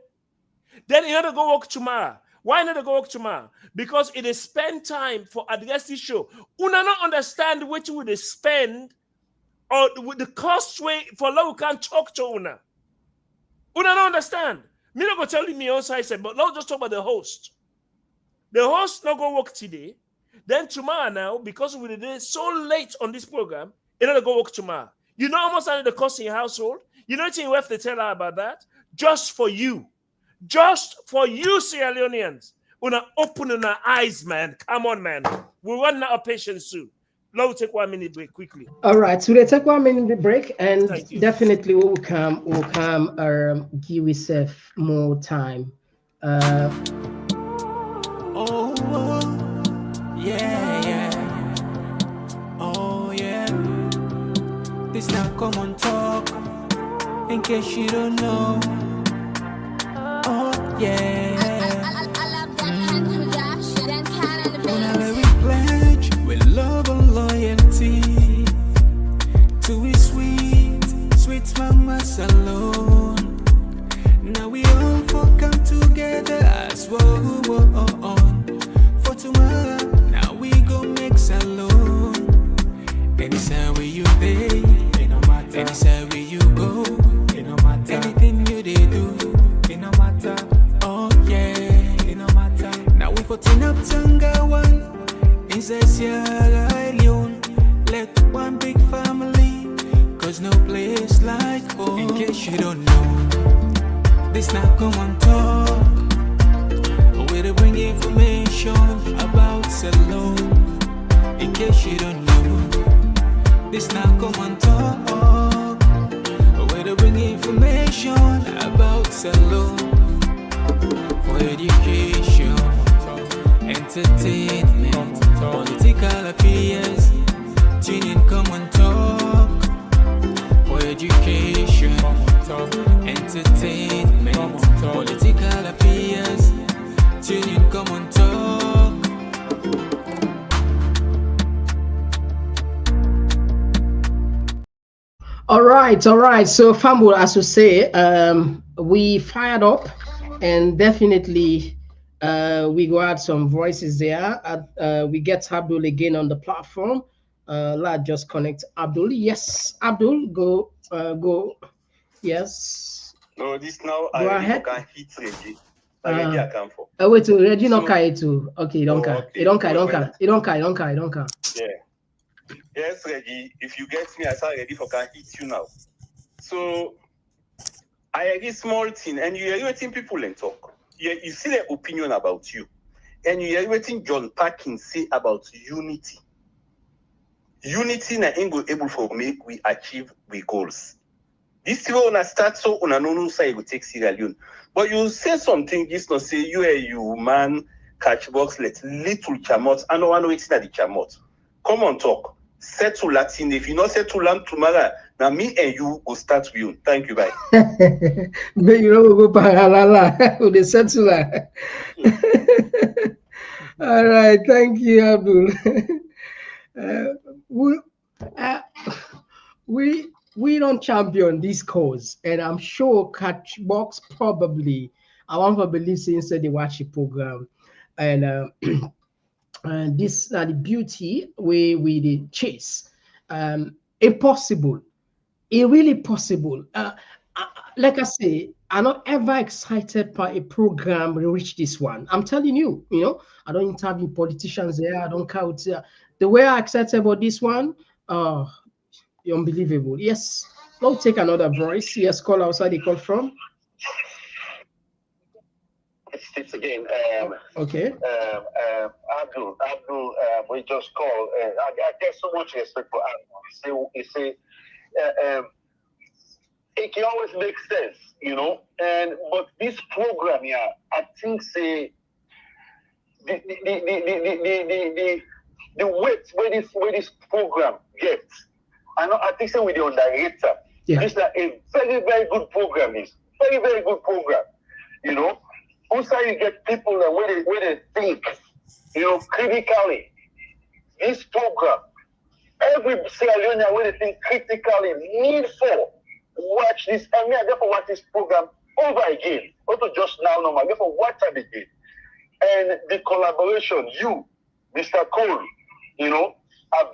Then you not go work tomorrow. Why not go work tomorrow? Because it is spend time for address this show. Una not understand what you would spend or with the cost way for how we can talk to una. Una not understand. Me not go tell me also I said, but now just talk about the host. The host not go work today. Then tomorrow now, because we did so late on this program, you not go work tomorrow. You know how much the cost in your household? You know what you have to tell her about that? Just for you, Sierra Leoneans. Una open our eyes, man. Come on, man. We run out of patience soon. Now we'll take 1 minute break quickly. All right, so we'll take 1 minute break, and definitely we'll come give yourself more time. Yeah. Oh yeah. This now Komon-Tok. In case you don't know. Oh yeah. Whenever we pledge with love and loyalty to a sweet mama salon. Now we all come together as one. For tomorrow, now we go make salon. Anytime where you pay, anytime where you go, anything you they do, it no matter. Oh yeah, it no matter. Now we putting up Tanga one inside Sierra Leone. Let one big family, cause no place like home. In case you don't know, this now Komon-Tok. Where to bring information about salon. In case you don't know, this now Komon-Tok. Where to bring information about salon. For education, entertainment, political affairs. Tune in Komon-Tok. For education, entertainment, political affairs. Tune in Komon-Tok. All right, all right. So, Fambo, as you say, we fired up, and definitely, we go add some voices there. We get Abdul again on the platform. Let's just connect Abdul. Yes, Abdul, go, go. Yes, No, this now go I already ahead. can hit Reggie. Already I can for. Wait, Reggie, no So, kai too. Okay, don't oh, kai. okay. It don't kai, Wait, don't wait. kai. It don't kai, don't kai, don't kai. Yeah. Yes, Reggie. If you get me, I start ready for can hit you now. So I agree small thing, and you are waiting people and talk. You see their opinion about you, and you are waiting John Perkins say about unity. Unity na ain't go able for make we achieve we goals. This way when I start so on no say you take Sierra Leone. But you say something, just not say you man catch box let little chamot. I don't want to wait at the chamot. Come on talk. Settle Latin. If you not settle Latin tomorrow, now me and you will start with you. Thank you, bye. But you know, we go paralala with the settler. All right, thank you, Abdul. we, uh, we don't champion this cause, and I'm sure Catchbox probably. I want to believe since they watch the program, and and this the beauty we did chase. Impossible, it really possible. Like I say, I'm not ever excited by a program we reach this one. I'm telling you, I don't interview politicians there. I don't count the way I excited about this one. Uh, Unbelievable. Yes. Let's take another voice. Yes, call outside the call from. It's again. Okay. Abdul, we just call. I get so much respect for Abdul. He say, it can always make sense, but this program, yeah, I think say the weight where this program gets. I think say with the underrated. Yeah. It's like a very, very good program. Is very, very good program. Also you get people that where they think, critically. This program, every Sierra Leonean where they think critically need for watch this. I mean, I therefore watch this program over again. Not to just now, no, I therefore watch it again. And the collaboration, you, Mr. Cole, I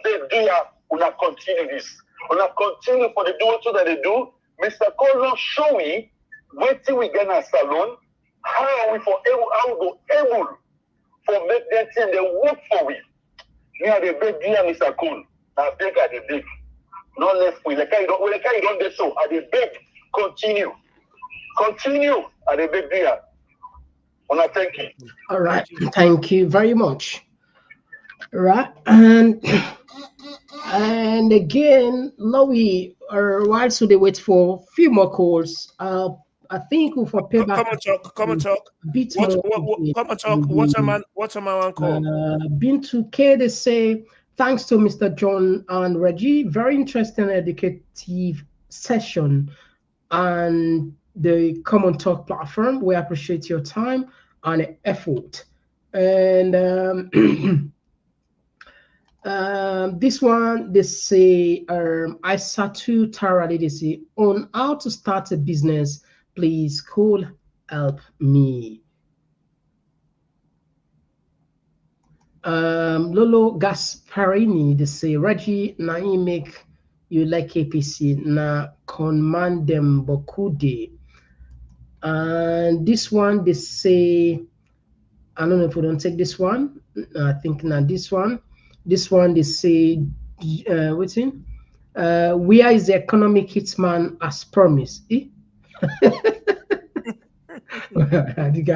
beg do ya una continue this. Una continue for the do so that they do. Mr. Cole not showing waiting we get a salon. How we go able for make that thing they work for we. Me are the big dear Mr. Cole. I beg at the big. Not left with the kind you don't get so at the big. Continue at the big dear. Wanna thank you. All right. Thank you very much. Right. And again, Lowy, while so they wait for a few more calls, I think we'll for payback. Komon-Tok. Bit Komon-Tok. What's a man called? Bintu K, they say, thanks to Mr. John and Reggie, very interesting educative session and the Komon-Tok platform. We appreciate your time and effort. And this one, they say, Isatu Tarali, they say, on how to start a business, please call help me. Lolo Gasparini, they say, Reggie, na make you like APC, na command them bokude. And this one, they say, I don't know if we don't take this one. I think not this one. This one, they say, what's in? Where is the economic hitman as promised? Eh? I think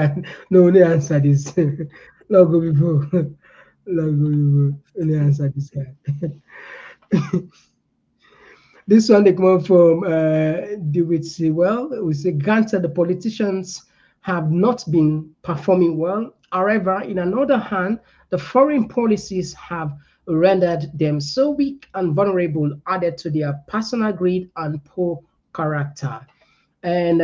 no answer this. Logo before. Only answer this guy. This one they come up from we say granted the politicians have not been performing well. However, in another hand, the foreign policies have rendered them so weak and vulnerable, added to their personal greed and poor character. And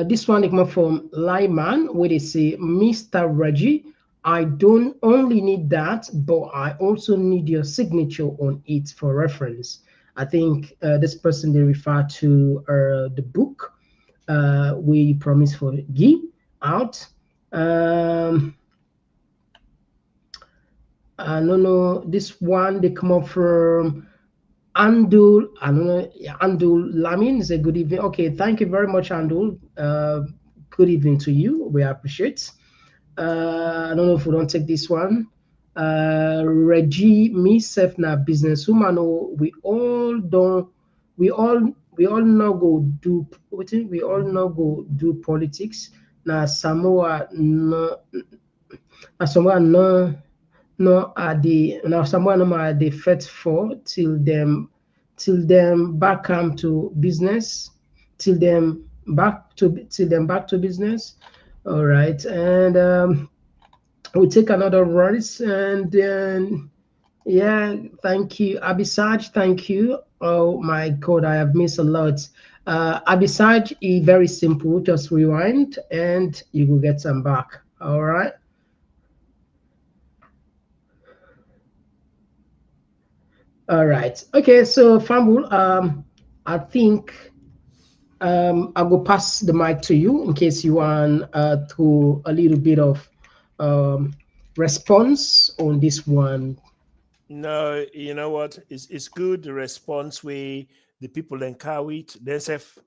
this one is from Lyman, where they say, Mr. Reggie, I don't only need that, but I also need your signature on it for reference. I think this person they refer to the book we promise for give out. I don't know this one. They come up from Andul. I don't know. Yeah, Andul Lamin is a good evening. Okay, thank you very much, Andul. Good evening to you. We appreciate. I don't know if we don't take this one. Reggie, me, self, na businesswoman. Oh, we all don't. We all now go do. We all now go do politics. Na Samoa no. Na Samoa no. No are the now someone are the fit for till them back come to business till them back to business. All right, and we'll take another rise and then yeah, thank you, Abisaj. Thank you. Oh my God, I have missed a lot. Abisaj is very simple. Just rewind and you will get some back. All right. All right. Okay. So, Fambul, I think I'll go pass the mic to you in case you want to a little bit of response on this one. No, you know what? It's good the response we the people encounter it. Themselves,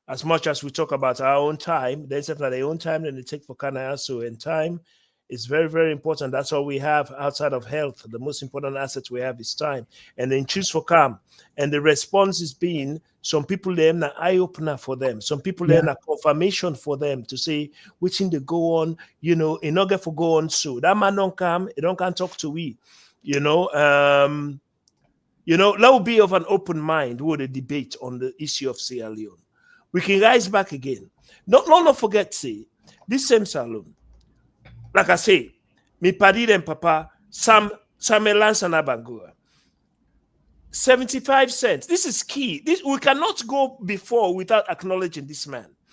as much as we talk about our own time, themselves at their own time, then they take for Canada. So in time is very, very important. That's all we have outside of health. The most important asset we have is time. And then choose for calm. And the response is being some people there an eye opener for them. Some people there a confirmation for them to say which thing they go on, you know, in order for go on. So that man don't come, he don't can talk to we. You know, that will be of an open mind with a debate on the issue of Sierra Leone. We can rise back again. Not forget, say, this same salon, like I say, me paddy and papa, Samelan Sanabangura. 75 cents. This is key. We cannot go before without acknowledging this man.